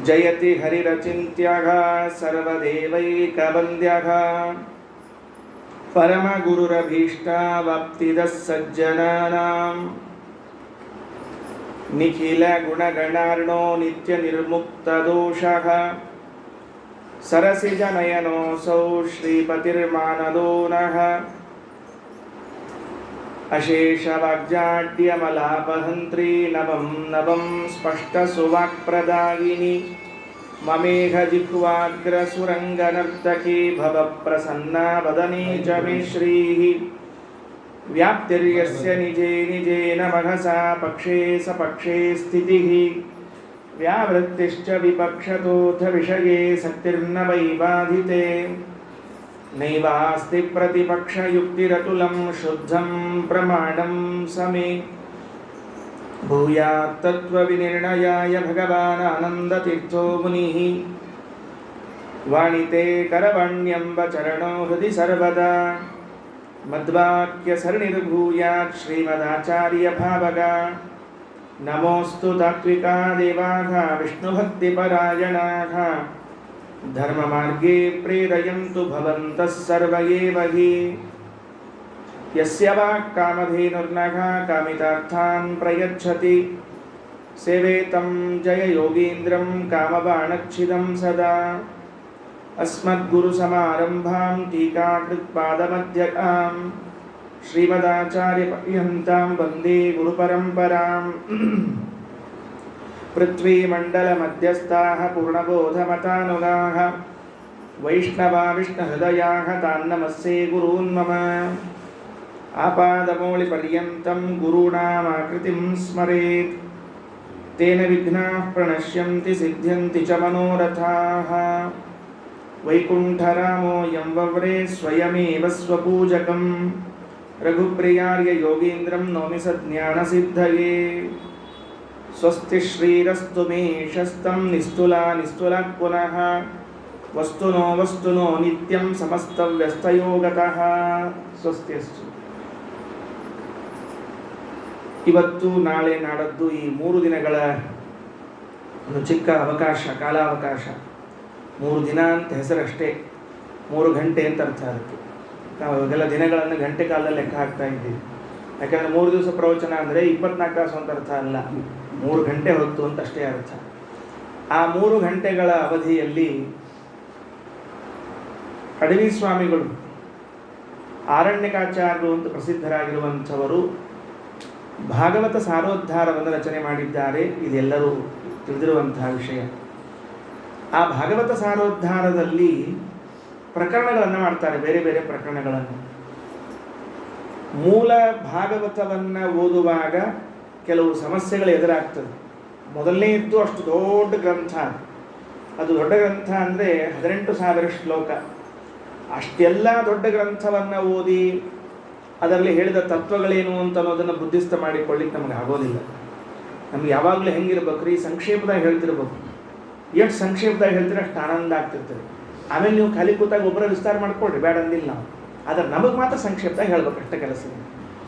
ಜಯತಿ ಹರಿರಚಿಂತ್ಯಃ ಸರ್ವದೇವೈಕವಂದ್ಯಃ ಪರಮಗುರುರಭೀಷ್ಟವಾಪ್ತಿದಃ ಸಜ್ಜನಾನಾಂ ನಿಖಿಲಗುಣಗಣಾರ್ಣೋ ನಿತ್ಯನಿರ್ಮುಕ್ತದೋಷಃ ಸರಸಿಜನಯನೋऽಸೌ ಶ್ರೀಪತಿರ್ಮಾನದೋ ನಃ ಅಶೇಷವಾಗ್ಜಾಡ್ಯಮಲಾಪಹಂತ್ರಿ ನವಂ ನವಂ ಸ್ಪಷ್ಟಸುವಾಕ್ಪ್ರದಾಯಿನಿ ಮಮೇಘ ಜಿಹ್ವಾಗ್ರಸುರಂಗನರ್ತಕಿ ಭವಪ್ರಸನ್ನಾ ವದನೆ ಚ ಮೇ ಶ್ರೀಃ ವ್ಯಾಪ್ತಿರ್ಯಸ್ಯ ನಿಜೇ ನಿಜೇನ ಮಘಸಾ ಪಕ್ಷೇ ಸಪಕ್ಷೇ ಸ್ಥಿತಿಃ ವ್ಯಾವೃತ್ತಿಶ್ಚ ವಿಪಕ್ಷತೋऽಥ ವಿಷಯೇ ಸಕ್ತಿರ್ನ ವೈ ಬಾಧಿತೆ ನೈವಾಸ್ತಿ ಪ್ರತಿಪಕ್ಷಯುಕ್ತಿರತುಲಂ ಶುದ್ಧಂ ಪ್ರಮಾಣಂ ಸಮೇ ಭೂಯಾತ್ ತತ್ವವಿನಿರ್ಣಯಾಯ ಭಗವಾನ್ ಆನಂದತೀರ್ಥೋ ಮುನಿಃ ವಾಣಿತೆ ಕರವಾಣ್ಯಂಬ ಚರಣೋ ಹೃದಿ ಸರ್ವದಾ ಮದ್ವಾಕ್ಯಸರಣಿರ್ಭೂಯಾತ್ ಶ್ರೀಮದಾಚಾರ್ಯ ಭಾವಗ ನಮೋऽस्तु ತಾತ್ವಿಕಾ ದೇವಾಃ ವಿಷ್ಣುಭಕ್ತಿಪರಾಯಣಾಃ ಧರ್ಮಮಾರ್ಗೇ ಪ್ರೇರಯಂತು ಭವಂತಃ ಸರ್ವ ಏವ ಹಿ ಯಸ್ಯ ವಾಕ್ ಕಾಮಧೇನುರ್ನಘ ಕಾಮಿತಾರ್ಥಾನ್ ಪ್ರಯಚ್ಛತಿ ಸೇವೇತಂ ಜಯ ಯೋಗೀಂದ್ರಂ ಕಾಮಬಾಣಚ್ಛಿದಂ ಸದಾ ಅಸ್ಮದ್ಗುರುಸಮಾರಂಭಾಂ ಟೀಕಾಕೃತ್ಪಾದಮಧ್ಯಕಾಂ ಶ್ರೀಮದಾಚಾರ್ಯಪರ್ಯಂತಾಂ ವಂದೇ ಗುರುಪರಂಪರಾಂ ಪೃಥ್ವೀಮಂಡಲಮಧ್ಯಸ್ಥಾಃ ಪೂರ್ಣಬೋಧಮತಾನುಗಾಃ ವೈಷ್ಣವಾ ವಿಷ್ಣುಹೃದಯಾಃ ತಾನ್ ನಮಸ್ಸೇ ಗುರೂನ್ ಮಮ ಆಪಾದಮೌಳಿಪರ್ಯಂತಂ ಗುರುಣಾಮಾಕೃತಿಂ ಸ್ಮರೇತ್ ತೇನ ವಿಘ್ನಾಃ ಪ್ರಣಶ್ಯಂತಿ ಸಿದ್ಧ್ಯಂತಿ ಚ ಮನೋರಥಾಃ ವೈಕುಂಠರಾಮೋऽಯಂ ವವ್ರೇ ಸ್ವಯಮೇವ ಸ್ವಪೂಜಕಂ ರಘುಪ್ರಿಯಾರ್ಯ ಯೋಗೀಂದ್ರಂ ನೌಮಿ ಸಜ್ಞಾನಸಿದ್ಧಯೇ ಸ್ವಸ್ತಿ ಶ್ರೀರಸ್ತು ಮೇಷಸ್ತಂ ನಿಸ್ತುಲಾ ನಿಸ್ತುಲಾತ್ ಪುನಃ ವಸ್ತು ನೋ ನಿತ್ಯಂ ಸಮಸ್ತವ್ಯಸ್ತಯೋಗತಃ ಸ್ವಸ್ತಿಯಸ್ತು. ಇವತ್ತು ನಾಳೆ ನಾಡದ್ದು ಈ 3 ದಿನಗಳ ಒಂದು ಚಿಕ್ಕ ಅವಕಾಶ, ಕಾಲಾವಕಾಶ. 3 ದಿನ ಅಂತ ಹೆಸರಷ್ಟೇ, 3 ಗಂಟೆ ಅಂತ ಅರ್ಥ ಅದಕ್ಕೆ. ನಾವು ಇವಾಗೆಲ್ಲ ದಿನಗಳನ್ನು ಗಂಟೆ ಕಾಲದಲ್ಲಿ ಲೆಕ್ಕ ಹಾಕ್ತಾ ಇದ್ದೀವಿ. ಯಾಕಂದರೆ 3 ದಿವಸ ಪ್ರವಚನ ಅಂದರೆ 24 ತಾಸು ಅಂತ ಅರ್ಥ ಅಲ್ಲ, 3 ಗಂಟೆ ಹೊತ್ತು ಅಂತ ಅಷ್ಟೇ ಅರ್ಥ. ಆ 3 ಗಂಟೆಗಳ ಅವಧಿಯಲ್ಲಿ ಅಡವಿ ಸ್ವಾಮಿಗಳು ಆರಣ್ಯಕಾಚಾರ್ಯರು ಅಂತ ಪ್ರಸಿದ್ಧರಾಗಿರುವಂಥವರು ಭಾಗವತ ಸಾರೋದ್ಧಾರವನ್ನು ರಚನೆ ಮಾಡಿದ್ದಾರೆ. ಇದೆಲ್ಲರೂ ತಿಳಿದಿರುವಂತಹ ವಿಷಯ. ಆ ಭಾಗವತ ಸಾರೋದ್ಧಾರದಲ್ಲಿ ಪ್ರಕರಣಗಳನ್ನು ಮಾಡ್ತಾರೆ, ಬೇರೆ ಬೇರೆ ಪ್ರಕರಣಗಳನ್ನು. ಮೂಲ ಭಾಗವತವನ್ನು ಓದುವಾಗ ಕೆಲವು ಸಮಸ್ಯೆಗಳು ಎದುರಾಗ್ತದೆ. ಮೊದಲನೇದ್ದು ಅಷ್ಟು ದೊಡ್ಡ ಗ್ರಂಥ. ಅದು ದೊಡ್ಡ ಗ್ರಂಥ ಅಂದರೆ 18,000 ಶ್ಲೋಕ. ಅಷ್ಟೆಲ್ಲ ದೊಡ್ಡ ಗ್ರಂಥವನ್ನು ಓದಿ ಅದರಲ್ಲಿ ಹೇಳಿದ ತತ್ವಗಳೇನು ಅಂತ ಅನ್ನೋದನ್ನು ಬುದ್ಧಿಸ್ತ ಮಾಡಿಕೊಳ್ಳಿಕ್ಕೆ ನಮಗೆ ಆಗೋದಿಲ್ಲ. ನಮ್ಗೆ ಯಾವಾಗಲೂ ಹೆಂಗಿರ್ಬೇಕ್ರಿ, ಸಂಕ್ಷೇಪದಾಗ ಹೇಳ್ತಿರ್ಬೇಕು. ಎಷ್ಟು ಸಂಕ್ಷೇಪದಾಗ ಹೇಳ್ತೀರ ಅಷ್ಟು ಆನಂದ ಆಗ್ತಿರ್ತದೆ. ಆಮೇಲೆ ನೀವು ಖಾಲಿ ಕೂತಾಗ ಒಬ್ಬರ ವಿಸ್ತಾರ ಮಾಡ್ಕೊಳ್ರಿ, ಬೇಡ ಅಂದಿಲ್ಲ ನಾವು. ಆದರೆ ನಮಗೆ ಮಾತ್ರ ಸಂಕ್ಷೇಪದಾಗ ಹೇಳ್ಬೇಕು ಅಷ್ಟೇ ಕೆಲಸ.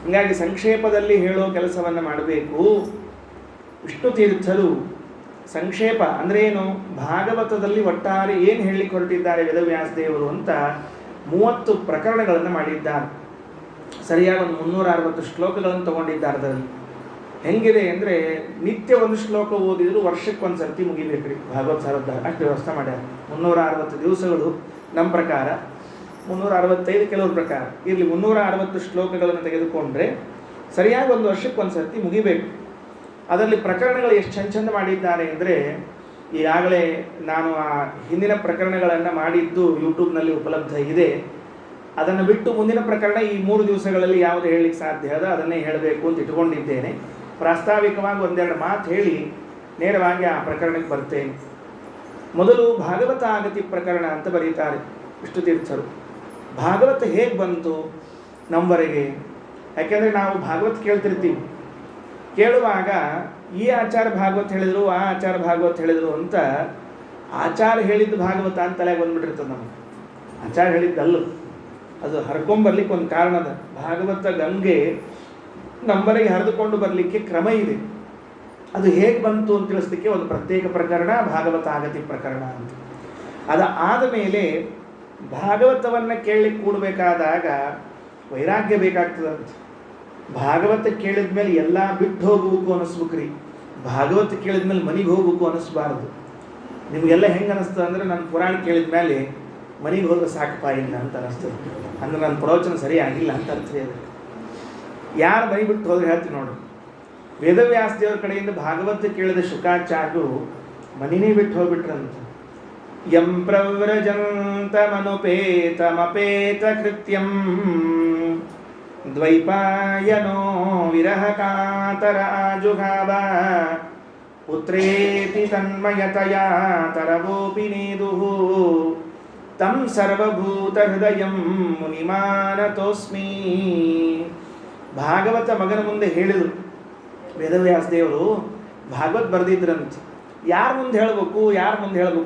ಹೀಗಾಗಿ ಸಂಕ್ಷೇಪದಲ್ಲಿ ಹೇಳೋ ಕೆಲಸವನ್ನು ಮಾಡಬೇಕು. ವಿಷ್ಣು ತೀರ್ಥರು ಸಂಕ್ಷೇಪ ಅಂದರೆ ಏನು, ಭಾಗವತದಲ್ಲಿ ಒಟ್ಟಾರೆ ಏನು ಹೇಳಲಿಕ್ಕೆ ಹೊರಟಿದ್ದಾರೆ ವೇದವ್ಯಾಸದೇವರು ಅಂತ 30 ಪ್ರಕರಣಗಳನ್ನು ಮಾಡಿದ್ದಾರೆ. ಸರಿಯಾಗಿ ಒಂದು 360 ಶ್ಲೋಕಗಳನ್ನು ತಗೊಂಡಿದ್ದಾರೆ. ಅದರಲ್ಲಿ ಹೆಂಗಿದೆ ಅಂದರೆ ನಿತ್ಯ ಒಂದು ಶ್ಲೋಕ ಓದಿದ್ರು ವರ್ಷಕ್ಕೆ ಒಂದು ಸರ್ತಿ ಮುಗಿಬೇಕ್ರಿ ಭಾಗವತ ಸಾರೋದ್ಧಾರ. ಅಷ್ಟು ವ್ಯವಸ್ಥೆ ಮಾಡ್ಯಾರ. 360 ದಿವಸಗಳು ನಮ್ಮ ಪ್ರಕಾರ, 365 ಕೆಲವ್ರ ಪ್ರಕಾರ ಇರಲಿ. 360 ಶ್ಲೋಕಗಳನ್ನು ತೆಗೆದುಕೊಂಡ್ರೆ ಸರಿಯಾಗಿ ಒಂದು ವರ್ಷಕ್ಕೆ ಒಂದು ಸರ್ತಿ ಮುಗಿಬೇಕು. ಅದರಲ್ಲಿ ಪ್ರಕರಣಗಳು ಎಷ್ಟು ಚಂದ ಮಾಡಿದ್ದಾರೆ ಅಂದರೆ, ಈಗಾಗಲೇ ನಾನು ಆ ಹಿಂದಿನ ಪ್ರಕರಣಗಳನ್ನು ಮಾಡಿದ್ದು ಯೂಟ್ಯೂಬ್ನಲ್ಲಿ ಉಪಲಬ್ಧ ಇದೆ. ಅದನ್ನು ಬಿಟ್ಟು ಮುಂದಿನ ಪ್ರಕರಣ ಈ 3 ದಿವಸಗಳಲ್ಲಿ ಯಾವುದು ಹೇಳಲಿಕ್ಕೆ ಸಾಧ್ಯ ಅದ ಅದನ್ನೇ ಹೇಳಬೇಕು ಅಂತ ಇಟ್ಕೊಂಡಿದ್ದೇನೆ. ಪ್ರಾಸ್ತಾವಿಕವಾಗಿ ಒಂದೆರಡು ಮಾತು ಹೇಳಿ ನೇರವಾಗಿ ಆ ಪ್ರಕರಣಕ್ಕೆ ಬರ್ತೇನೆ. ಮೊದಲು ಭಾಗವತ ಆಗತಿ ಪ್ರಕರಣ ಅಂತ ಬರೀತಾರೆ ವಿಷ್ಣು ತೀರ್ಥರು. ಭಾಗವತ ಹೇಗೆ ಬಂತು ನಮ್ಮವರೆಗೆ? ಯಾಕೆಂದರೆ ನಾವು ಭಾಗವತ ಕೇಳ್ತಿರ್ತೀವಿ. ಕೇಳುವಾಗ ಈ ಆಚಾರ ಭಾಗವತ ಹೇಳಿದರು, ಆ ಆಚಾರ ಭಾಗವತ ಹೇಳಿದರು ಅಂತ ಆಚಾರ ಹೇಳಿದ್ದು ಭಾಗವತ ಅಂತ ತಲೆಗೆ ಬಂದ್ಬಿಟ್ಟಿರ್ತದೆ ನಮಗೆ. ಆಚಾರ ಹೇಳಿದ್ದಲ್ಲ, ಅದು ಹರ್ಕೊಂಬರ್ಲಿಕ್ಕೆ ಒಂದು ಕಾರಣದ. ಭಾಗವತ ಗಂಗೆ ನಮ್ಮವರೆಗೆ ಹರಿದುಕೊಂಡು ಬರಲಿಕ್ಕೆ ಕ್ರಮ ಇದೆ. ಅದು ಹೇಗೆ ಬಂತು ಅಂತ ತಿಳಿಸ್ಲಿಕ್ಕೆ ಒಂದು ಪ್ರತ್ಯೇಕ ಪ್ರಕರಣ ಭಾಗವತಾಗತಿ ಪ್ರಕರಣ ಅಂತ. ಆದ ಮೇಲೆ ಭಾಗವತವನ್ನು ಕೇಳಲಿಕ್ಕೆ ಕೂಡಬೇಕಾದಾಗ ವೈರಾಗ್ಯ ಬೇಕಾಗ್ತದಂತೆ. ಭಾಗವತ ಕೇಳಿದ ಮೇಲೆ ಎಲ್ಲ ಬಿಟ್ಟು ಹೋಗ್ಬೇಕು ಅನ್ನಿಸ್ಬೇಕ್ರಿ. ಭಾಗವತ ಕೇಳಿದ ಮೇಲೆ ಮನೆಗೆ ಹೋಗ್ಬೇಕು ಅನ್ನಿಸ್ಬಾರ್ದು. ನಿಮಗೆಲ್ಲ ಹೆಂಗೆ ಅನ್ನಿಸ್ತದೆ ಅಂದರೆ ನಾನು ಪುರಾಣ ಕೇಳಿದ ಮೇಲೆ ಮನೆಗೆ ಹೋದ್ರೆ ಸಾಕಪ್ಪ ಇಲ್ಲ ಅಂತ ಅನ್ನಿಸ್ತದೆ. ಅಂದ್ರೆ ನನ್ನ ಪ್ರವಚನ ಸರಿ ಆಗಿಲ್ಲ ಅಂತ ಅರ್ಥ ಇದೆ. ಯಾರು ಮನೆ ಬಿಟ್ಟು ಹೋದ್ರೆ ಹೇಳ್ತೀನಿ ನೋಡಿ. ವೇದವ್ಯಾಸ ದೇವರ ಕಡೆಯಿಂದ ಭಾಗವತ ಕೇಳಿದ ಶುಕಾಚಾರ್ಯರು ಮನೆಯೇ ಬಿಟ್ಟು ಹೋಗ್ಬಿಟ್ರಂತ. ಯಂ ಪ್ರವ್ರಜಂತಮನುಪೇತಮಪೇತ ಕೃತ್ಯಂ ದ್ವೈಪಾಯನೋ ವಿರಹ ಕಾತರ ಆಜುಘಾವ ಪುತ್ರೇತಿ ತನ್ಮಯತಯಾ ತರವೋಪಿ ನೇದುಃ ತಂ ಸರ್ವಭೂತ ಹೃದಯಂ ಮುನಿಮಾನತೋಸ್ಮಿ. ಭಾಗವತ ಮಗನ ಮುಂದೆ ಹೇಳಿದರು ವೇದವ್ಯಾಸ ದೇವರು. ಭಾಗವತ್ ಬರೆದಿದ್ರಂತ. ಯಾರ ಮುಂದೆ ಹೇಳಬೇಕು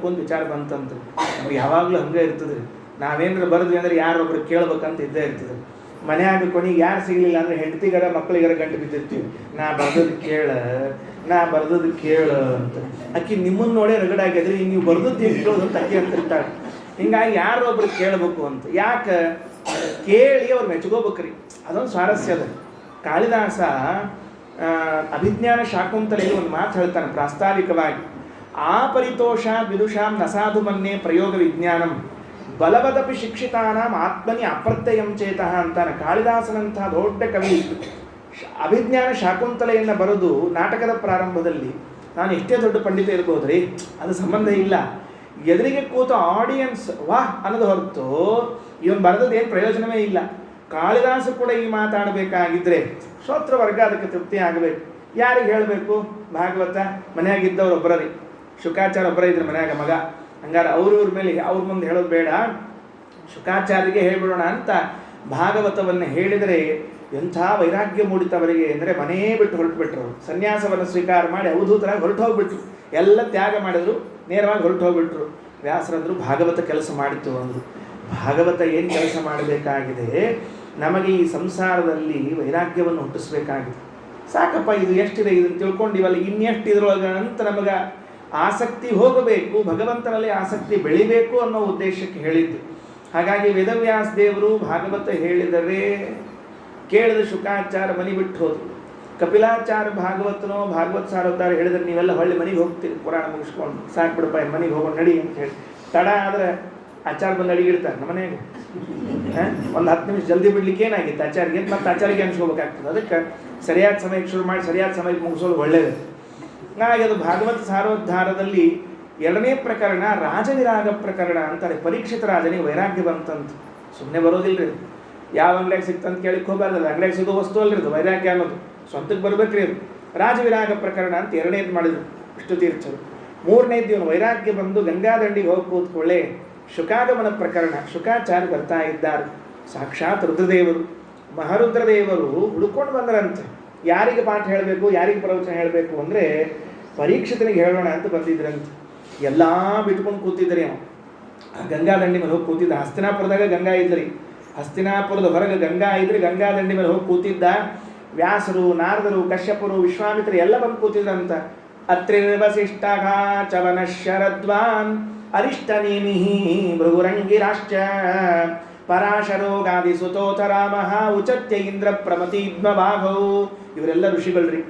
ಅಂತ ವಿಚಾರ ಬಂತಂತ. ನಮ್ಗೆ ಯಾವಾಗಲೂ ಹಂಗೆ ಇರ್ತದೆ ರೀ. ನಾವೇನಾರು ಬರೆದ್ವಿ ಅಂದರೆ ಯಾರೊಬ್ರು ಕೇಳ್ಬೇಕಂತ ಇದ್ದೇ ಇರ್ತದೆ. ಮನೆಯಾಗ ಕೊನೆಗೆ ಯಾರು ಸಿಗಲಿಲ್ಲ ಅಂದರೆ ಹೆಂಡತಿಗಾರ ಮಕ್ಕಳಿಗಾರ ಗಂಟು ಬಿದ್ದಿರ್ತೀವಿ. ನಾ ಬರ್ದದ್ದು ಕೇಳ ಅಂತ. ಅಕ್ಕಿ ನಿಮ್ಮನ್ನು ನೋಡೇ ರಗಡಾಗಿದ್ರಿ, ನೀವು ಬರ್ದದ್ದು ಏನು ಕೇಳೋದು ಅಂತ ಅಕ್ಕಿ ಅಂತಿರ್ತಾಳೆ. ಹಿಂಗಾಗಿ ಯಾರೊಬ್ರು ಕೇಳಬೇಕು ಅಂತ. ಯಾಕೆ ಕೇಳಿ ಅವ್ರು ಮೆಚ್ಕೋಬೇಕ್ರಿ. ಅದೊಂದು ಸ್ವಾರಸ್ಯ ಅದ. ಕಾಳಿದಾಸ ಅಭಿಜ್ಞಾನ ಶಾಕುಂತಲೆಯಲ್ಲಿ ಒಂದು ಮಾತು ಹೇಳ್ತಾನೆ ಪ್ರಾಸ್ತಾವಿಕವಾಗಿ. ಆ ಪರಿತೋಷ ವಿದುಷಾಂ ನಸಾಧು ಮನ್ಯೆ ಪ್ರಯೋಗ ವಿಜ್ಞಾನಂ ಬಲವದಪಿ ಶಿಕ್ಷಿತಾನಾಂ ಆತ್ಮನಿ ಅಪ್ರತ್ಯಯಂ ಚೇತಃ ಅಂತಾನೆ. ಕಾಳಿದಾಸನಂಥ ದೊಡ್ಡ ಕವಿ ಅಭಿಜ್ಞಾನ ಶಾಕುಂತಲೆಯನ್ನು ಬರೆದು ನಾಟಕದ ಪ್ರಾರಂಭದಲ್ಲಿ ನಾನು ಎಷ್ಟೇ ದೊಡ್ಡ ಪಂಡಿತ ಇರ್ಬೋದ್ರಿ, ಅದು ಸಂಬಂಧ ಇಲ್ಲ. ಎದುರಿಗೆ ಕೂತ ಆಡಿಯನ್ಸ್ ವಾಹ್ ಅನ್ನೋದು ಹೊರತು ಇವನು ಬರೆದದ್ದು ಏನು ಪ್ರಯೋಜನವೇ ಇಲ್ಲ. ಕಾಳಿದಾಸ ಕೂಡ ಈ ಮಾತಾಡಬೇಕಾಗಿದ್ದರೆ ಶ್ರೋತೃವರ್ಗ ಅದಕ್ಕೆ ತೃಪ್ತಿ ಆಗಬೇಕು. ಯಾರಿಗೆ ಹೇಳಬೇಕು? ಭಾಗವತ ಮನೆಯಾಗಿದ್ದವ್ರು ಒಬ್ಬರೇ, ಶುಕಾಚಾರ್ಯ ಒಬ್ಬರೇ ಇದ್ರೆ ಮನೆಯಾಗ ಮಗ. ಹಂಗಾರೆ ಅವ್ರ ಮೇಲೆ ಅವ್ರ ಮುಂದೆ ಹೇಳೋದು ಬೇಡ, ಶುಕಾಚಾರ್ಯರಿಗೆ ಹೇಳಿಬಿಡೋಣ ಅಂತ ಭಾಗವತವನ್ನು ಹೇಳಿದರೆ ಎಂಥ ವೈರಾಗ್ಯ ಮೂಡಿತವರಿಗೆ ಅಂದರೆ ಮನೇ ಬಿಟ್ಟು ಹೊರಟುಬಿಟ್ರು. ಸನ್ಯಾಸವನ್ನು ಸ್ವೀಕಾರ ಮಾಡಿ ಅವಧೂತರಾಗಿ ಹೊರಟು ಹೋಗ್ಬಿಟ್ರು. ಎಲ್ಲ ತ್ಯಾಗ ಮಾಡಿದ್ರು, ನೇರವಾಗಿ ಹೊರಟು ಹೋಗ್ಬಿಟ್ರು. ವ್ಯಾಸರಂದರು ಭಾಗವತ ಕೆಲಸ ಮಾಡಿತ್ತು ಅಂದರು. ಭಾಗವತ ಏನು ಕೆಲಸ ಮಾಡಬೇಕಾಗಿದೆ? ನಮಗೆ ಈ ಸಂಸಾರದಲ್ಲಿ ವೈರಾಗ್ಯವನ್ನು ಹುಟ್ಟಿಸ್ಬೇಕಾಗಿದೆ. ಸಾಕಪ್ಪ ಇದು ಎಷ್ಟಿದೆ ಇದನ್ನು ತಿಳ್ಕೊಂಡಿವಲ್ಲ, ಇನ್ನೆಷ್ಟು ಇದ್ರೊಳಗೆ ಅಂತ ನಮಗೆ ಆಸಕ್ತಿ ಹೋಗಬೇಕು, ಭಗವಂತನಲ್ಲಿ ಆಸಕ್ತಿ ಬೆಳಿಬೇಕು ಅನ್ನೋ ಉದ್ದೇಶಕ್ಕೆ ಹೇಳಿದ್ದು. ಹಾಗಾಗಿ ವೇದವ್ಯಾಸ ದೇವರು ಭಾಗವತ ಹೇಳಿದರೆ ಕೇಳಿದ ಶುಕಾಚಾರ್ಯ ಮನೆ ಬಿಟ್ಟು ಹೋದರು. ಕಪಿಲಾಚಾರ್ಯ ಭಾಗವತನೋ ಭಾಗವತ್ ಸಾರೋತಾರ ಹೇಳಿದ್ರೆ ನೀವೆಲ್ಲ ಹೊಳ್ಳಿ ಮನೆಗೆ ಹೋಗ್ತೀರಿ ಪುರಾಣ ಮುಗಿಸ್ಕೊಂಡು, ಸಾಕು ಬಿಡಪ್ಪ ಮನೆಗೆ ಹೋಗೋಣ ನಡಿ ಅಂತ ಹೇಳಿ. ತಡ ಆದರೆ ಆಚಾರ್ಯ ಬಂದು ಅಡಿಗಿಡ್ತಾರೆ ನಮ್ಮ ಮನೆಗೆ. ಒಂದು 10 ನಿಮಿಷ ಜಲ್ದಿ ಬಿಡ್ಲಿಕ್ಕೆ ಏನಾಗಿತ್ತು ಆಚಾರ್ಯಗೆ, ಮತ್ತು ಆಚಾರ್ಯಗೆ ಅನ್ಸ್ಕೋಬೇಕಾಗ್ತದೆ. ಅದಕ್ಕೆ ಸರಿಯಾದ ಸಮಯಕ್ಕೆ ಶುರು ಮಾಡಿ ಸರಿಯಾದ ಸಮಯಕ್ಕೆ ಮುಗಿಸೋದು ಒಳ್ಳೆಯದು. ಹಾಗೆ ಅದು ಭಾಗವತ ಸಾರೋದ್ಧಾರದಲ್ಲಿ 2ನೇ ಪ್ರಕರಣ ರಾಜವಿರಾಗ ಪ್ರಕರಣ ಅಂತಾರೆ. ಪರೀಕ್ಷಿತ ರಾಜನಿಗೆ ವೈರಾಗ್ಯ ಬಂತಂತ. ಸುಮ್ಮನೆ ಬರೋದಿಲ್ಲ ರೀ. ಯಾವ ಅಂಗಡಿಯಾಗ ಸಿಕ್ತಂತ ಕೇಳಿಕ್ಕೆ ಹೋಗಬಾರ್ದಲ್ಲ. ಅಂಗಡಿಯಾಗ ಸಿಗೋ ವಸ್ತು ಅಲ್ಲಿರೋದು ವೈರಾಗ್ಯ ಅನ್ನೋದು, ಸ್ವಂತಕ್ಕೆ ಬರ್ಬೇಕ್ರಿ ಅದು. ರಾಜವಿರಾಗ ಪ್ರಕರಣ ಅಂತ 2ನೇದು ಮಾಡಿದ್ರು ವಿಷ್ಣು ತೀರ್ಥರು. 3ನೇದು ಇವನು ವೈರಾಗ್ಯ ಬಂದು ಗಂಗಾದಂಡಿಗೆ ಹೋಗಿ ಕೂತ್ಕೊಳ್ಳೆ ಶುಕಾಗಮನ ಪ್ರಕರಣ. ಶುಕಾಚಾರ್ಯ ಬರ್ತಾ ಇದ್ದಾರೆ. ಸಾಕ್ಷಾತ್ ರುದ್ರದೇವರು ಮಹಾರುದ್ರದೇವರು ಹುಡುಕೊಂಡು ಬಂದರಂತೆ. ಯಾರಿಗೆ ಪಾಠ ಹೇಳಬೇಕು, ಯಾರಿಗೆ ಪ್ರವಚನ ಹೇಳಬೇಕು ಅಂದರೆ ಪರೀಕ್ಷಿತನಿಗೆ ಹೇಳೋಣ ಅಂತ ಬಂದಿದ್ರಂತೆ. ಎಲ್ಲ ಬಿಟ್ಕೊಂಡು ಕೂತಿದ್ರಿ ಅವ. ಗಂಗಾ ದಂಡಿ ಮೇಲೆ ಹೋಗಿ ಕೂತಿದ್ದ. ಹಸ್ತಿನಾಪುರದಾಗ ಗಂಗಾ ಇದ್ರಿ. ಹಸ್ತಿನಾಪುರದ ಹೊರಗೆ ಗಂಗಾ ಇದ್ರಿ. ಗಂಗಾ ದಂಡಿ ಮೇಲೆ ಹೋಗಿ ಕೂತಿದ್ದ. ವ್ಯಾಸರು, ನಾರದರು, ಕಶ್ಯಪರು, ವಿಶ್ವಾಮಿತ್ರರು ಎಲ್ಲ ಬಂದು ಕೂತಿದ್ರಂತ. ಅತ್ರಿರ್ವಸಿಷ್ಠ ಚವನ ಶರದ್ವಾನ್ ಅರಿಷ್ಟನೇಮಿ ಭೃಗುರಂಗಿರಾಶ್ಚ ಪರಾಶರೋಗಾದಿ ಸುತೋಥ ರಾಮ ಉಚತ್ಯ ಇಂದ್ರ ಪ್ರಮತೀದ್ಮ ಭಾಗೌ. ಇವರೆಲ್ಲ ಋಷಿಗಳ್ರಿ.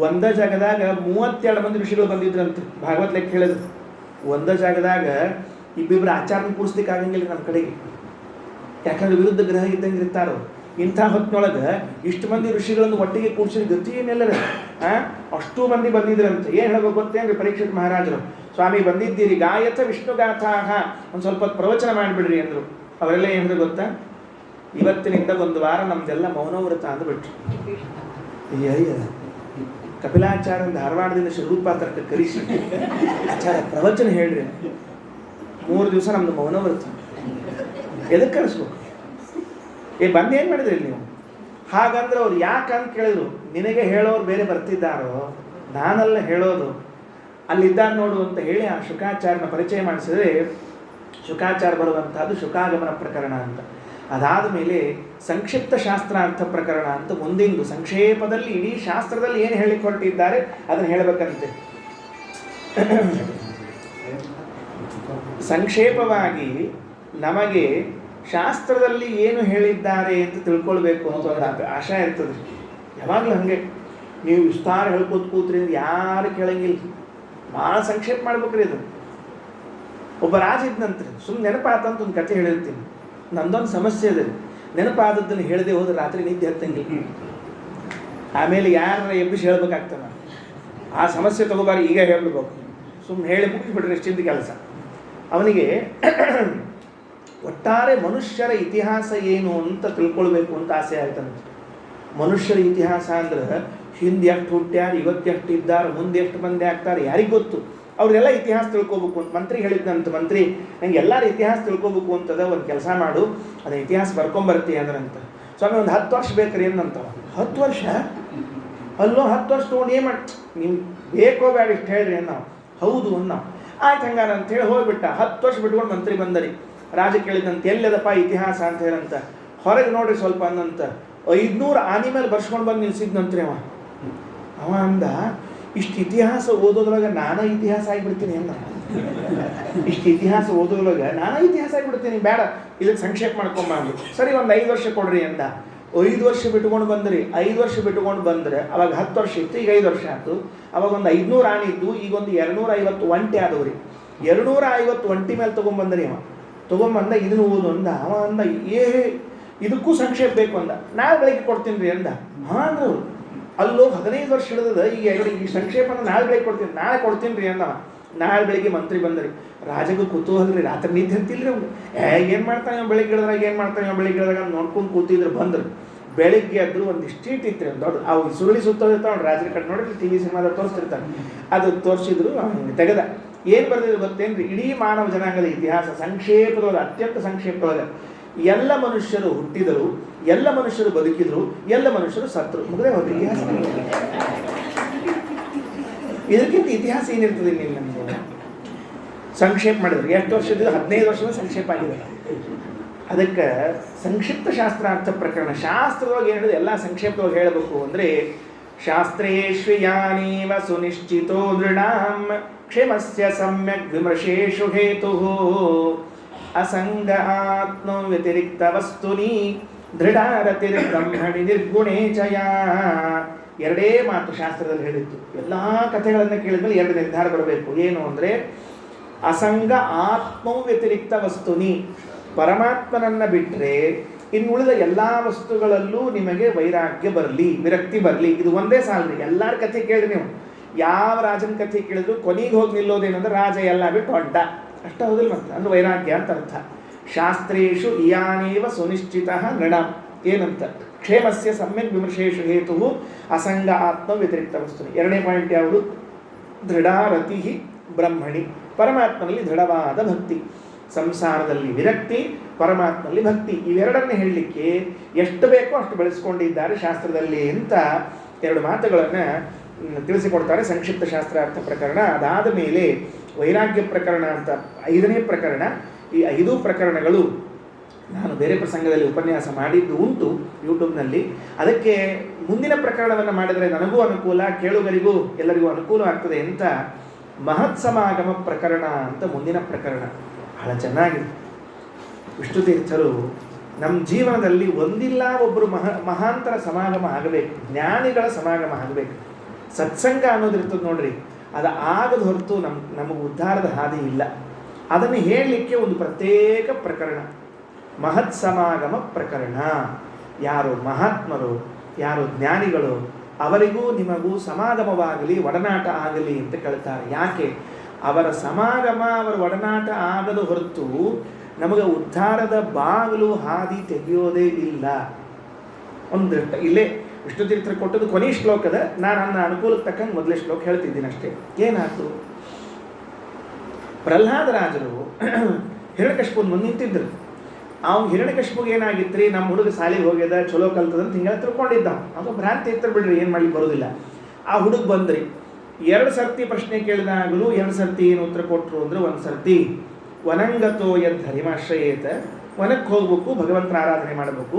ಒಂದ ಜಾಗದಾಗ 32 ಮಂದಿ ಋಷಿಗಳು ಬಂದಿದ್ರಂತೆ. ಭಾಗವತ್ ಲೆಕ್ಕ ಹೇಳಿದ್ರು. ಒಂದ ಜಾಗದಾಗ ಇಬ್ಬಿಬ್ಬರು ಆಚಾರ್ಯನ ಕೂಡಿಸ್ಲಿಕ್ಕೆ ಆಗಂಗಿಲ್ಲ ನಮ್ಮ ಕಡೆಗೆ. ಯಾಕಂದ್ರೆ ವಿರುದ್ಧ ಗ್ರಹ ಇದ್ದಂಗೆ ಇರ್ತಾರೋ. ಇಂಥ ಹೊತ್ತಿನೊಳಗೆ ಇಷ್ಟು ಮಂದಿ ಋಷಿಗಳನ್ನು ಒಟ್ಟಿಗೆ ಕೂಡಿಸಿದ ಗತಿ ಏನೆಲ್ಲರ ಅಷ್ಟು ಮಂದಿ ಬಂದಿದ್ರಂತೆ. ಏನು ಹೇಳಬೇಕು ಗೊತ್ತೇನ್ರಿ ಪರೀಕ್ಷಿತ ಮಹಾರಾಜರು? ಸ್ವಾಮಿ ಬಂದಿದ್ದೀರಿ, ಗಾಯತ ವಿಷ್ಣುಗಾಥಾಹ, ಒಂದು ಸ್ವಲ್ಪ ಪ್ರವಚನ ಮಾಡಿಬಿಡ್ರಿ ಅಂದರು. ಅವರೆಲ್ಲ ಏನು ಗೊತ್ತಾ? ಇವತ್ತಿನಿಂದ 1 ವಾರ ನಮ್ದೆಲ್ಲ ಮೌನವ್ರತ ಅಂದ್ಬಿಟ್ರು. ಅಯ್ಯ ಕಪಿಲಾಚಾರ್ಯ ಧಾರವಾಡದಿಂದ ಶಿರೂಪಾತ್ರಕ್ಕೆ ಕರೆಸಿ ಆಚಾರ್ಯ ಪ್ರವಚನ ಹೇಳ್ರಿ. 3 ದಿವಸ ನಮ್ದು ಮೌನವ್ರತ. ಎದಕ್ಕೆ ಕಳಿಸ್ಬೇಕು? ಬಂದೇನು ಮಾಡಿದ್ರಿ ನೀವು? ಹಾಗಂದ್ರೆ ಅವ್ರು ಯಾಕಂತ ಕೇಳಿದ್ರು. ನಿನಗೆ ಹೇಳೋರು ಬೇರೆ ಬರ್ತಿದ್ದಾರೋ, ನಾನೆಲ್ಲ ಹೇಳೋದು ಅಲ್ಲಿದ್ದಾರೆ ನೋಡು ಅಂತ ಹೇಳಿ ಆ ಶುಕಾಚಾರ್ಯನ ಪರಿಚಯ ಮಾಡಿಸಿದ್ರೆ ಶುಕಾಚಾರ್ಯ ಬರುವಂತಹದ್ದು ಶುಕಾಗಮನ ಪ್ರಕರಣ ಅಂತ. ಅದಾದ ಮೇಲೆ ಸಂಕ್ಷಿಪ್ತ ಶಾಸ್ತ್ರಾರ್ಥ ಪ್ರಕರಣ ಅಂತ ಮುಂದಿಂದು ಸಂಕ್ಷೇಪದಲ್ಲಿ ಇಡೀ ಶಾಸ್ತ್ರದಲ್ಲಿ ಏನು ಹೇಳಿಕ್ಕೆ ಹೊರಟಿದ್ದಾರೆ ಅದನ್ನು ಹೇಳಬೇಕಂತೆ. ಸಂಕ್ಷೇಪವಾಗಿ ನಮಗೆ ಶಾಸ್ತ್ರದಲ್ಲಿ ಏನು ಹೇಳಿದ್ದಾರೆ ಅಂತ ತಿಳ್ಕೊಳ್ಬೇಕು ಅಂತ ಒಂದು ಆಶಯ ಇರ್ತದೆ. ಯಾವಾಗಲೂ ಹಾಗೆ ನೀವು ವಿಸ್ತಾರ ಹೇಳ್ಕೋತ ಕೂತ್ರಿ ಯಾರು ಕೇಳಂಗಿಲ್ಲ, ಭಾಳ ಸಂಕ್ಷೇಪ ಮಾಡ್ಬೇಕ್ರಿ ಅದು. ಒಬ್ಬ ರಾಜ ಇದ್ನಂತ್ರಿ, ಸುಮ್ಮನೆ ನೆನಪಾತಂತ ಒಂದು ಕಥೆ ಹೇಳಿರ್ತೀನಿ. ನಂದೊಂದು ಸಮಸ್ಯೆ ಇದೆ, ನೆನಪಾದದ್ದನ್ನು ಹೇಳದೆ ಹೋದ್ರೆ ರಾತ್ರಿ ನಿದ್ದೆ ಹತ್ತಂಗಿಲ್ಲ, ಆಮೇಲೆ ಯಾರ ಎಬ್ಬಿಸಿ ಹೇಳ್ಬೇಕಾಗ್ತಾನ. ಆ ಸಮಸ್ಯೆ ತಗೋಬಾರಿ, ಈಗ ಹೇಳ್ಬೇಕು, ಸುಮ್ಮನೆ ಹೇಳಿ ಮುಗಿಸ್ಬಿಟ್ರೆ ಎಷ್ಟಿಂದ ಕೆಲಸ. ಅವನಿಗೆ ಒಟ್ಟಾರೆ ಮನುಷ್ಯರ ಇತಿಹಾಸ ಏನು ಅಂತ ತಿಳ್ಕೊಳ್ಬೇಕು ಅಂತ ಆಸೆ ಆಯ್ತಂತೆ. ಮನುಷ್ಯರ ಇತಿಹಾಸ ಅಂದ್ರೆ ಹಿಂದೆ ಎಷ್ಟು ಹುಟ್ಟ್ಯಾರ, ಇವತ್ತು ಎಷ್ಟು ಇದ್ದಾರೆ, ಮುಂದೆ ಎಷ್ಟು ಮಂದಿ ಆಗ್ತಾರೆ ಯಾರಿಗೆ ಗೊತ್ತು. ಅವ್ರಿಗೆಲ್ಲ ಇತಿಹಾಸ ತಿಳ್ಕೊಬೇಕು ಅಂತ ಮಂತ್ರಿ ಹೇಳಿದ್ದಂತ. ಮಂತ್ರಿ ನಂಗೆ ಎಲ್ಲರ ಇತಿಹಾಸ ತಿಳ್ಕೊಬೇಕು ಅಂತದ, ಒಂದು ಕೆಲಸ ಮಾಡು, ಅದನ್ನ ಇತಿಹಾಸ ಬರ್ಕೊಂಬರ್ತೀಯ ಅಂದ್ರಂತ. ಸ್ವಾಮಿ ಒಂದು 10 ವರ್ಷ ಬೇಕ್ರಿ ಏನಂತವ. 10 ವರ್ಷ ಅಲ್ಲೋ 10 ವರ್ಷ ತೊಗೊಂಡು ಏನು ಮಾಡಿ ನಿಮ್ಗೆ ಬೇಕೋ ಬೇಡ ಇಷ್ಟು ಹೇಳ್ರಿ ನಾವು. ಹೌದು ನಾವು ಆಯ್ತು ಹಂಗಾರ ಅಂತೇಳಿ ಹೋಗ್ಬಿಟ್ಟ. 10 ವರ್ಷ ಬಿಟ್ಕೊಂಡು ಮಂತ್ರಿ ಬಂದರಿ. ರಾಜ ಕೇಳಿದಂತ ಎಲ್ಲದಪ್ಪ ಇತಿಹಾಸ ಅಂತ ಹೇಳಂತ. ಹೊರಗೆ ನೋಡ್ರಿ ಸ್ವಲ್ಪ ಅಂದಂತ. 500 ಆನೆ ಮೇಲೆ ಬರ್ಸ್ಕೊಂಡು ಬಂದು ನಿಲ್ಸಿದ್ನಂತ್ರಿ ಅವ ಅಂದ, ಇಷ್ಟು ಇತಿಹಾಸ ಓದೋದ್ರೊಳಗೆ ನಾನಾ ಇತಿಹಾಸ ಆಗಿಬಿಡ್ತೀನಿ ಅಂದ. ಇಷ್ಟು ಇತಿಹಾಸ ಓದೋದ್ರೊಳಗೆ ನಾನಾ ಇತಿಹಾಸ ಆಗಿಬಿಡ್ತೀನಿ, ಬೇಡ ಇದಕ್ಕೆ ಸಂಕ್ಷೇಪ ಮಾಡ್ಕೊಂಬ ಅಂದ್ರು. ಸರಿ ಒಂದು 5 ವರ್ಷ ಕೊಡ್ರಿ ಅಂದ. 5 ವರ್ಷ ಬಿಟ್ಕೊಂಡು ಬಂದ್ರಿ. 5 ವರ್ಷ ಬಿಟ್ಕೊಂಡು ಬಂದ್ರೆ ಅವಾಗ 10 ವರ್ಷ ಇತ್ತು, ಈಗ 5 ವರ್ಷ ಆಯ್ತು. ಅವಾಗ ಒಂದು 500 ಆನೆ ಇದ್ದು, ಈಗ ಒಂದು 250 ಒಂಟೆ ಆದವ್ರಿ. 250 ಒಂಟಿ ಮೇಲೆ ತೊಗೊಂಬಂದ್ರಿ. ಅವ ತೊಗೊಂಬಂದ, ಇದನ್ನು ಓದು ಅಂದ. ಅವ ಅಂದ, ಇದಕ್ಕೂ ಸಂಕ್ಷೇಪ ಬೇಕು ಅಂದ. ನಾಳೆ ಬೆಳಗ್ಗೆ ಕೊಡ್ತೀನಿ ರೀ ಅಂದ. ಹಾಂ ಅಂದ್ರು. ಅಲ್ಲೋ 15 ವರ್ಷ ಹಿಡಿದ, ಈಗ ಈ ಸಂಕ್ಷೇಪನ ನಾಳೆ ಬೆಳಗ್ಗೆ ಕೊಡ್ತೀನಿ, ನಾಳೆ ಕೊಡ್ತೀನಿ ರೀ ಅಂದವ. ನಾಳೆ ಬೆಳಿಗ್ಗೆ ಮಂತ್ರಿ ಬಂದ್ರಿ. ರಾಜಗೂ ಕುತೂಹಲ ರೀ, ರಾತ್ರಿ ನಿದ್ದೆ ಅಂತಿಲ್ರಿ ಅವ್ನು. ಏನು ಮಾಡ್ತಾನೆ ಬೆಳಿಗ್ಗೆ ಇಳಿದಾಗ, ಏನು ಮಾಡ್ತಾನೆ ಬೆಳಿಗ್ಗೆ ಇಳಿದಾಗ ನೋಡ್ಕೊಂಡು ಕೂತಿದ್ರು. ಬಂದರು ಬೆಳಿಗ್ಗೆ ಆದರೂ ಒಂದು ಸ್ಟ್ರೀಟ್ ಇತ್ತು ದೊಡ್ಡ, ಅವು ಸುರುಳಿ ಸುತ್ತೋದಿರ್ತಾವೆ ರಾಜರ ಕಡೆ ನೋಡಿದ್ರೆ TV ಸಿನಿಮಾದಾಗ ತೋರಿಸ್ತಿರ್ತಾರೆ. ಅದು ತೋರಿಸಿದ್ರು. ಅವ್ನು ತೆಗೆದ. ಏನು ಬರ್ದಿದ್ರು ಗೊತ್ತೇನ್ರಿ? ಇಡೀ ಮಾನವ ಜನಾಂಗದ ಇತಿಹಾಸ ಸಂಕ್ಷೇಪದೊಳಗೆ, ಅತ್ಯಂತ ಸಂಕ್ಷೇಪದೊಳಗೆ ಎಲ್ಲ ಮನುಷ್ಯರು ಹುಟ್ಟಿದರು, ಎಲ್ಲ ಮನುಷ್ಯರು ಬದುಕಿದ್ರು, ಎಲ್ಲ ಮನುಷ್ಯರು ಸತ್ರು. ಮುಗದೆ ಹೋದ ಇತಿಹಾಸ. ಇದಕ್ಕಿಂತ ಇತಿಹಾಸ ಏನಿರ್ತದೆ ನೀವು ನಮಗೆ? ಸಂಕ್ಷೇಪ ಮಾಡಿದ್ರು. ಎಷ್ಟು ವರ್ಷದ? 15 ವರ್ಷದ ಸಂಕ್ಷೇಪ ಆಗಿದೆ. ಅದಕ್ಕೆ ಸಂಕ್ಷಿಪ್ತ ಶಾಸ್ತ್ರಾರ್ಥ ಪ್ರಕರಣ. ಶಾಸ್ತ್ರದೊಳಗೆ ಹೇಳಿದ್ರೆ ಎಲ್ಲ ಸಂಕ್ಷೇಪದೊಳಗೆ ಹೇಳಬೇಕು ಅಂದರೆ, ಶಾಸ್ತ್ರೇಶ್ವಯಾನೀವ ಸುನಿಶ್ಚಿತೋ ದೃಢಾಂ ಕ್ಷೇಮಸ್ಯ ಸಮ್ಯಕ್ ವಿಮರ್ಶೇಷು ಹೇತು ಅಸಂಗ ಆತ್ಮ ವ್ಯತಿರಿಕ್ತ ವಸ್ತುನಿ ದೃಢಾರತಿರ್ ಬ್ರಹ್ಮಣಿ ನಿರ್ಗುಣೇ ಚಯ. ಎರಡೇ ಮಾತು ಶಾಸ್ತ್ರದಲ್ಲಿ ಹೇಳಿತ್ತು. ಎಲ್ಲ ಕಥೆಗಳನ್ನು ಕೇಳಿದ್ಮೇಲೆ 2 ನಿರ್ಧಾರ ಬರಬೇಕು. ಏನು ಅಂದರೆ, ಅಸಂಗ ಆತ್ಮವು ವ್ಯತಿರಿಕ್ತ ವಸ್ತುನಿ, ಪರಮಾತ್ಮನನ್ನು ಬಿಟ್ಟರೆ ಇನ್ನುಳಿದ ಎಲ್ಲ ವಸ್ತುಗಳಲ್ಲೂ ನಿಮಗೆ ವೈರಾಗ್ಯ ಬರಲಿ, ವಿರಕ್ತಿ ಬರಲಿ. ಇದು ಒಂದೇ ಸಾಲ್ರಿ. ಎಲ್ಲರ ಕಥೆ ಕೇಳಿರಿ ನೀವು. ಯಾವ ರಾಜನ ಕಥೆ ಕೇಳಿದ್ರು ಕೊನೆಗೆ ಹೋಗಿ ನಿಲ್ಲೋದೇನಂದ್ರೆ ರಾಜ ಎಲ್ಲ ಬಿಟ್ಟು ಹೊಂಟ ಅಷ್ಟ. ಹೌದಿಲ್ಲ? ಮತ್ತೆ ಅಂದ್ರೆ ವೈರಾಗ್ಯ ಅಂತ ಅರ್ಥ. ಶಾಸ್ತ್ರೇಷು ಇಯಾನೇವ ಸುನಿಶ್ಚಿತ ನೃಣಾಂ. ಏನಂತ? ಕ್ಷೇಮಸ್ಯ ಸಮ್ಯಕ್ ವಿಮರ್ಶೇಷು ಹೇತು ಅಸಂಗ ಆತ್ಮ ವ್ಯತಿರಿಕ್ತ ವಸ್ತುನಿ. 2ನೇ ಪಾಯಿಂಟ್ ಯಾವುದು? ದೃಢಾರತಿ ಬ್ರಹ್ಮಣಿ, ಪರಮಾತ್ಮನಲ್ಲಿ ದೃಢವಾದ ಭಕ್ತಿ. ಸಂಸಾರದಲ್ಲಿ ವಿರಕ್ತಿ, ಪರಮಾತ್ಮನಲ್ಲಿ ಭಕ್ತಿ. ಇವೆರಡನ್ನೇ ಹೇಳಲಿಕ್ಕೆ ಎಷ್ಟು ಬೇಕೋ ಅಷ್ಟು ಬೆಳೆಸ್ಕೊಂಡಿದ್ದಾರೆ ಶಾಸ್ತ್ರದಲ್ಲಿ ಅಂತ 2 ಮಾತುಗಳನ್ನು ತಿಳಿಸಿಕೊಡ್ತಾರೆ ಸಂಕ್ಷಿಪ್ತ ಶಾಸ್ತ್ರಾರ್ಥ ಪ್ರಕರಣ. ಅದಾದ ಮೇಲೆ ವೈರಾಗ್ಯ ಪ್ರಕರಣ ಅಂತ 5ನೇ ಪ್ರಕರಣ. ಈ 5 ಪ್ರಕರಣಗಳು ನಾನು ಬೇರೆ ಪ್ರಸಂಗದಲ್ಲಿ ಉಪನ್ಯಾಸ ಮಾಡಿದ್ದು ಉಂಟು ಯೂಟ್ಯೂಬ್ನಲ್ಲಿ. ಅದಕ್ಕೆ ಮುಂದಿನ ಪ್ರಕರಣವನ್ನು ಮಾಡಿದರೆ ನನಗೂ ಅನುಕೂಲ, ಕೇಳುಗರಿಗೂ ಎಲ್ಲರಿಗೂ ಅನುಕೂಲ ಆಗ್ತದೆ ಅಂತ ಮಹತ್ ಸಮಾಗಮ ಪ್ರಕರಣ ಅಂತ ಮುಂದಿನ ಪ್ರಕರಣ. ಬಹಳ ಚೆನ್ನಾಗಿದೆ. ವಿಷ್ಣು ತೀರ್ಥರು ನಮ್ಮ ಜೀವನದಲ್ಲಿ ಒಂದಿಲ್ಲ ಒಬ್ಬರು ಮಹಾಂತರ ಸಮಾಗಮ ಆಗಬೇಕು, ಜ್ಞಾನಿಗಳ ಸಮಾಗಮ ಆಗಬೇಕು. ಸತ್ಸಂಗ ಅನ್ನೋದಿರ್ತದೆ ನೋಡ್ರಿ, ಅದು ಆಗದ ಹೊರತು ನಮಗೆ ಉದ್ಧಾರದ ಹಾದಿ ಇಲ್ಲ. ಅದನ್ನು ಹೇಳಲಿಕ್ಕೆ ಒಂದು ಪ್ರತ್ಯೇಕ ಪ್ರಕರಣ ಮಹತ್ ಸಮಾಗಮ ಪ್ರಕರಣ. ಯಾರು ಮಹಾತ್ಮರು, ಯಾರು ಜ್ಞಾನಿಗಳು, ಅವರಿಗೂ ನಿಮಗೂ ಸಮಾಗಮವಾಗಲಿ, ಒಡನಾಟ ಆಗಲಿ ಅಂತ ಕೇಳ್ತಾರೆ. ಯಾಕೆ? ಅವರ ಸಮಾಗಮ, ಅವರ ಒಡನಾಟ ಆಗದ ಹೊರತು ನಮಗೆ ಉದ್ಧಾರದ ಬಾಗಿಲು ಹಾದಿ ತೆಗೆಯೋದೇ ಇಲ್ಲ. ಒಂದು ಇಲ್ಲೇ ವಿಷ್ಣು ತೀರ್ಥರು ಕೊಟ್ಟದ್ದು ಕೊನೆಯ ಶ್ಲೋಕದ, ನಾನು ನನ್ನ ಅನುಕೂಲಕ್ಕೆ ತಕ್ಕಂಗೆ ಮೊದಲೇ ಶ್ಲೋಕ ಹೇಳ್ತಿದ್ದೀನಿ ಅಷ್ಟೇ. ಏನಾಯ್ತು? ಪ್ರಹ್ಲಾದರಾಜರು ಹಿರಣ್ಯಕಶಿಪುನ ಮುಂದೆ ನಿಂತಿದ್ದರು. ಅವ್ನು ಹಿರಣ್ಯಕಶಿಪುಗೆ ಏನಾಗಿತ್ತು ರೀ, ನಮ್ಮ ಹುಡುಗ ಶಾಲೆಗೆ ಹೋಗ್ಯದ, ಚಲೋ ಕಲ್ತದಂತ ಹಿಂಗೆಲ್ಲ ತಿಳ್ಕೊಂಡಿದ್ದ. ಅವ ಭ್ರಾಂತಿ ಇರ್ತಾರೆ ಬಿಡ್ರಿ, ಏನು ಮಾಡ್ಲಿಕ್ಕೆ ಬರೋದಿಲ್ಲ. ಆ ಹುಡುಗ ಬಂದ್ರಿ, 2 ಸರ್ತಿ ಪ್ರಶ್ನೆ ಕೇಳಿದಾಗಲೂ 2 ಸರ್ತಿ ಏನು ಉತ್ತರ ಕೊಟ್ಟರು ಅಂದರೆ, ಒಂದು ಸರ್ತಿ ವನಂಗತೋ ಯದ್ ಹರಿಮಾಶ್ರಯೇತ ವನಕ್ಕೆ ಹೋಗ್ಬೇಕು, ಭಗವಂತನ ಆರಾಧನೆ ಮಾಡಬೇಕು.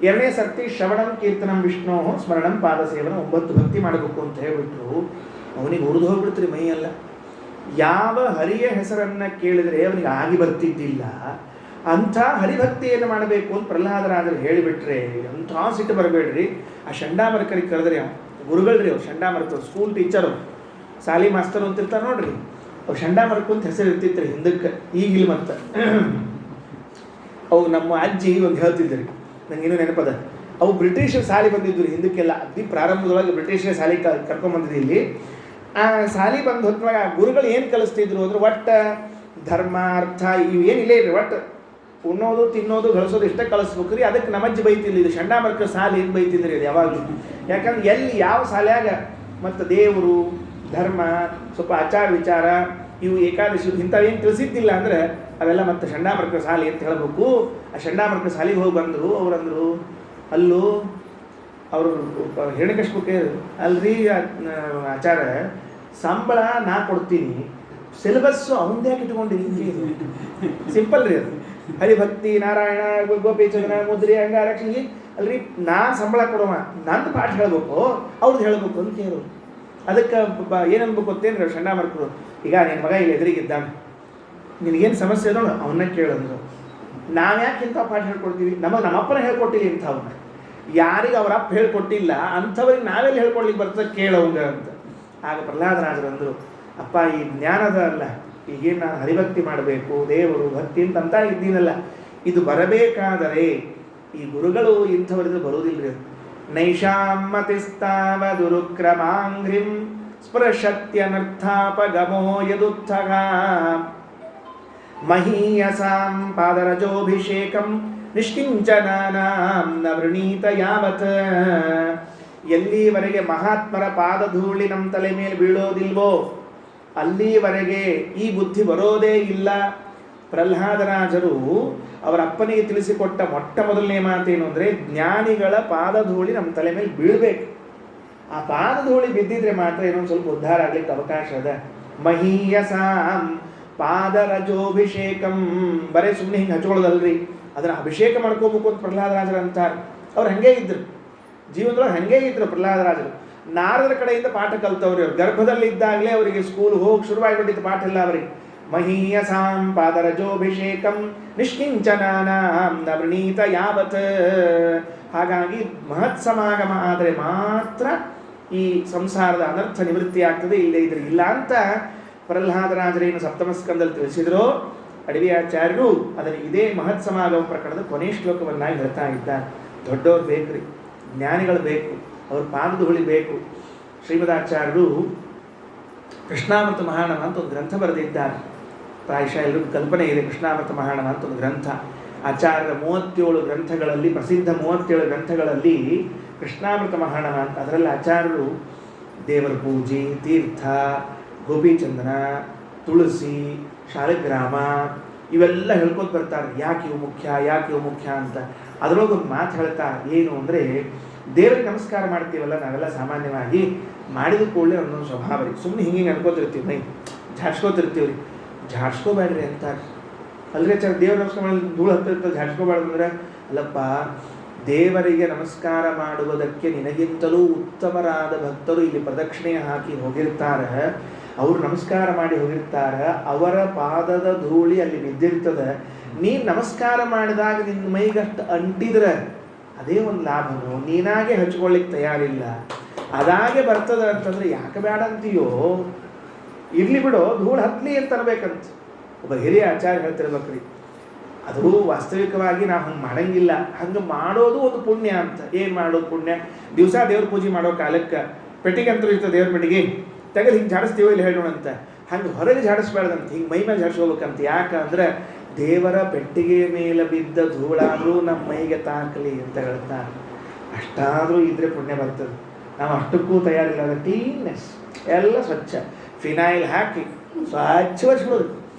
2ನೇ ಸರ್ತಿ ಶ್ರವಣಂ ಕೀರ್ತನಂ ವಿಷ್ಣು ಸ್ಮರಣಂ ಪಾದ ಸೇವನ 9 ಭಕ್ತಿ ಮಾಡಬೇಕು ಅಂತ ಹೇಳಿಬಿಟ್ರು. ಅವನಿಗೆ ಉರಿದು ಹೋಗ್ಬಿಡ್ತೀರಿ ಮೈಯೆಲ್ಲ. ಯಾವ ಹರಿಯ ಹೆಸರನ್ನು ಕೇಳಿದರೆ ಅವನಿಗೆ ಆಗಿ ಬರ್ತಿದ್ದಿಲ್ಲ. ಅಂಥ ಹರಿಭಕ್ತಿಯನ್ನು ಮಾಡಬೇಕು ಅಂತ ಪ್ರಹ್ಲಾದರಾಜರು ಹೇಳಿಬಿಟ್ರೆ ಅಂಥ ಸಿಟ್ಟು ಬರಬೇಡ್ರಿ. ಆ ಚಂಡಾಮರ್ಕರಿಗೆ ಕರೆದ್ರೆ ಗುರುಗಳ್ರಿ ಅವ್ರು, ಚಂಡಾಮರ್ಕರು ಸ್ಕೂಲ್ ಟೀಚರು, ಸಾಲಿ ಮಾಸ್ತರು ಅಂತಿರ್ತಾರೆ ನೋಡ್ರಿ, ಅವ್ರು ಚಂಡಾಮರ್ಕು ಅಂತ ಹೆಸರು ಇರ್ತಿತ್ತು ಹಿಂದಕ್ಕೆ, ಈಗಿಲ್ಲ. ಮತ್ತು ಅವು ನಮ್ಮ ಅಜ್ಜಿ ಒಂದು ಹೇಳ್ತಿದ್ರಿ, ನಂಗೇನು ನೆನಪದ, ಅವು ಬ್ರಿಟಿಷರು ಸಾಲಿ ಬಂದಿದ್ರು ಹಿಂದಕ್ಕೆಲ್ಲ. ಅತಿ ಪ್ರಾರಂಭದೊಳಗೆ ಬ್ರಿಟಿಷರೇ ಸಾಲಿ ಕರ್ಕೊಂಡ್ಬಂದಿದ್ದು ಇಲ್ಲಿ. ಆ ಸಾಲಿ ಬಂದು ಹೊತ್ತವಾಗ ಗುರುಗಳು ಏನು ಕಲಿಸ್ತಿದ್ರು ಅಂದ್ರೆ ಒಟ್ಟು ಧರ್ಮ ಅರ್ಥ ಇವು ಏನಿಲ್ಲ ಇರ್ರಿ, ಒಟ್ಟು ಉಣ್ಣೋದು ತಿನ್ನೋದು ಗಳಿಸೋದು ಇಷ್ಟೇ ಕಳಿಸ್ಬೇಕು ರೀ. ಅದಕ್ಕೆ ನಮ್ಮಜ್ಜಿ ಬೈತಿಲ್ಲ, ಇದು ಚಂಡಾಮರ್ಕ ಸಾಲಿ ಏನು ಬೈತಿದ್ರಿ ಅದು ಯಾವಾಗಲೂ. ಯಾಕಂದ್ರೆ ಎಲ್ಲಿ ಯಾವ ಶಾಲ್ಯಾಗ ಮತ್ತು ದೇವರು ಧರ್ಮ ಸ್ವಲ್ಪ ಆಚಾರ ವಿಚಾರ ಇವು ಏಕಾದಶಿ ಇಂಥವೇನು ತಿಳಿಸಿದ್ದಿಲ್ಲ ಅಂದರೆ ಅವೆಲ್ಲ ಮತ್ತು ಚಂಡಾಮರ್ಕ ಶಾಲೆ ಅಂತ ಹೇಳಬೇಕು. ಆ ಚಂಡಾಮರ್ಕ ಶಾಲೆಗೆ ಹೋಗಿ ಬಂದರು. ಅವರಂದರು, ಅಲ್ಲೂ ಅವರು ಹಿರಣ್ಯಕಶಿಪುಕ್ಕೆ, ಅಲ್ರಿ ಆಚಾರ ಸಂಬಳ ನಾ ಕೊಡ್ತೀನಿ, ಸಿಲೆಬಸ್ಸು ಅವನದೇ ಯಾಕೆ ಇಟ್ಕೊಂಡಿರಿ? ಸಿಂಪಲ್ ರೀ ಅದು. ಹರಿಭಕ್ತಿ ನಾರಾಯಣ ಗೋಪಿಚಂದ್ರ ಮುದ್ರಿ ಅಂಗಾರಕ್ಷಿಗೆ ಅಲ್ರಿ ನಾನು ಸಂಬಳ ಕೊಡುವ, ನಂದು ಪಾಠ ಹೇಳಬೇಕು, ಅವ್ರದ್ದು ಹೇಳಬೇಕು ಅಂತ ಕೇಳೋರು. ಅದಕ್ಕೆ ಏನನ್ಬೇಕು ಗೊತ್ತೇನು ಚಂಡಾಮರ್ಕರು, ಈಗ ನಿನ್ನ ಮಗ ಇಲ್ಲಿ ಎದುರಿಗಿದ್ದಾನೆ, ನಿನಗೇನು ಸಮಸ್ಯೆ ಅದೋ ಅವನ್ನ ಕೇಳಂದ್ರು. ನಾವ್ಯಾಕೆ ಇಂಥ ಪಾಠ ಹೇಳ್ಕೊಡ್ತೀವಿ? ನಮ್ಮಪ್ಪನ ಹೇಳ್ಕೊಟ್ಟಿಲ್ಲ ಇಂಥವನ್ನ, ಯಾರಿಗೆ ಅವರ ಅಪ್ಪ ಹೇಳ್ಕೊಟ್ಟಿಲ್ಲ ಅಂಥವ್ರಿಗೆ ನಾವೆಲ್ಲಿ ಹೇಳ್ಕೊಡ್ಲಿಕ್ಕೆ ಬರ್ತದೆ ಕೇಳೋಂಗ ಅಂತ. ಆಗ ಪ್ರಹ್ಲಾದರಾಜರಂದರು, ಅಪ್ಪ ಈ ಜ್ಞಾನದ ಅಲ್ಲ, ಈಗೇನು ನಾನು ಹರಿಭಕ್ತಿ ಮಾಡಬೇಕು ದೇವರು ಭಕ್ತಿ ಅಂತ ಇದ್ದೀನಲ್ಲ, ಇದು ಬರಬೇಕಾದರೆ ಈ ಗುರುಗಳು ಇಂಥವರಿದ್ರೆ ಬರೋದಿಲ್ಲರಿ. ನೈಷಾಮತಿಸ್ತಾವ ದುರುಕ್ರಮಾಂಘ್ರಿಂ ಸ್ಪೃಶತ್ಯನರ್ಥಾಪಗಮೋ ಯದುತ್ಥಗ ಮಹೀಯಸಾಂ ಪಾದರಜೋಭಿಷೇಕಂ ನಿಷ್ಕಿಂಚನಾನಾಂ ನ ವೃಣೀತ ಯಾವತ್. ಎಲ್ಲಿವರೆಗೆ ಮಹಾತ್ಮರ ಪಾದಧೂಳಿ ನಮ್ಮ ತಲೆ ಮೇಲೆ ಬೀಳೋದಿಲ್ವೋ ಅಲ್ಲಿವರೆಗೆ ಈ ಬುದ್ಧಿ ಬರೋದೇ ಇಲ್ಲ. ಪ್ರಹ್ಲಾದರಾಜರು ಅವರ ಅಪ್ಪನಿಗೆ ತಿಳಿಸಿಕೊಟ್ಟ ಮೊಟ್ಟ ಮೊದಲನೇ ಮಾತೇನು ಅಂದರೆ, ಜ್ಞಾನಿಗಳ ಪಾದಧೂಳಿ ನಮ್ಮ ತಲೆ ಮೇಲೆ ಬೀಳಬೇಕು. ಆ ಪಾದಧೂಳಿ ಬಿದ್ದಿದ್ರೆ ಮಾತ್ರ ಏನೊಂದು ಸ್ವಲ್ಪ ಉದ್ಧಾರ ಆಗ್ಲಿಕ್ಕೆ ಅವಕಾಶ ಅದ. ಮಹೀಯಸಾಂ ಪಾದರಜೋಭಿಷೇಕಂ, ಬರೇ ಸುಮ್ಮನೆ ಹಿಂಗೆ ಹಚ್ಕೊಳ್ಳೋದಲ್ರಿ, ಅದನ್ನು ಅಭಿಷೇಕ ಮಾಡ್ಕೋಬೇಕು ಅಂತ ಪ್ರಹ್ಲಾದರಾಜರು ಅಂತಾರೆ. ಅವ್ರು ಹಾಗೇ ಇದ್ರು, ಜೀವನದೊಳಗೆ ಹಾಗೇ ಇದ್ರು ಪ್ರಹ್ಲಾದರಾಜರು. ನಾರದರ ಕಡೆಯಿಂದ ಪಾಠ ಕಲ್ತವ್ರಿ. ಅವ್ರು ಗರ್ಭದಲ್ಲಿ ಇದ್ದಾಗಲೇ ಅವರಿಗೆ ಸ್ಕೂಲ್ ಹೋಗಿ ಶುರುವಾಗಿಬಿಟ್ಟಿತ್ತು ಪಾಠ ಎಲ್ಲ ಅವರಿಗೆ. ಮಹೀಯಸಾಂ ಪಾದರಜೋಭಿಷೇಕಂ ನಿಷ್ಕಿಂಚನಾನಾಂ ನ ವೃಣೀತ ಯಾವತ್. ಹಾಗಾಗಿ ಮಹತ್ ಸಮಾಗಮ ಆದರೆ ಮಾತ್ರ ಈ ಸಂಸಾರದ ಅನರ್ಥ ನಿವೃತ್ತಿ ಆಗ್ತದೆ, ಇಲ್ಲದೇ ಇದ್ರೆ ಇಲ್ಲ ಅಂತ ಪ್ರಹ್ಲಾದರಾಜರೇನು ಸಪ್ತಮ ಸ್ಕಂದಲ್ಲಿ ತಿಳಿಸಿದ್ರು. ಅಡವಿಯಾಚಾರ್ಯರು ಅದನ್ನು ಇದೇ ಮಹತ್ ಸಮಾಗಮ ಪ್ರಕರಣದ ಕೊನೆ ಶ್ಲೋಕವನ್ನಾಗಿ ಹೇಳ್ತಾ ಇದ್ದಾರೆ. ದೊಡ್ಡವ್ರು ಬೇಕ್ರಿ, ಜ್ಞಾನಿಗಳು ಬೇಕು, ಅವ್ರ ಪಾದಧೂಳಿ ಬೇಕು. ಶ್ರೀಮದಾಚಾರ್ಯರು ಕೃಷ್ಣಾಮೃತ ಮಹಾಣವ ಅಂತ ಒಂದು ಗ್ರಂಥ ಬರೆದಿದ್ದಾರೆ. ಪ್ರಾಯಶಃ ಎಲ್ಲರಿಗೂ ಕಲ್ಪನೆ ಇದೆ, ಕೃಷ್ಣಾಮೃತ ಮಹಾಣವ ಅಂತ ಒಂದು ಗ್ರಂಥ. ಆಚಾರ್ಯರ 37 ಗ್ರಂಥಗಳಲ್ಲಿ, ಪ್ರಸಿದ್ಧ 37 ಗ್ರಂಥಗಳಲ್ಲಿ ಕೃಷ್ಣಾಮೃತ ಮಹಾಣವ ಅಂತ. ಅದರಲ್ಲಿ ಆಚಾರ್ಯರು ದೇವರ ಪೂಜೆ, ತೀರ್ಥ, ಗೋಪಿಚಂದನ, ತುಳಸಿ, ಶಾಲಿಗ್ರಾಮ ಇವೆಲ್ಲ ಹೇಳ್ಕೊತ ಬರ್ತಾರೆ. ಯಾಕೆ ಇವು ಮುಖ್ಯ, ಯಾಕೆ ಇವು ಮುಖ್ಯ ಅಂತ. ಅದರೊಳಗೆ ಒಂದು ಮಾತು ಹೇಳ್ತಾರೆ, ಏನು ಅಂದರೆ, ದೇವರಿಗೆ ನಮಸ್ಕಾರ ಮಾಡ್ತೀವಲ್ಲ ನಾವೆಲ್ಲ ಸಾಮಾನ್ಯವಾಗಿ, ಮಾಡಿದ ಕೂಡಲೇ ಒಂದೊಂದು ಸ್ವಭಾವ ರೀ, ಸುಮ್ಮನೆ ಹಿಂಗೆ ಅನ್ಕೋತಿರ್ತೀವಿ, ಮೈ ಝಾಡ್ಸ್ಕೋತಿರ್ತೀವಿ ರೀ. ಝಾಡ್ಸ್ಕೋಬೇಡ್ರಿ ಅಂತಾರೆ. ಅಲ್ರಿ ಚರ್ ದೇವ್ರ ನಮಸ್ಕಾರ ಮಾಡಿ ಧೂಳು ಹತ್ತಿರ್ತದೆ, ಝಾಡ್ಸ್ಕೋಬಾರ್ದು ಅಂದರೆ, ಅಲ್ಲಪ್ಪ ದೇವರಿಗೆ ನಮಸ್ಕಾರ ಮಾಡುವುದಕ್ಕೆ ನಿನಗಿಂತಲೂ ಉತ್ತಮರಾದ ಭಕ್ತರು ಇಲ್ಲಿ ಪ್ರದಕ್ಷಿಣೆ ಹಾಕಿ ಹೋಗಿರ್ತಾರೆ. ಅವರು ನಮಸ್ಕಾರ ಮಾಡಿ ಹೋಗಿರ್ತಾರೆ, ಅವರ ಪಾದದ ಧೂಳಿ ಅಲ್ಲಿ ಬಿದ್ದಿರ್ತದೆ. ನೀನು ನಮಸ್ಕಾರ ಮಾಡಿದಾಗ ನಿನ್ನ ಮೈಗಷ್ಟು ಅಂಟಿದ್ರೆ ಅದೇ ಒಂದು ಲಾಭನು. ನೀನಾಗೆ ಹಚ್ಕೊಳ್ಳಿಕ್ಕೆ ತಯಾರಿಲ್ಲ, ಅದಾಗೆ ಬರ್ತದೆ ಅಂತಂದ್ರೆ ಯಾಕೆ ಬೇಡ ಅಂತೀಯೋ? ಇರ್ಲಿ ಬಿಡೋ, ಧೂಳು ಹತ್ತಲಿ ಅಂತ ಅನ್ಬೇಕಂತ ಒಬ್ಬ ಹಿರಿಯ ಆಚಾರ್ಯ ಹೇಳ್ತಿರ್ಬೇಕ್ರಿ. ಅದು ವಾಸ್ತವಿಕವಾಗಿ ನಾವು ಹಂಗೆ ಮಾಡಂಗಿಲ್ಲ. ಹಂಗೆ ಮಾಡೋದು ಒಂದು ಪುಣ್ಯ ಅಂತ. ಏನು ಮಾಡೋದು ಪುಣ್ಯ? ದಿವಸ ದೇವ್ರ ಪೂಜೆ ಮಾಡೋ ಕಾಲಕ್ಕೆ ಪೆಟ್ಟಿಗೆ ಅಂತೂ ಇರ್ತದೆ, ದೇವ್ರ ಪೆಟ್ಟಿಗೆ ತೆಗೆದು ಹಿಂಗೆ ಝಾಡಿಸ್ತೀವೋ ಇಲ್ಲಿ ಹೇಳೋಣಂತ. ಹಂಗೆ ಹೊರಗೆ ಝಾಡಿಸ್ಬಾರ್ದಂತ, ಹಿಂಗೆ ಮೈ ಮೇಲೆ ಝಾಡಿಸ್ಕೋಬೇಕಂತ. ಯಾಕಂದ್ರೆ ದೇವರ ಪೆಟ್ಟಿಗೆಯ ಮೇಲೆ ಬಿದ್ದ ಧೂಳಾದರೂ ನಮ್ಮ ಮೈಗೆ ತಾಕಲಿ ಅಂತ ಹೇಳ್ತಾರೆ. ಅಷ್ಟಾದರೂ ಇದ್ರೆ ಪುಣ್ಯ ಬರ್ತದೆ. ನಾವು ಅಷ್ಟಕ್ಕೂ ತಯಾರಿಲ್ಲ. ಅದು ಕ್ಲೀನ್ನೆಸ್ ಎಲ್ಲ ಸ್ವಚ್ಛ, ಫಿನೈಲ್ ಹಾಕಿ ಸ್ವಚ್ಛ ಒರೆಸ್ಬಿಡೋದು.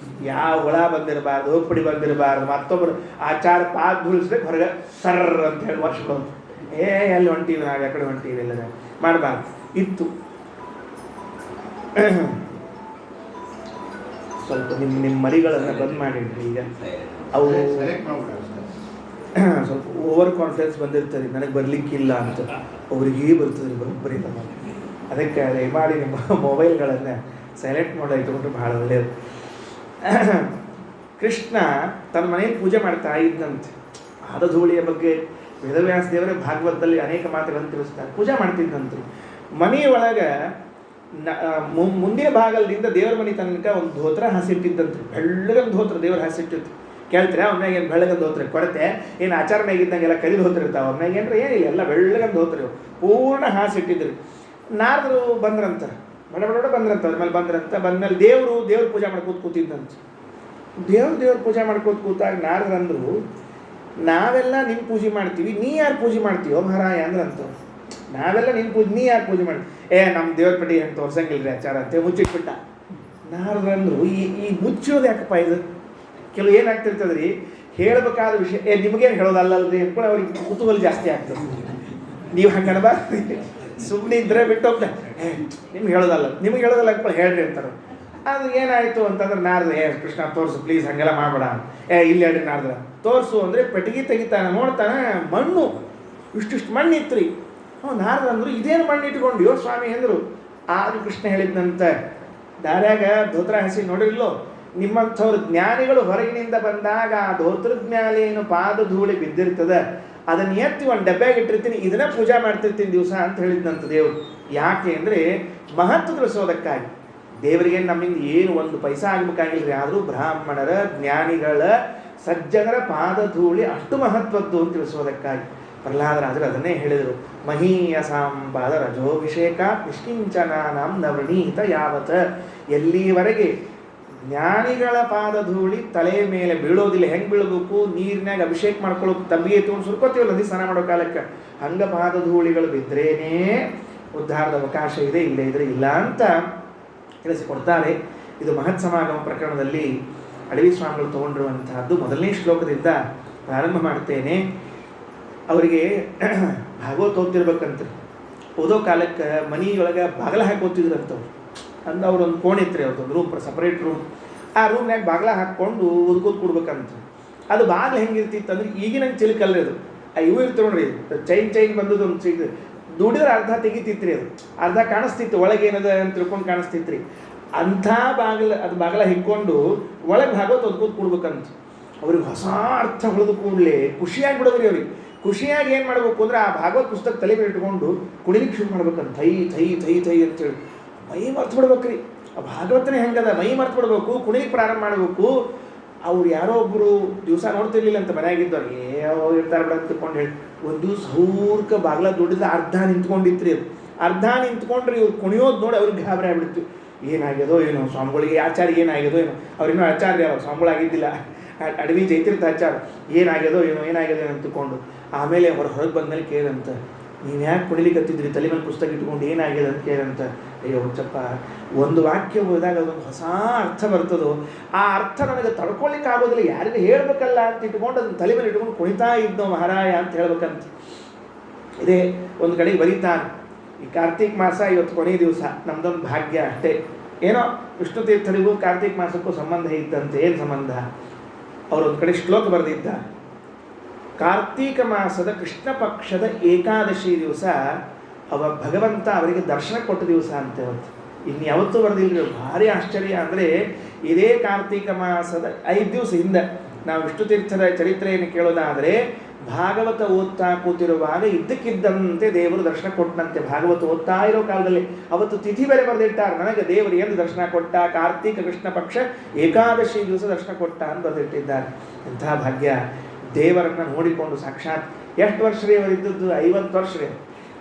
ಯಾವ ಹುಳ ಬಂದಿರಬಾರ್ದು, ಹೋಗ್ಪಡಿ ಬಂದಿರಬಾರ್ದು. ಮತ್ತೊಬ್ಬರು ಆಚಾರ ಪಾದ ಧೂಳಿಸ್ಬೇಕು, ಹೊರಗೆ ಸರ್ರ ಅಂತ ಹೇಳಿ ಒರೆಸ್ಬಿಡೋದು. ಎಲ್ಲಿ ಹೊಂಟೀವಿ ನಾವು, ಎಕಡೆ ಹೊಂಟೀವಿ ಇಲ್ಲ ಮಾಡಬಾರ್ದು ಇತ್ತು. ಸ್ವಲ್ಪ ನಿಮ್ಮ ಮರಿಗಳನ್ನು ಬಂದ್ ಮಾಡಿಡ್ರಿ. ಈಗ ಅವು ಸ್ವಲ್ಪ ಓವರ್ ಕಾನ್ಫಿಡೆನ್ಸ್ ಬಂದಿರ್ತಾರೆ, ನನಗೆ ಬರಲಿಕ್ಕಿಲ್ಲ ಅಂತ. ಅವ್ರಿಗೇ ಬರ್ತದೆ, ಬರೋಬ್ಬರಿ ಇಲ್ಲ. ಅದಕ್ಕೆ ದಯಮಾಡಿ ನಿಮ್ಮ ಮೊಬೈಲ್ಗಳನ್ನು ಸೈಲೆಂಟ್ ಮೋಡ್ ಇಟ್ಕೊಂಡ್ರೆ ಭಾಳ ಒಳ್ಳೆಯದು. ಕೃಷ್ಣ ತನ್ನ ಮನೆಯಲ್ಲಿ ಪೂಜೆ ಮಾಡ್ತಾ ಇದ್ದಂತೆ. ಪಾದಧೂಳಿಯ ಬಗ್ಗೆ ವೇದವ್ಯಾಸ ದೇವರೇ ಭಾಗವತದಲ್ಲಿ ಅನೇಕ ಮಾತುಗಳನ್ನು ತಿಳಿಸ್ತಾರೆ. ಪೂಜೆ ಮಾಡ್ತಿದ್ದಂತೆ. ಮನೆಯೊಳಗೆ ಮುಂದಿನ ಭಾಗದಿಂದ ದೇವರ ಮನೆ ತನಕ ಒಂದು ಧೋತ್ರ ಹಾಸಿಟ್ಟಿದ್ದಂತೆ. ಬೆಳ್ಳಗನ್ ಧೋತ್ರ ದೇವರ ಹಾಸಿಟ್ಟಿತ್ತು. ಕೇಳ್ತಾರೆ ಅವ್ನಾಗ ಏನು ಬೆಳ್ಳಗನ್ ಧೋತ್ರ ಕೊರತೆ ಏನು ಆಚಾರ ಮ್ಯಾಗಿದ್ದಂಗೆಲ್ಲ ಕರಿದು ಹೋತಿರ್ತಾವೆ. ಅವ್ನಾಗ ಏನ್ರಿ ಏನಿಲ್ಲ, ಎಲ್ಲ ಬೆಳ್ಳಗನ್ ಧೋತ್ರ ಪೂರ್ಣ ಹಾಸಿಟ್ಟಿದ್ರು. ನಾರದರು ಬಂದ್ರಂತ, ಬಡ ಬಂದ್ರಂತ. ಅದ್ರ ಮೇಲೆ ಬಂದ್ಮೇಲೆ ದೇವ್ರ ಪೂಜೆ ಮಾಡ್ಕೋತ ಕೂತಿದ್ದಂತ. ದೇವ್ರ ಪೂಜೆ ಮಾಡ್ಕೋತ ಕೂತಾಗ ನಾರದ್ರು ಅಂದರು, ನಾವೆಲ್ಲ ನಿನ್ನ ಪೂಜೆ ಮಾಡ್ತೀವಿ, ನೀ ಯಾರು ಪೂಜೆ ಮಾಡ್ತೀವೋ ಮಹಾರಾಯ ಅಂದ್ರಂತ. ನಾವೆಲ್ಲ ನಿನ್ನ ಪೂಜೆ, ನೀ ಯಾರು ಪೂಜೆ ಮಾಡ್ತೀವಿ? ನಮ್ಮ ದೇವ್ರ ಪಟ್ಟಿ ಅಂತ ತೋರ್ಸಂಗಿಲ್ರಿ ಆಚಾರ ಅಂತ ಮುಚ್ಚಿಟ್ಬಿಟ್ಟ. ನಾರದ್ರು ಈ ಮುಚ್ಚೋದು ಯಾಕಪ್ಪ ಇದು? ಕೆಲವು ಏನಾಗ್ತಿರ್ತದೆ ರೀ, ಹೇಳಬೇಕಾದ ವಿಷಯ ನಿಮಗೇನು ಹೇಳೋದಲ್ಲಲ್ರಿ ಅಂದ್ಕೊಂಡು ಅವ್ರಿಗೆ ಕುತೂಹಲ ಜಾಸ್ತಿ ಆಗ್ತದೆ. ನೀವು ಹಂಗೆ ಅನ್ಬಾರ್ದು, ಸುಮ್ಮನೆ ಇದ್ರೆ ಬಿಟ್ಟು ಹೋಗ್ತಾರೆ. ನಿಮ್ಗೆ ಹೇಳೋದಲ್ಲ ಅಂದ್ಕೊಂಡು ಹೇಳ್ರಿ ಅಂತಾರೆ. ಅದು ಏನಾಯಿತು ಅಂತಂದ್ರೆ ನಾರದ್ರೆ, ಕೃಷ್ಣ ತೋರಿಸು ಪ್ಲೀಸ್, ಹಾಗೆಲ್ಲ ಮಾಡಬೇಡ. ಇಲ್ಲಿ ಹೇಳ್ರಿ ನಾರದ್ರ ತೋರಿಸು ಅಂದರೆ ಪೆಟ್ಟಿಗೆ ತೆಗಿತಾನೆ, ನೋಡ್ತಾನೆ ಮಣ್ಣು, ಇಷ್ಟಿಷ್ಟು ಮಣ್ಣು ಇತ್ತು ರೀ. ನಾರದ್ರ ಅಂದರು, ಇದೇನು ಮಣ್ಣು ಇಟ್ಕೊಂಡಿಯೋ ಸ್ವಾಮಿ ಅಂದರು. ಆದರೂ ಕೃಷ್ಣ ಹೇಳಿದ್ನಂತೆ, ದಾರ್ಯಾಗ ಧೋತ್ರ ಹಸಿ ನೋಡಿರ್ಲೋ, ನಿಮ್ಮಂಥವ್ರ ಜ್ಞಾನಿಗಳು ಹೊರಗಿನಿಂದ ಬಂದಾಗ ಆ ಧೋತ್ರದ ಮ್ಯಾಲೆ ಏನು ಪಾದ ಧೂಳಿ ಬಿದ್ದಿರ್ತದೆ, ಅದನ್ನು ಎತ್ತಿ ಒಂದು ಡಬ್ಬ್ಯಾಗ ಇಟ್ಟಿರ್ತೀನಿ, ಇದನ್ನ ಪೂಜೆ ಮಾಡ್ತಿರ್ತೀನಿ ದಿವಸ ಅಂತ ಹೇಳಿದ್ನಂತ ದೇವರು. ಯಾಕೆ ಅಂದರೆ ಮಹತ್ವ ತಿಳಿಸೋದಕ್ಕಾಗಿ. ದೇವರಿಗೆ ನಮ್ಮಿಂದ ಏನು ಒಂದು ಪೈಸಾ ಆಗಬೇಕಾಗಿಲ್ಲ ರೀ, ಆದರೂ ಬ್ರಾಹ್ಮಣರ, ಜ್ಞಾನಿಗಳ, ಸಜ್ಜನರ ಪಾದ ಧೂಳಿ ಅಷ್ಟು ಮಹತ್ವದ್ದು ಅಂತ ತಿಳಿಸೋದಕ್ಕಾಗಿ. ಪ್ರಹ್ಲಾದರಾಜರು ಅದನ್ನೇ ಹೇಳಿದರು, ಮಹೀಯ ಸಾಂಬಾದ ರಜೋಭಿಷೇಕ ನಿಷ್ಕಿಂಚನಾಂ ನವೃಣೀತ ಯಾವತ. ಎಲ್ಲಿವರೆಗೆ ಜ್ಞಾನಿಗಳ ಪಾದ ಧೂಳಿ ತಲೆಯ ಮೇಲೆ ಬೀಳೋದಿಲ್ಲ. ಹೆಂಗೆ ಬೀಳಬೇಕು? ನೀರಿನಾಗ ಅಭಿಷೇಕ ಮಾಡ್ಕೊಳ್ಳೋಕೆ ತಬ್ಬಿಗೆ ತೊಗೊಂಡು ಸುರ್ಕೋತೀವಲ್ಲ ನದಿ ಸ್ನಾನ ಮಾಡೋ ಕಾಲಕ್ಕೆ, ಹಂಗೆ ಪಾದ ಧೂಳಿಗಳು ಬಿದ್ದರೇನೇ ಉದ್ಧಾರದ ಅವಕಾಶ ಇದೆ, ಇಲ್ಲೇ ಇದ್ರೆ ಇಲ್ಲ ಅಂತ ತಿಳಿಸಿಕೊಡ್ತಾರೆ. ಇದು ಮಹತ್ ಸಮಾಗಮ ಪ್ರಕರಣದಲ್ಲಿ ಅಡವಿ ಸ್ವಾಮಿಗಳು ತೊಗೊಂಡಿರುವಂತಹದ್ದು. ಮೊದಲನೇ ಶ್ಲೋಕದಿಂದ ಪ್ರಾರಂಭ ಮಾಡ್ತೇನೆ. ಅವರಿಗೆ ಭಾಗವತ ಓದ್ತಿರ್ಬೇಕಂತ ಓದೋ ಕಾಲಕ್ಕೆ ಮನೆಯೊಳಗೆ ಬಾಗಿಲ ಹಾಕಿ ಓದ್ತಿದ್ರಂತವ್ರು. ಅಂದು ಅವ್ರೊಂದು ಕೋಣೆ ಇತ್ತು ರೀ, ಅವ್ರದ್ದೊಂದು ರೂಮ್, ಸಪ್ರೇಟ್ ರೂಮ್. ಆ ರೂಮ್ನಾಗ ಬಾಗಿಲ ಹಾಕ್ಕೊಂಡು ಓದ್ಕೋತ ಕೊಡ್ಬೇಕಂತ. ಅದು ಬಾಗಿಲು ಹೆಂಗಿರ್ತಿತ್ತು ಅಂದ್ರೆ ಈಗಿನ ಚಿಲಕಲ್ರಿ ಅದು. ಇವು ಇರ್ತೀವಿ ನೋಡ್ರಿ, ಚೈನ್ ಬಂದದ್ದು ಒಂದು ಸಿಗ ದುಡಿದ್ರೆ ಅರ್ಧ ತೆಗಿತಿತ್ತು ರೀ, ಅದು ಅರ್ಧ ಕಾಣಿಸ್ತಿತ್ತು, ಒಳಗೆ ಏನದ ಅಂತ ತಿಳ್ಕೊಂಡು ಕಾಣಿಸ್ತಿತ್ತು ರೀ. ಅಂಥ ಬಾಗಿಲ ಹಿಕ್ಕೊಂಡು ಒಳಗೆ ಭಾಗವತ ಓದ್ಕೋತ ಕೊಡ್ಬೇಕಂತ. ಅವ್ರಿಗೆ ಹೊಸ ಅರ್ಥ ಹೊಳೆದು ಕೂಡಲೇ ಖುಷಿಯಾಗಿ ಬಿಡೋದ್ರಿ. ಅವ್ರಿಗೆ ಖುಷಿಯಾಗಿ ಏನು ಮಾಡಬೇಕು ಅಂದರೆ ಆ ಭಾಗವತ್ ಪುಸ್ತಕ ತಲೆ ಮೇಲೆ ಇಟ್ಕೊಂಡು ಕುಣಿಲಿಕ್ಕೆ ಶುರು ಮಾಡ್ಬೇಕಂತ. ಥೈ ಥೈ ಥೈ ಥೈ ಅಂತೇಳಿ ಮೈ ಮರ್ತು ಬಿಡ್ಬೇಕು ರೀ. ಆ ಭಾಗವತನೇ ಹೆಂಗದ, ಮೈ ಮರ್ತು ಬಿಡ್ಬೇಕು, ಕುಣಿಲಿಕ್ಕೆ ಪ್ರಾರಂಭ ಮಾಡಬೇಕು. ಅವ್ರು ಯಾರೋ ಒಬ್ಬರು ದಿವಸ ನೋಡ್ತಿರ್ಲಿಲ್ಲ ಅಂತ ಮನೆಯಾಗಿದ್ದವ್ರು, ಇರ್ತಾರೆ ಬಿಡ ಅಂತ ತಿಳ್ಕೊಂಡು ಹೇಳಿ ಒಂದು ದಿವಸ ಹೂರ್ಕ ಬಾಗ್ಲ ದುಡಿದ ಅರ್ಧ ನಿಂತ್ಕೊಂಡಿತ್ತು ರೀ. ಅದು ಅರ್ಧ ನಿಂತ್ಕೊಂಡ್ರಿ ಇವ್ರು ಕುಣಿಯೋದು ನೋಡಿ ಅವ್ರಿಗೆ ಗಾಬರಿ ಆಗ್ಬಿಡ್ತು. ಏನಾಗ್ಯದೋ ಏನೋ ಸ್ವಾಮಿಗಳಿಗೆ, ಆಚಾರ್ಯ ಏನಾಗ್ಯದೋ ಏನೋ, ಅವ್ರಿನ್ನೂ ಆಚಾರ್ಯ ಅವ್ರು ಸ್ವಾಮಿಗಳಾಗಿದ್ದಿಲ್ಲ, ಅಡವಿ ಜೈತಿರ್ತ ಆಚಾರ, ಏನಾಗ್ಯದೋ ಏನೋ ಅಂತ ತಿಳ್ಕೊಂಡು. ಆಮೇಲೆ ಹೊರಗೆ ಬಂದಮೇಲೆ ಕೇಳಂತ, ನೀವು ಯಾಕೆ ಕುಣಿಲಿಕ್ಕತ್ತಿದ್ರಿ, ತಲೆ ಮೇಲೆ ಪುಸ್ತಕ ಇಟ್ಕೊಂಡು ಏನಾಗ್ಯದ ಅಂತ ಕೇಳಂತ. ಅಯ್ಯೋ ಹುಚ್ಚಪ್ಪ, ಒಂದು ವಾಕ್ಯ ಹೋದಾಗ ಅದೊಂದು ಹೊಸ ಅರ್ಥ ಬರ್ತದೋ, ಆ ಅರ್ಥ ನನಗೆ ತಡ್ಕೊಳ್ಳಿಕ್ಕೆ ಆಗೋದಿಲ್ಲ, ಯಾರಿಗೆ ಹೇಳ್ಬೇಕಲ್ಲ ಅಂತ ಇಟ್ಕೊಂಡು ಅದನ್ನು ತಲೆ ಮೇಲೆ ಇಟ್ಕೊಂಡು ಕುಣಿತಾ ಇದ್ದೋ ಮಹಾರಾಯ ಅಂತ ಹೇಳ್ಬೇಕಂತ. ಇದೇ ಒಂದು ಕಡೆಗೆ ಬರೀತಾನೆ, ಈ ಕಾರ್ತಿಕ್ ಮಾಸ ಇವತ್ತು ಕೊನೆಯ ದಿವಸ, ನಮ್ದೊಂದು ಭಾಗ್ಯ ಅಷ್ಟೇ. ಏನೋ ವಿಷ್ಣು ತೀರ್ಥರಿಗೂ ಕಾರ್ತಿಕ್ ಮಾಸಕ್ಕೂ ಸಂಬಂಧ ಇದ್ದಂತೆ. ಏನು ಸಂಬಂಧ? ಅವರೊಂದು ಕಡೆ ಶ್ಲೋಕ ಬರೆದಿದ್ದ, ಕಾರ್ತೀಕ ಮಾಸದ ಕೃಷ್ಣ ಪಕ್ಷದ ಏಕಾದಶಿ ದಿವಸ ಭಗವಂತ ಅವರಿಗೆ ದರ್ಶನ ಕೊಟ್ಟ ದಿವಸ ಅಂತ ಇವತ್ತು. ಇನ್ನು ಯಾವತ್ತೂ ಬರೆದಿಲ್ಲ. ಭಾರಿ ಆಶ್ಚರ್ಯ ಅಂದರೆ, ಇದೇ ಕಾರ್ತೀಕ ಮಾಸದ 5 ದಿವಸ ಹಿಂದೆ ನಾವು ವಿಷ್ಣು ತೀರ್ಥರ ಚರಿತ್ರೆಯನ್ನು ಕೇಳೋದಾದರೆ, ಭಾಗವತ ಓದ್ತಾ ಕೂತಿರುವಾಗ ಇದ್ದಕ್ಕಿದ್ದಂತೆ ದೇವರು ದರ್ಶನ ಕೊಟ್ಟನಂತೆ. ಭಾಗವತ ಓದ್ತಾ ಇರೋ ಕಾಲದಲ್ಲಿ ಅವತ್ತು ತಿಥಿ ಬೇರೆ ಬರೆದಿಟ್ಟಾರೆ, ನನಗೆ ದೇವರು ಎಂದು ದರ್ಶನ ಕೊಟ್ಟ, ಕಾರ್ತೀಕ ಕೃಷ್ಣ ಪಕ್ಷ ಏಕಾದಶಿ ದಿವಸ ದರ್ಶನ ಕೊಟ್ಟ ಅಂತ ಬರೆದಿಟ್ಟಿದ್ದಾರೆ. ಇಂಥ ಭಾಗ್ಯ ದೇವರನ್ನು ನೋಡಿಕೊಂಡು ಸಾಕ್ಷಾತ್. ಎಷ್ಟು ವರ್ಷ ರೀ ಅವರಿದ್ದದ್ದು? 50 ವರ್ಷ ರೀ.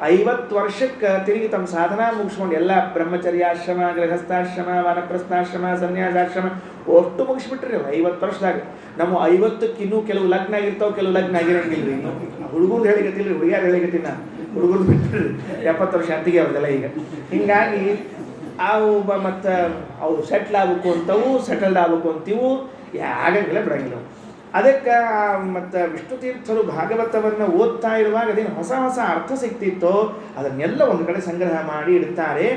50 ವರ್ಷಕ್ಕೆ ತಿರುಗಿ ತಮ್ಮ ಸಾಧನಾ ಮುಗಿಸ್ಕೊಂಡು ಎಲ್ಲ ಬ್ರಹ್ಮಚರ್ಯಾಶ್ರಮ, ಗೃಹಸ್ಥಾಶ್ರಮ, ವಾನಪ್ರಸ್ಥಾಶ್ರಮ, ಸನ್ಯಾಸಾಶ್ರಮ ಅಷ್ಟು ಮುಗಿಸ್ಬಿಟ್ರಿ ಅವ್ರು 50 ವರ್ಷದಾಗ. ನಮ್ಮ 50ಕ್ಕೆ ಇನ್ನೂ ಕೆಲವು ಲಗ್ನ ಆಗಿರ್ತಾವೆ, ಕೆಲವು ಲಗ್ನ ಆಗಿರಂಗಿಲ್ಲ ರೀ. ಇನ್ನು ಹುಡುಗರು ಹೇಳಿಗತ್ತಿಲ್ಲ ರೀ, ಹುಡುಗಿಯಾರು ಹೇಳಿಗತ್ತೀನಿ ನಾನು. ಹುಡುಗರು ಬಿಟ್ಟರು 70 ವರ್ಷ ಅಂತಿಗೆ ಅವ್ರದೆಲ್ಲ ಈಗ. ಹೀಗಾಗಿ ಅವು ಮತ್ತು ಅವು ಸೆಟ್ಲ್ ಆಗಬೇಕು ಅಂತವು, ಸೆಟಲ್ಡ್ ಆಗಬೇಕು ಅಂತೀವು, ಆಗಂಗಿಲ್ಲ, ಬಿಡಂಗಿಲ್ಲ. ಅದಕ್ಕೆ ಮತ್ತು ವಿಷ್ಣು ತೀರ್ಥರು ಭಾಗವತವನ್ನು ಓದ್ತಾ ಇರುವಾಗ ಅದೇನು ಹೊಸ ಹೊಸ ಅರ್ಥ ಸಿಗ್ತಿತ್ತೋ ಅದನ್ನೆಲ್ಲ ಒಂದು ಕಡೆ ಸಂಗ್ರಹ ಮಾಡಿ ಇಡ್ತಾರೆ.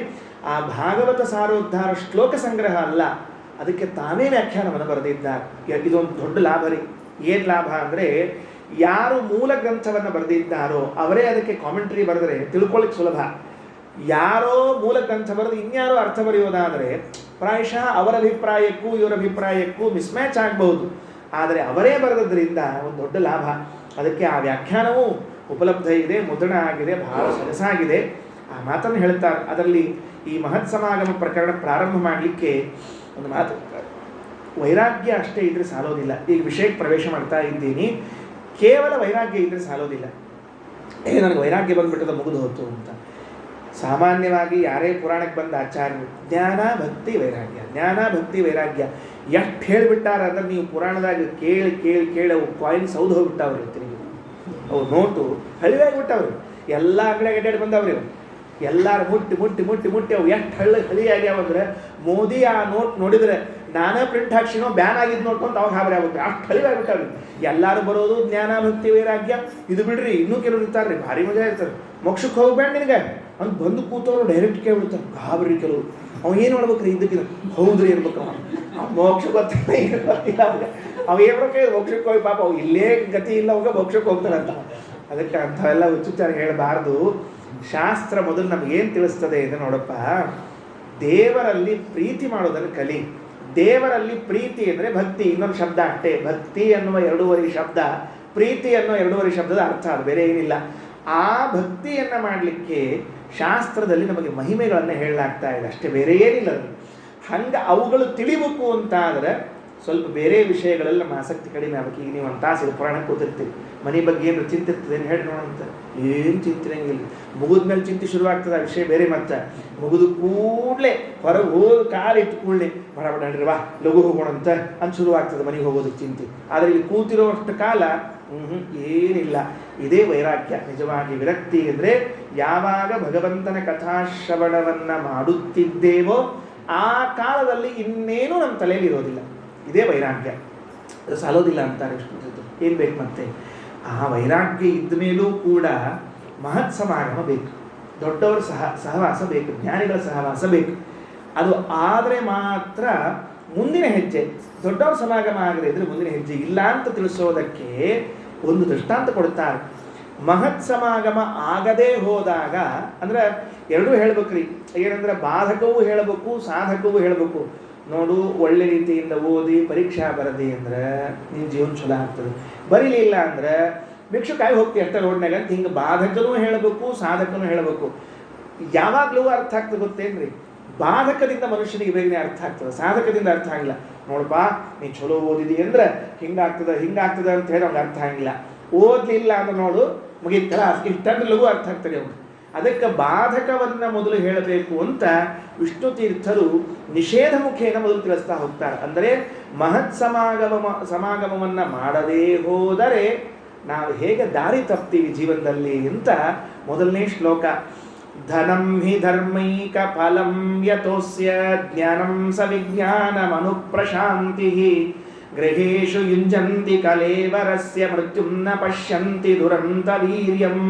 ಆ ಭಾಗವತ ಸಾರೋದ್ಧಾರ ಶ್ಲೋಕ ಸಂಗ್ರಹ ಅಲ್ಲ, ಅದಕ್ಕೆ ತಾವೇ ವ್ಯಾಖ್ಯಾನವನ್ನು ಬರೆದಿದ್ದಾರೆ. ಇದೊಂದು ದೊಡ್ಡ ಲಾಭ ರೀ. ಏನು ಲಾಭ ಅಂದರೆ, ಯಾರು ಮೂಲ ಗ್ರಂಥವನ್ನು ಬರೆದಿದ್ದಾರೋ ಅವರೇ ಅದಕ್ಕೆ ಕಾಮೆಂಟ್ರಿ ಬರೆದರೆ ತಿಳ್ಕೊಳ್ಳಿಕ್ಕೆ ಸುಲಭ. ಯಾರೋ ಮೂಲ ಗ್ರಂಥ ಬರೆದು ಇನ್ಯಾರೋ ಅರ್ಥ ಬರೆಯೋದಾದರೆ ಪ್ರಾಯಶಃ ಅವರ ಅಭಿಪ್ರಾಯಕ್ಕೂ ಇವರ ಅಭಿಪ್ರಾಯಕ್ಕೂ ಮಿಸ್ಮ್ಯಾಚ್ ಆಗಬಹುದು. ಆದರೆ ಅವರೇ ಬರೆದದ್ರಿಂದ ಒಂದು ದೊಡ್ಡ ಲಾಭ. ಅದಕ್ಕೆ ಆ ವ್ಯಾಖ್ಯಾನವೂ ಉಪಲಬ್ಧ ಇದೆ, ಮುದ್ರಣ ಆಗಿದೆ, ಬಹಳ ಸೊಗಸಾಗಿದೆ. ಆ ಮಾತನ್ನು ಹೇಳ್ತಾರೆ. ಅದರಲ್ಲಿ ಈ ಮಹತ್ ಸಮಾಗಮ ಪ್ರಕರಣ ಪ್ರಾರಂಭ ಮಾಡಲಿಕ್ಕೆ ಒಂದು ಮಾತು, ವೈರಾಗ್ಯ ಅಷ್ಟೇ ಇದ್ರೆ ಸಾಲೋದಿಲ್ಲ. ಈಗ ವಿಷಯಕ್ಕೆ ಪ್ರವೇಶ ಮಾಡ್ತಾ ಇದ್ದೀನಿ. ಕೇವಲ ವೈರಾಗ್ಯ ಇದ್ರೆ ಸಾಲೋದಿಲ್ಲ. ನನಗೆ ವೈರಾಗ್ಯ ಬಂದ್ಬಿಟ್ಟದ ಮುಗಿದು ಹೋಯ್ತು ಅಂತ. ಸಾಮಾನ್ಯವಾಗಿ ಯಾರೇ ಪುರಾಣಕ್ಕೆ ಬಂದ ಆಚಾರ್ಯರು ಜ್ಞಾನ ಭಕ್ತಿ ವೈರಾಗ್ಯ, ಜ್ಞಾನ ಭಕ್ತಿ ವೈರಾಗ್ಯ ಎಷ್ಟು ಹೇಳಿಬಿಟ್ಟಾರ ಅಂದ್ರೆ ನೀವು ಪುರಾಣದಾಗ ಕೇಳಿ ಕೇಳಿ ಕೇಳಿ ಅವು ಕಾಯಿನ್ ಸೌದು ಹೋಗ್ಬಿಟ್ಟಾವ್ರಿ. ತಿರುಗಿ ಅವು ನೋಟು ಹಳಿಯಾಗಿಬಿಟ್ಟವ್ರಿ. ಎಲ್ಲ ಕಡೆ ಅಡ್ಡಾಡಿ ಬಂದವ್ರಿ. ಅವು ಎಲ್ಲರೂ ಮುಟ್ಟಿ ಮುಟ್ಟಿ ಮುಟ್ಟಿ ಮುಟ್ಟಿ ಅವು ಎಷ್ಟು ಹಳಿಯಾಗ್ಯಾವಂದ್ರೆ ಮೋದಿ ಆ ನೋಟ್ ನೋಡಿದ್ರೆ ನಾನೇ ಪ್ರಿಂಟ್ ಹಾಕ್ಸಿನೋ ಬ್ಯಾನ್ ಆಗಿದ್ದು ನೋಡ್ಕೊಂಡು ಅವಾಗ ಹಾಬರಿ ಆಗುತ್ತೆ. ಅಷ್ಟು ಹಳಿಯಾಗ್ಬಿಟ್ಟಾವ್ರಿ. ಎಲ್ಲರೂ ಬರೋದು ಜ್ಞಾನ ಭಕ್ತಿ ವೈರಾಗ್ಯ. ಇದು ಬಿಡ್ರಿ, ಇನ್ನೂ ಕೆಲವರು ಇರ್ತಾರೆ, ಭಾರಿ ಮಜಾ ಇರ್ತಾರೆ. ಮೋಕ್ಷಕ್ಕೆ ಹೋಗ್ಬೇಡ ನಿನಗೆ ಅಂತ ಬಂದು ಕೂತವ್ರು ಡೈರೆಕ್ಟ್ ಕೇಳ್ಬಿಡ್ತಾರೆ. ಗಾಬರಿ ಕೆಲವರು. ಅವ ಏನು ಮಾಡ್ಬೇಕ್ರಿ ಇದಕ್ಕಿಂತ ಹೌದ್ರಿ ಇರ್ಬೇಕು. ಅವ ಮೋಕ್ಷ ಗೊತ್ತಿಲ್ಲ, ಏನು ಗೊತ್ತಿಲ್ಲ ಅವಾಗ. ಅವ ಏನ್ಬೇಕೆ ಮೋಕ್ಷಕ್ಕೆ ಹೋಗಿ ಪಾಪ ಅವು ಇಲ್ಲೇ ಗತಿ ಇಲ್ಲ ಅವಾಗ ಮೋಕ್ಷಕ್ಕೆ ಹೋಗ್ತಾರಂತ. ಅದಕ್ಕೆ ಅಂಥವೆಲ್ಲ ಹುಚ್ಚುಚ್ಚಾರ ಹೇಳಬಾರ್ದು. ಶಾಸ್ತ್ರ ಮೊದಲು ನಮಗೇನು ತಿಳಿಸ್ತದೆ ಇದು ನೋಡಪ್ಪ, ದೇವರಲ್ಲಿ ಪ್ರೀತಿ ಮಾಡೋದನ್ನು ಕಲಿ. ದೇವರಲ್ಲಿ ಪ್ರೀತಿ ಅಂದರೆ ಭಕ್ತಿ, ಇನ್ನೊಂದು ಶಬ್ದ ಅಷ್ಟೇ. ಭಕ್ತಿ ಅನ್ನುವ 2 ಶಬ್ದ, ಪ್ರೀತಿ ಅನ್ನೋ 2 ಶಬ್ದದ ಅರ್ಥ, ಅದು ಬೇರೆ ಏನಿಲ್ಲ. ಆ ಭಕ್ತಿಯನ್ನು ಮಾಡಲಿಕ್ಕೆ ಶಾಸ್ತ್ರದಲ್ಲಿ ನಮಗೆ ಮಹಿಮೆಗಳನ್ನು ಹೇಳಲಾಗ್ತಾ ಇದೆ, ಅಷ್ಟೇ, ಬೇರೆ ಏನಿಲ್ಲ. ಹಂಗೆ ಅವುಗಳು ತಿಳಿಬೇಕು ಅಂತ ಆದರೆ ಸ್ವಲ್ಪ ಬೇರೆ ವಿಷಯಗಳೆಲ್ಲ ನಮ್ಮ ಆಸಕ್ತಿ ಕಡಿಮೆ ಆಗಬೇಕು. ಈಗ ನೀವು ಒಂದು ತಾಸು ಪುರಾಣಕ್ಕೆ ಕೂತಿರ್ತೀವಿ, ಮನೆ ಬಗ್ಗೆ ಏನು ಚಿಂತೆ ಇರ್ತದೆ ಏನು ಹೇಳಿ ನೋಡೋಂತ, ಏನು ಚಿಂತಿರಂಗಿಲ್ಲ. ಮುಗಿದ ಮೇಲೆ ಚಿಂತೆ ಶುರುವಾಗ್ತದೆ, ಆ ವಿಷಯ ಬೇರೆ. ಮತ್ತೆ ಮುಗಿದು ಕೂಡಲೇ ಹೊರಗೆ ಹೋದ ಕಾಲಿಟ್ಟು ಕೂಡಲೇ ಬಡ ವಾ ಲಘು ಹೋಗೋಣಂತ ಅಂತ ಶುರುವಾಗ್ತದೆ ಮನೆಗೆ ಹೋಗೋದಕ್ಕೆ ಚಿಂತೆ. ಆದರೆ ಇಲ್ಲಿ ಕೂತಿರೋಷ್ಟು ಕಾಲ ಏನಿಲ್ಲ. ಇದೇ ವೈರಾಗ್ಯ. ನಿಜವಾಗಿ ವಿರಕ್ತಿ ಅಂದರೆ ಯಾವಾಗ ಭಗವಂತನ ಕಥಾಶ್ರವಣವನ್ನು ಮಾಡುತ್ತಿದ್ದೇವೋ ಆ ಕಾಲದಲ್ಲಿ ಇನ್ನೇನೂ ನಮ್ಮ ತಲೆಯಲ್ಲಿ ಇರೋದಿಲ್ಲ. ಇದೇ ವೈರಾಗ್ಯ. ಅದು ಸಾಲೋದಿಲ್ಲ ಅಂತಾರೆ ಎಷ್ಟು ಏನು ಬೇಕು. ಮತ್ತೆ ಆ ವೈರಾಗ್ಯ ಇದ್ದ ಮೇಲೂ ಕೂಡ ಮಹತ್ ಸಮಾಗಮ ಬೇಕು, ದೊಡ್ಡವರ ಸಹವಾಸ ಬೇಕು, ಜ್ಞಾನಿಗಳ ಸಹವಾಸ ಬೇಕು. ಅದು ಆದರೆ ಮಾತ್ರ ಮುಂದಿನ ಹೆಜ್ಜೆ. ದೊಡ್ಡವರ ಸಮಾಗಮ ಆಗದೇ ಇದ್ರೆ ಮುಂದಿನ ಹೆಜ್ಜೆ ಇಲ್ಲ ಅಂತ ತಿಳಿಸೋದಕ್ಕೆ ಒಂದು ದೃಷ್ಟಾಂತ ಕೊಡ್ತಾರೆ. ಮಹತ್ ಸಮಾಗಮ ಆಗದೇ ಹೋದಾಗ ಅಂದರೆ ಎರಡೂ ಹೇಳ್ಬೇಕ್ರಿ. ಏನಂದ್ರೆ ಬಾಧಕವೂ ಹೇಳಬೇಕು, ಸಾಧಕವೂ ಹೇಳಬೇಕು. ನೋಡು, ಒಳ್ಳೆ ರೀತಿಯಿಂದ ಓದಿ ಪರೀಕ್ಷಾ ಬರದಿ ಅಂದ್ರೆ ನಿನ್ನ ಜೀವನ ಚಲೋ ಆಗ್ತದೆ. ಬರೀಲಿಲ್ಲ ಅಂದ್ರೆ ಭಿಕ್ಷುಕಾಯಿ ಹೋಗ್ತಿ ಅಷ್ಟೇ ರೋಡ್ನಾಗ ಅಂತ. ಹಿಂಗೆ ಬಾಧಕನೂ ಹೇಳಬೇಕು, ಸಾಧಕನೂ ಹೇಳಬೇಕು. ಯಾವಾಗಲೂ ಅರ್ಥ ಆಗ್ತದೆ ಗೊತ್ತೇನ್ರಿ? ಬಾಧಕದಿಂದ ಮನುಷ್ಯನಿಗೆ ಬೇಗನೆ ಅರ್ಥ ಆಗ್ತದೆ, ಸಾಧಕದಿಂದ ಅರ್ಥ ಆಗಿಲ್ಲ. ನೋಡಪ್ಪ ನೀ ಚಲೋ ಓದಿದಿ ಅಂದ್ರೆ ಹಿಂಗಾಗ್ತದೆ ಅಂತ ಹೇಳಿ ಅವ್ನಿಗೆ ಅರ್ಥ ಆಗಿಲ್ಲ. ಓದಲಿಲ್ಲ ಅಂದ್ರೆ ನೋಡು ಮುಗಿತಲ್ಲ, ಇಷ್ಟಂದ್ರೆ ಲಘು ಅರ್ಥ ಆಗ್ತದೆ ಅವ್ನು. ಅದಕ್ಕೆ ಬಾಧಕವನ್ನು ಮೊದಲು ಹೇಳಬೇಕು ಅಂತ ವಿಷ್ಣು ತೀರ್ಥರು ನಿಷೇಧ ಮುಖೇನ ಮೊದಲು ತಿಳಿಸ್ತಾ ಹೋಗ್ತಾರೆ. ಅಂದರೆ ಮಹತ್ ಸಮಾಗಮವನ್ನು ಮಾಡದೇ ಹೋದರೆ ನಾವು ಹೇಗೆ ದಾರಿ ತಪ್ತೀವಿ ಜೀವನದಲ್ಲಿ ಅಂತ ಮೊದಲನೇ ಶ್ಲೋಕ. ಧನಂ ಹಿ ಧರ್ಮೈಕ ಫಲಂ ಯತೋಸ್ಯ ಜ್ಞಾನಂ ಸ ವಿಜ್ಞಾನಮನುಪ್ರಶಾಂತಿ ಗೃಹೇಶು ಯುಂಜಂತಿ ಕಲೇವರಸ್ಯ ಮೃತ್ಯುಂ ನ ಪಶ್ಯಂತಿ ದುರಂತ ವೀರ್ಯಂ.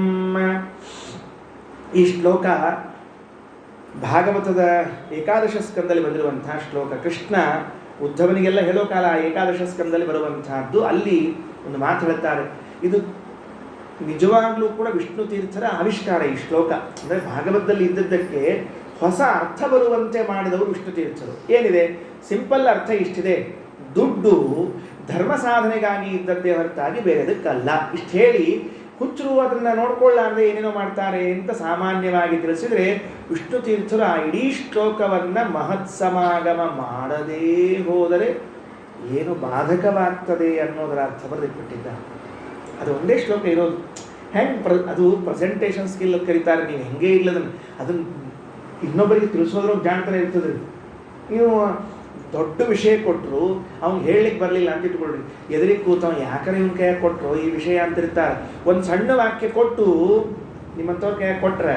ಈ ಶ್ಲೋಕ ಭಾಗವತದ ಏಕಾದಶ ಸ್ಕಂದಲ್ಲಿ ಬಂದಿರುವಂತಹ ಶ್ಲೋಕ. ಕೃಷ್ಣ ಉದ್ಧವನಿಗೆಲ್ಲ ಹೇಳೋ ಕಾಲ ಏಕಾದಶ ಸ್ಕಂದಲ್ಲಿ ಬರುವಂತಹದ್ದು. ಅಲ್ಲಿ ಒಂದು ಮಾತು ಹೇಳ್ತಾರೆ. ಇದು ನಿಜವಾಗ್ಲೂ ಕೂಡ ವಿಷ್ಣು ತೀರ್ಥರ ಆವಿಷ್ಕಾರ ಈ ಶ್ಲೋಕ. ಅಂದರೆ ಭಾಗವತದಲ್ಲಿ ಇದ್ದದ್ದಕ್ಕೆ ಹೊಸ ಅರ್ಥ ಬರುವಂತೆ ಮಾಡಿದವರು ವಿಷ್ಣು ತೀರ್ಥರು. ಏನಿದೆ? ಸಿಂಪಲ್ ಅರ್ಥ ಇಷ್ಟಿದೆ: ದುಡ್ಡು ಧರ್ಮ ಸಾಧನೆಗಾಗಿ ಇದ್ದದ್ದೇ ಹೊರತಾಗಿ ಬೇರೆದಕ್ಕಲ್ಲ. ಇಷ್ಟು ಹೇಳಿ ಹುಚ್ಚರು ಅದನ್ನು ನೋಡ್ಕೊಳ್ಳಾರ್ದೆ ಏನೇನೋ ಮಾಡ್ತಾರೆ ಅಂತ ಸಾಮಾನ್ಯವಾಗಿ ತಿಳಿಸಿದರೆ, ವಿಷ್ಣು ತೀರ್ಥರು ಆ ಇಡೀ ಶ್ಲೋಕವನ್ನು ಮಹತ್ ಸಮಾಗಮ ಮಾಡದೇ ಹೋದರೆ ಏನು ಬಾಧಕವಾಗ್ತದೆ ಅನ್ನೋದರ ಅರ್ಥ ಬರೆದಿಟ್ಬಿಟ್ಟಿದ್ದಾರೆ. ಅದು ಒಂದೇ ಶ್ಲೋಕ ಇರೋದು. ಹೆಂಗೆ ಅದು ಪ್ರೆಸೆಂಟೇಷನ್ ಸ್ಕಿಲ್ ಕರೀತಾರೆ. ನೀವು ಹೆಂಗೆ ಇಲ್ಲದನ್ನು ಅದನ್ನು ಇನ್ನೊಬ್ಬರಿಗೆ ತಿಳಿಸೋದ್ರೂ ಜಾಣ್ತಾನೆ ಇರ್ತದೆ. ನೀವು ದೊಡ್ಡ ವಿಷಯ ಕೊಟ್ಟರು ಅವ್ನು ಹೇಳಲಿಕ್ಕೆ ಬರಲಿಲ್ಲ ಅಂತ ಇಟ್ಕೊಳ್ರಿ, ಎದುರಿಗೆ ಕೂತವ ಯಾಕಂದ್ರೆ ಇವನ ಕೈಯಾಗ ಕೊಟ್ಟರು ಈ ವಿಷಯ ಅಂತಿರ್ತಾರೆ. ಒಂದು ಸಣ್ಣ ವಾಕ್ಯ ಕೊಟ್ಟು ನಿಮ್ಮಂಥವ್ರ ಕೈಯಾಗ ಕೊಟ್ಟರೆ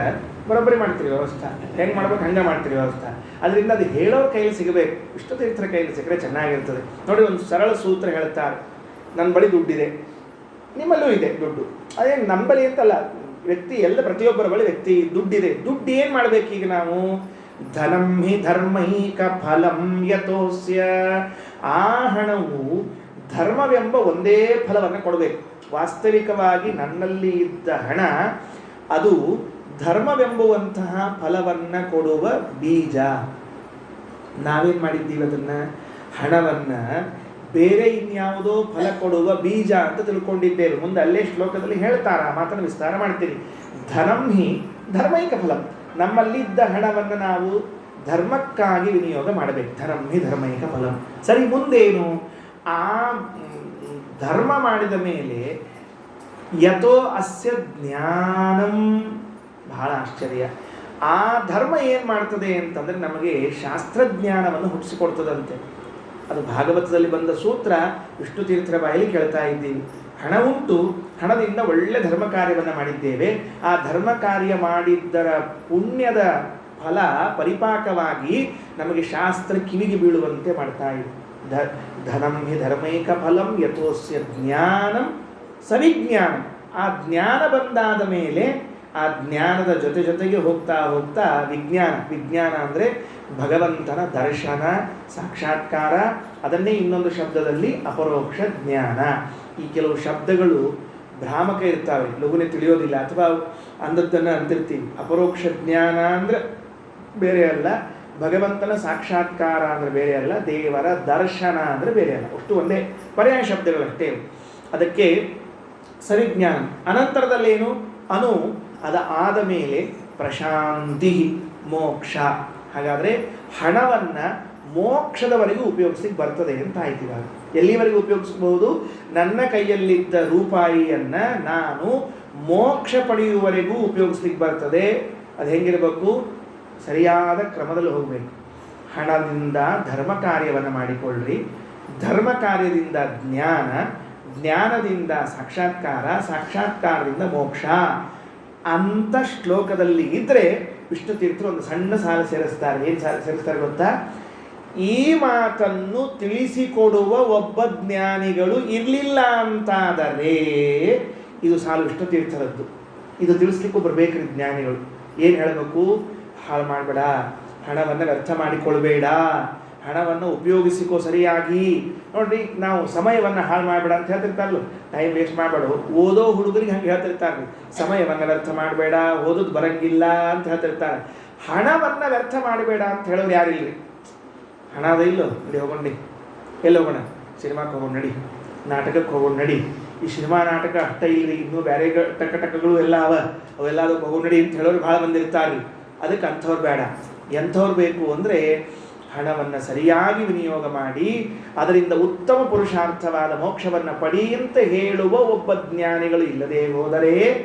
ಬರೋಬ್ಬರಿ ಮಾಡ್ತೀರಿ ವ್ಯವಸ್ಥೆ. ಹೆಂಗೆ ಮಾಡ್ಬೇಕು ಹಂಗೆ ಮಾಡ್ತೀರಿ ವ್ಯವಸ್ಥೆ. ಅದರಿಂದ ಅದು ಹೇಳೋರ ಕೈಯಲ್ಲಿ ಸಿಗಬೇಕು. ವಿಷ್ಣು ತೀರ್ಥರ ಕೈಯಲ್ಲಿ ಸಿಕ್ಕರೆ ಚೆನ್ನಾಗಿರ್ತದೆ. ನೋಡಿ, ಒಂದು ಸರಳ ಸೂತ್ರ ಹೇಳ್ತಾರೆ. ನನ್ನ ಬಳಿ ದುಡ್ಡಿದೆ, ನಿಮ್ಮಲ್ಲೂ ಇದೆ ದುಡ್ಡು. ಅದೇನು ನಮ್ಮ ಬಳಿ ಅಂತಲ್ಲ, ವ್ಯಕ್ತಿ ಎಲ್ಲ ಪ್ರತಿಯೊಬ್ಬರ ಬಳಿ ವ್ಯಕ್ತಿ ದುಡ್ಡಿದೆ. ದುಡ್ಡು ಏನು ಮಾಡಬೇಕೀಗ ನಾವು? ಧನಂ ಹಿ ಧರ್ಮೈಕ ಫಲಂ ಯತೋಸ್ಯ. ಆ ಹಣವು ಧರ್ಮವೆಂಬ ಒಂದೇ ಫಲವನ್ನು ಕೊಡಬೇಕು. ವಾಸ್ತವಿಕವಾಗಿ ನನ್ನಲ್ಲಿ ಇದ್ದ ಹಣ ಅದು ಧರ್ಮವೆಂಬುವಂತಹ ಫಲವನ್ನು ಕೊಡುವ ಬೀಜ. ನಾವೇನು ಮಾಡಿದ್ದೀವಿ, ಅದನ್ನು ಹಣವನ್ನು ಬೇರೆ ಇನ್ಯಾವುದೋ ಫಲ ಕೊಡುವ ಬೀಜ ಅಂತ ತಿಳ್ಕೊಂಡಿದ್ದೇವೆ. ಮುಂದೆ ಅಲ್ಲೇ ಶ್ಲೋಕದಲ್ಲಿ ಹೇಳ್ತಾರ, ಮಾತನ್ನು ವಿಸ್ತಾರ ಮಾಡ್ತೀನಿ. ಧನಂ ಹಿ ಧರ್ಮೈಕ ಫಲಂ. ನಮ್ಮಲ್ಲಿದ್ದ ಹಣವನ್ನು ನಾವು ಧರ್ಮಕ್ಕಾಗಿ ವಿನಿಯೋಗ ಮಾಡಬೇಕು. ಧನಂ ಹಿ ಧರ್ಮೈಕ ಫಲಂ. ಸರಿ, ಮುಂದೇನು? ಆ ಧರ್ಮ ಮಾಡಿದ ಮೇಲೆ ಯಥೋ ಅಸ್ಯ ಜ್ಞಾನಂ. ಬಹಳ ಆಶ್ಚರ್ಯ. ಆ ಧರ್ಮ ಏನು ಮಾಡ್ತದೆ ಅಂತಂದರೆ ನಮಗೆ ಶಾಸ್ತ್ರಜ್ಞಾನವನ್ನು ಹುಟ್ಟಿಸಿಕೊಡ್ತದಂತೆ. ಅದು ಭಾಗವತದಲ್ಲಿ ಬಂದ ಸೂತ್ರ. ವಿಷ್ಣು ತೀರ್ಥರ ಬಾಯಲ್ಲಿ ಕೇಳ್ತಾ ಇದ್ದೀವಿ. ಹಣ ಉಂಟು, ಹಣದಿಂದ ಒಳ್ಳೆ ಧರ್ಮ ಕಾರ್ಯವನ್ನು ಮಾಡಿದ್ದೇವೆ. ಆ ಧರ್ಮ ಕಾರ್ಯ ಮಾಡಿದ್ದರ ಪುಣ್ಯದ ಫಲ ಪರಿಪಾಕವಾಗಿ ನಮಗೆ ಶಾಸ್ತ್ರ ಕಿವಿಗೆ ಬೀಳುವಂತೆ ಮಾಡ್ತಾ ಇದೆ. ಧನಂ ಹಿ ಧರ್ಮೈಕ ಫಲಂ ಯಥೋಸ್ಯ ಜ್ಞಾನಂ ಸವಿಜ್ಞಾನಂ. ಆ ಜ್ಞಾನ ಬಂದಾದ ಮೇಲೆ ಆ ಜ್ಞಾನದ ಜೊತೆಗೆ ಹೋಗ್ತಾ ವಿಜ್ಞಾನ. ವಿಜ್ಞಾನ ಅಂದರೆ ಭಗವಂತನ ದರ್ಶನ, ಸಾಕ್ಷಾತ್ಕಾರ. ಅದನ್ನೇ ಇನ್ನೊಂದು ಶಬ್ದದಲ್ಲಿ ಅಪರೋಕ್ಷ ಜ್ಞಾನ. ಈ ಕೆಲವು ಶಬ್ದಗಳು ಭ್ರಾಮಕ ಇರ್ತಾವೆ, ಲಘುನೆ ತಿಳಿಯೋದಿಲ್ಲ, ಅಥವಾ ಅಂದದ್ದನ್ನು ಅಂತಿರ್ತೀವಿ. ಅಪರೋಕ್ಷ ಜ್ಞಾನ ಅಂದರೆ ಬೇರೆ ಅಲ್ಲ, ಭಗವಂತನ ಸಾಕ್ಷಾತ್ಕಾರ ಅಂದರೆ ಬೇರೆ ಅಲ್ಲ, ದೇವರ ದರ್ಶನ ಅಂದರೆ ಬೇರೆ ಅಲ್ಲ. ಅಷ್ಟು ಒಂದೇ ಪರ್ಯಾಯ ಶಬ್ದಗಳಷ್ಟೇ. ಅದಕ್ಕೆ ಸವಿಜ್ಞಾನ. ಅನಂತರದಲ್ಲೇನು? ಅನು. ಆದ ಮೇಲೆ ಪ್ರಶಾಂತಿ, ಮೋಕ್ಷ. ಹಾಗಾದರೆ ಹಣವನ್ನು ಮೋಕ್ಷದವರೆಗೂ ಉಪಯೋಗಿಸ್ಲಿಕ್ಕೆ ಬರ್ತದೆ ಅಂತ ಆಯ್ತು. ಇವಾಗ ಎಲ್ಲಿವರೆಗೂ ಉಪಯೋಗಿಸ್ಬೋದು? ನನ್ನ ಕೈಯಲ್ಲಿದ್ದ ರೂಪಾಯಿಯನ್ನು ನಾನು ಮೋಕ್ಷ ಪಡೆಯುವವರೆಗೂ ಉಪಯೋಗಿಸ್ಲಿಕ್ಕೆ ಬರ್ತದೆ. ಅದು ಹೆಂಗಿರಬೇಕು? ಸರಿಯಾದ ಕ್ರಮದಲ್ಲಿ ಹೋಗಬೇಕು. ಹಣದಿಂದ ಧರ್ಮ ಕಾರ್ಯವನ್ನು ಮಾಡಿಕೊಳ್ಳ್ರಿ, ಧರ್ಮ ಕಾರ್ಯದಿಂದ ಜ್ಞಾನ, ಜ್ಞಾನದಿಂದ ಸಾಕ್ಷಾತ್ಕಾರ, ಸಾಕ್ಷಾತ್ಕಾರದಿಂದ ಮೋಕ್ಷ ಅಂತ ಶ್ಲೋಕದಲ್ಲಿ ಇದ್ದರೆ ವಿಷ್ಣು ತೀರ್ಥರು ಒಂದು ಸಣ್ಣ ಸಾಲ ಸೇರಿಸ್ತಾರೆ. ಏನು ಸಾಲ ಸೇರಿಸ್ತಾರೆ ಗೊತ್ತಾ? ಈ ಮಾತನ್ನು ತಿಳಿಸಿಕೊಡುವ ಒಬ್ಬ ಜ್ಞಾನಿಗಳು ಇರಲಿಲ್ಲ ಅಂತಾದರೆ, ಇದು ಸಾಲು ವಿಷ್ಣು ತೀರ್ಥರದ್ದು. ಇದು ತಿಳಿಸ್ಲಿಕ್ಕೂ ಬರಬೇಕ್ರಿ ಜ್ಞಾನಿಗಳು. ಏನು ಹೇಳಬೇಕು? ಹಾಳು ಮಾಡಬೇಡ, ಹಣವನ್ನು ವ್ಯರ್ಥ ಮಾಡಿಕೊಳ್ಬೇಡ, ಹಣವನ್ನು ಉಪಯೋಗಿಸಿಕೋ ಸರಿಯಾಗಿ. ನೋಡ್ರಿ, ನಾವು ಸಮಯವನ್ನು ಹಾಳು ಮಾಡಬೇಡ ಅಂತ ಹೇಳ್ತಿರ್ತಾರಲ್ಲ, ಟೈಮ್ ವೇಸ್ಟ್ ಮಾಡಬೇಡ. ಓದೋ ಹುಡುಗರಿಗೆ ಹಂಗೆ ಹೇಳ್ತಿರ್ತಾರೆ, ಸಮಯವನ್ನು ವ್ಯರ್ಥ ಮಾಡಬೇಡ, ಓದೋದು ಬರಂಗಿಲ್ಲ ಅಂತ ಹೇಳ್ತಿರ್ತಾರೆ. ಹಣವನ್ನು ವ್ಯರ್ಥ ಮಾಡಬೇಡ ಅಂತ ಹೇಳೋರು ಯಾರಿಲ್ರಿ. ಹಣ ಅದ ಇಲ್ಲೋ, ನಡಿ ಹೋಗೋಣ, ಎಲ್ಲಿ ಹೋಗೋಣ? ಸಿನಿಮಾಕ್ಕೆ ಹೋಗೋಣ ನಡಿ, ನಾಟಕಕ್ಕೆ ಹೋಗೋಣ ನಡಿ. ಈ ಸಿನಿಮಾ ನಾಟಕ ಅಷ್ಟ ಇಲ್ರಿ, ಇನ್ನೂ ಬೇರೆ ಟಕಗಳು ಎಲ್ಲ ಅವೆಲ್ಲ ಅದಕ್ಕೆ ಹೋಗೋಣ ನಡಿ ಅಂತ ಹೇಳೋರು ಭಾಳ ಬಂದಿರ್ತಾರೆ. ಅದಕ್ಕೆ ಅಂಥವ್ರು ಬೇಡ. ಎಂಥವ್ರು ಬೇಕು ಅಂದರೆ ಹಣವನ್ನು ಸರಿಯಾಗಿ ವಿನಿಯೋಗ ಮಾಡಿ ಅದರಿಂದ ಉತ್ತಮ ಪುರುಷಾರ್ಥವಾದ ಮೋಕ್ಷವನ್ನು ಪಡೆಯಂತ ಹೇಳುವ ಒಬ್ಬ ಜ್ಞಾನಿಗಳು ಇಲ್ಲದೆ ಹೋದರೆ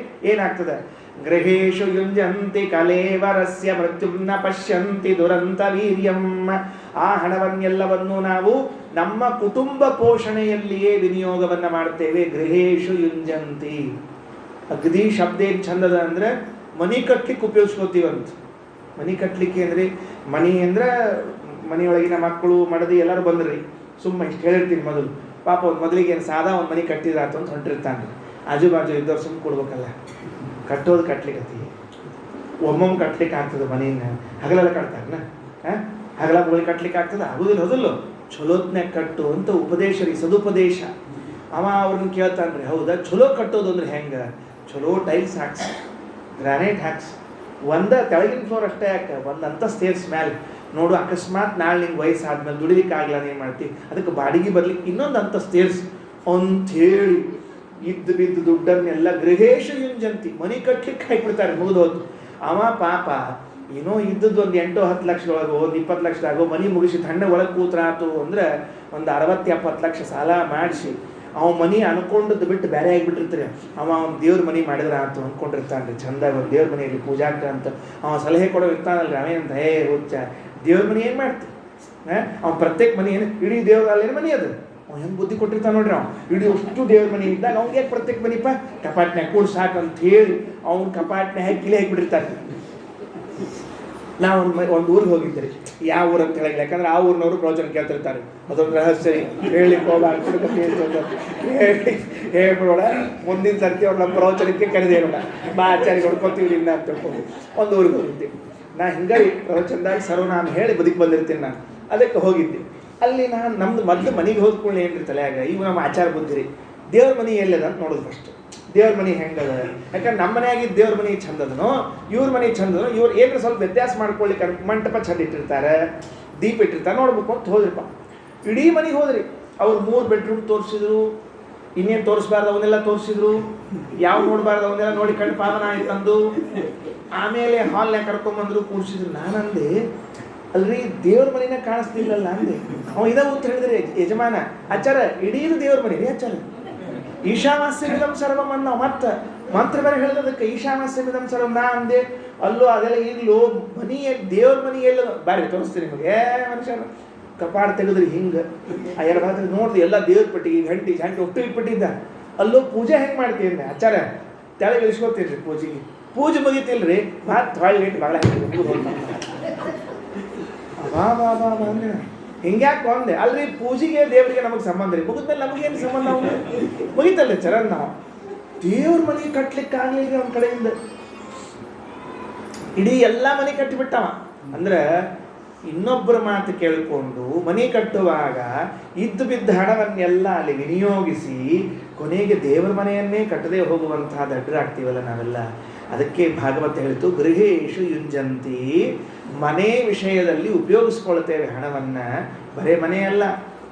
ಏನಾಗ್ತದೆ? ಗೃಹೇಶು ಯುಂಜಂತಿ ಕಲೇವರಸ್ಯ ಮೃತ್ಯುನ್ನ ಪಶ್ಯಂತಿ ದುರಂತ ವೀರ್ಯಂ. ಆ ಹಣವನ್ನೆಲ್ಲವನ್ನು ನಾವು ನಮ್ಮ ಕುಟುಂಬ ಪೋಷಣೆಯಲ್ಲಿಯೇ ವಿನಿಯೋಗವನ್ನು ಮಾಡ್ತೇವೆ. ಗೃಹೇಶು ಯುಂಜಂತಿ. ಅಗದಿ ಶಬ್ದ ಏನು ಚಂದದ ಅಂದರೆ ಮನಿ ಕಟ್ಲಿಕ್ಕೆ ಉಪಯೋಗಿಸ್ಕೋತೀವಂತ. ಮನಿ ಕಟ್ಟಲಿಕ್ಕೆ ಅಂದರೆ, ಮನಿ ಅಂದರೆ ಮನೆಯೊಳಗಿನ ಮಕ್ಕಳು ಮಡದಿ ಎಲ್ಲರೂ ಬಂದ್ರಿ. ಸುಮ್ಮ ಇಷ್ಟು ಹೇಳಿರ್ತೀನಿ ಮೊದಲು. ಪಾಪ ಒಂದು ಮೊದಲಿಗೆ ಏನು ಸಾದಾ ಒಂದು ಮನೆ ಕಟ್ಟಿದ್ರಾತು ಅಂತ ಹೊಂಟಿರ್ತಾನೆ. ಆಜು ಬಾಜು ಇದ್ದವ್ರು ಸುಮ್ಮ ಕೊಡ್ಬೇಕಲ್ಲ. ಕಟ್ಟೋದು ಕಟ್ಲಿಕ್ಕೆ ಒಮ್ಮೊಮ್ಮೆ ಕಟ್ಲಿಕ್ಕೆ ಆಗ್ತದೆ. ಮನೆಯನ್ನು ಹಗಲೆಲ್ಲ ಕಟ್ತಾರನ, ಹಗಲ ಗೋಳಿ ಕಟ್ಲಿಕ್ಕೆ ಆಗ್ತದೆ? ಆಗೋದಿಲ್ಲ. ಹೋದಲ್ಲೋ ಚಲೋತ್ನಾಗ ಕಟ್ಟು ಅಂತ ಉಪದೇಶ ರೀ, ಸದುಪದೇಶ. ಅವ್ರನ್ನ ಕೇಳ್ತಾನ್ರಿ, ಹೌದಾ ಚಲೋ ಕಟ್ಟೋದು ಅಂದ್ರೆ ಹೆಂಗೆ? ಚಲೋ ಟೈಲ್ಸ್ ಹಾಕ್ಸಿ, ಗ್ರಾನೈಟ್ ಹಾಕ್ಸಿ, ತೆಳಗಿನ ಫ್ಲೋರ್ ಅಷ್ಟೇ ಯಾಕೆ, ಒಂದು ಅಂತಸ್ತೇರ್ಸ್ ಮ್ಯಾಲೆ ನೋಡು. ಅಕಸ್ಮಾತ್ ನಾಳೆ ನಿಂಗೆ ವಯಸ್ಸಾದ್ಮೇಲೆ ದುಡಿಲಿಕ್ಕೆ ಆಗಲ್ಲ, ಏನು ಮಾಡ್ತೀವಿ? ಅದಕ್ಕೆ ಬಾಡಿಗೆ ಬರ್ಲಿಕ್ಕೆ ಇನ್ನೊಂದು ಅಂತಸ್ತೇರ್ಸ್ ಅಂಥೇಳಿ ಇದ್ದು ಬಿದ್ದು ದುಡ್ಡನ್ನೆಲ್ಲ ಗೃಹೇಶ ಯುಂಜಂತಿ ಮನೆ ಕಟ್ಲಿಕ್ಕೆ ಹಾಕಿಬಿಡ್ತಾರೆ. ಮುಗಿದೋದು. ಪಾಪ ಏನೋ ಇದ್ದದ್ದು ಒಂದು 8-10 ಲಕ್ಷದೊಳಗೋ, ಒಂದು 20 ಲಕ್ಷದಾಗೋ ಮನೆ ಮುಗಿಸಿ ತಣ್ಣ ಒಳಗೆ ಕೂತ್ರಾತು ಅಂದರೆ ಒಂದು 60-70 ಲಕ್ಷ ಸಾಲ ಮಾಡಿಸಿ ಮನೆ ಅನ್ಕೊಂಡದ್ದು ಬಿಟ್ಟು ಬೇರೆ ಆಗಿಬಿಟ್ಟಿರ್ತಾರೆ. ಅವ್ನು ದೇವ್ರ ಮನೆ ಮಾಡಿದ್ರೆ ಆತು ಅಂದ್ಕೊಂಡಿರ್ತಾನೆ ರೀ. ಚಂದಾಗ ಒಂದು ದೇವ್ರ ಮನೆಯಲ್ಲಿ ಪೂಜಾಕ್ಕೆ ಅಂತ ಸಲಹೆ ಕೊಡೋ ಇರ್ತಾನಲ್ರಿ. ಅವೇನಂತ ಹುಚ್ಚ ದೇವ್ರ ಮನೆ ಏನು ಮಾಡ್ತಿ? ಪ್ರತ್ಯೇಕ ಮನೆ ಏನು ಇಡೀ ದೇವ್ರ ಅಲ್ಲೇನು ಮನೆ ಅದು? ಹೆಂಗೆ ಬುದ್ಧಿ ಕೊಟ್ಟಿರ್ತಾನೆ ನೋಡ್ರಿ. ಇಡೀ ಅಷ್ಟು ದೇವ್ರ ಮನೆ ಇದ್ದಾಗ ಅವ್ನಿಗೆ ಯಾಕೆ ಪ್ರತ್ಯೇಕ ಮನಿಪ್ಪ? ಕಪಾಟ್ನ್ಯಾಗ ಕೂಡ ಸಾಕಂತ ಹೇಳಿ ಅವ್ನು ಕಪಾಟ್ನ್ಯಾಗ ಕಿಲೆ ಹಾಕಿಬಿಟ್ಟಿರ್ತಾರೆ. ನಾವು ಒಂದು ಊರಿಗೆ ಹೋಗಿದ್ದೆ. ಯಾವ ಊರು ಅಂತ ಹೇಳಿಲ್ಲ, ಯಾಕಂದ್ರೆ ಆ ಊರಿನವರು ಪ್ರವಚನ ಕೇಳ್ತಿರ್ತಾರೆ. ಅದೊಂದು ರಹಸ್ಯ ಹೇಳಿಕ್ಕೆ ಹೇಳ್ಬಿಡೋಣ. ಮುಂದಿನ ಸರ್ತಿ ಅವ್ರು ನಮ್ಮ ಪ್ರವಚನಕ್ಕೆ ಕರೆದೇರೋಣ, ಬಾ ಆಚಾರ್ಯ ಹೊಡ್ಕೊತೀವಿ ಇಲ್ಲ ಅಂತ ತಿಳ್ಕೊಂಡು ಒಂದು ಊರಿಗೆ ಹೋಗಿದ್ದೆ. ನಾ ಹಿಂಗಾಗಿ ಪ್ರವಚನದಾಗ ಸರ್ವನಾಮ ಹೇಳಿ ಬದುಕಿ ಬಂದಿರ್ತೀನಿ ನಾನು. ಅದಕ್ಕೆ ಹೋಗಿದ್ದೆ. ಅಲ್ಲಿ ನಮ್ದು ಮೊದಲು ಮನೆಗೆ ಹೋದ್ಕೊಳ್ಳಿ ಏನ್ರಿ ತಲೆಯಾಗ ಈಗ ನಮ್ಮ ಆಚಾರ ಬುದ್ಧಿ ರೀ ದೇವ್ರ ಮನೆ ಎಲ್ಲದ ಅಂತ ನೋಡೋದು ಫಸ್ಟ್. ದೇವ್ರ ಮನೆ ಹೆಂಗದ, ಯಾಕಂದ್ರೆ ನಮ್ಮ ಮನೆಯಾಗಿದ್ದು ದೇವ್ರ ಮನೆ ಚಂದದನೋ ಇವ್ರ ಮನೆ ಚಂದನೋ, ಇವ್ರು ಏನ್ರ ಸ್ವಲ್ಪ ವ್ಯತ್ಯಾಸ ಮಾಡ್ಕೊಳ್ಳಿಕ್ಕೆ ಮಂಟಪ ಚಂದ ಇಟ್ಟಿರ್ತಾರೆ, ದೀಪ ಇಟ್ಟಿರ್ತಾರೆ, ನೋಡ್ಬೇಕು ಅಂತ ಹೋದ್ರಿಪ್ಪ. ಇಡೀ ಮನೆಗೆ ಹೋದ್ರಿ, ಅವ್ರು 3 ಬೆಡ್ರೂಮ್ ತೋರಿಸಿದ್ರು, ಇನ್ನೇನು ತೋರಿಸ್ಬಾರ್ದು ಅವನ್ನೆಲ್ಲ ತೋರಿಸಿದ್ರು, ಯಾವ ನೋಡಬಾರ್ದು ಅವನ್ನೆಲ್ಲ ನೋಡಿ ಕಣ್ಣು ಪಾವನ ಆಯ್ತಂದು. ಆಮೇಲೆ ಹಾಲ್ನಾಗ ಕರ್ಕೊಂಬಂದ್ರು, ಕೂಡಿಸಿದ್ರು. ನಾನಂದೆ ಅಲ್ರಿ ದೇವ್ರ ಮನೆನ ಕಾಣಿಸ್ತಿಲ್ಲಲ್ಲ ಅಂದೆ. ಅವ ಇದ ಉತ್ತರ ಹೇಳಿದ್ರಿ ಯಜಮಾನ, ಆಚಾರ ಇಡೀದು ದೇವ್ರ ಮನೆ ರೀ ಆಚಾರ, ಈಶಾವಾಸ್ಯಮಿದಂ ಸರ್ವಂ ಅನ್ನ ಮತ್ತೆ ಮಂತ್ರ ಬೇರೆ ಹೇಳಿದಕ್ಕೆ ಈಶಾವಾಸ್ಯಮಿದಂ ಸರ್ವಂ. ನಾ ಅಂದೆ ಅಲ್ಲೋ ಅದೆಲ್ಲ ಈಗಲೂ ಮನಿ ದೇವ್ರ ಮನೆ ಎಲ್ಲ ಬಾರಿ ತೋರಿಸ್ತೀನಿ ನಿಮಗೆ. ಮನುಷ್ಯ ಕಪಾಳ ತೆಗೆದ್ರಿ ಹಿಂಗೆ ಆ ಎರಡು ಭಾಗ ನೋಡ್ದು ಎಲ್ಲ ದೇವ್ರ ಪಟ್ಟಿಗೆ ಗಂಟಿ ಒಟ್ಟು ಇಟ್ಬಿಟ್ಟಿದ್ದ. ಅಲ್ಲೋ ಪೂಜೆ ಹೆಂಗೆ ಮಾಡ್ತೀನಿ ಆಚಾರ, ತೆಳಗೆ ಇಳಿಸ್ಕೊತೀರಿ ಪೂಜೆಗೆ. ಪೂಜೆ ಮುಗಿತಿಲ್ರಿ ಮತ್ತೆ ಹೊಳ್ಳಿ ಇಟ್ಟು ಬಾಳ ಅಂದ್ರೆ ಹಿಂಗ್ಯಾಕೆ ಅಂದೆ. ಅಲ್ರಿ ಪೂಜೆಗೆ ದೇವರಿಗೆ ನಮಗೆ ಸಂಬಂಧ ರೀ, ಮುಗಿದ್ಮೇಲೆ ನಮಗೇನು ಸಂಬಂಧ? ಅವನು ಮುಗಿತಲ್ಲ ಚರಣ್. ನಾವು ದೇವ್ರ ಮನೆ ಕಟ್ಲಿಕ್ಕೆ ಆಗ್ಲಿಲ್ಲ ಅವನ ಕಡೆಯಿಂದ. ಇಡೀ ಎಲ್ಲ ಮನೆ ಕಟ್ಟಿಬಿಟ್ಟವ. ಅಂದ್ರೆ ಇನ್ನೊಬ್ಬರ ಮಾತು ಕೇಳಿಕೊಂಡು ಮನೆ ಕಟ್ಟುವಾಗ ಇದ್ದು ಬಿದ್ದ ಹಣವನ್ನೆಲ್ಲ ಅಲ್ಲಿ ವಿನಿಯೋಗಿಸಿ ಕೊನೆಗೆ ದೇವರ ಮನೆಯನ್ನೇ ಕಟ್ಟದೇ ಹೋಗುವಂತಹ ದಡ್ಡರಾಗ್ತೀವಲ್ಲ ನಾವೆಲ್ಲ. ಅದಕ್ಕೆ ಭಾಗವತ ಹೇಳಿತು, ಗೃಹೇಶು ಯುಂಜಂತಿ, ಮನೆ ವಿಷಯದಲ್ಲಿ ಉಪಯೋಗಿಸ್ಕೊಳ್ತೇವೆ ಹಣವನ್ನು. ಬರೇ ಮನೆಯಲ್ಲ,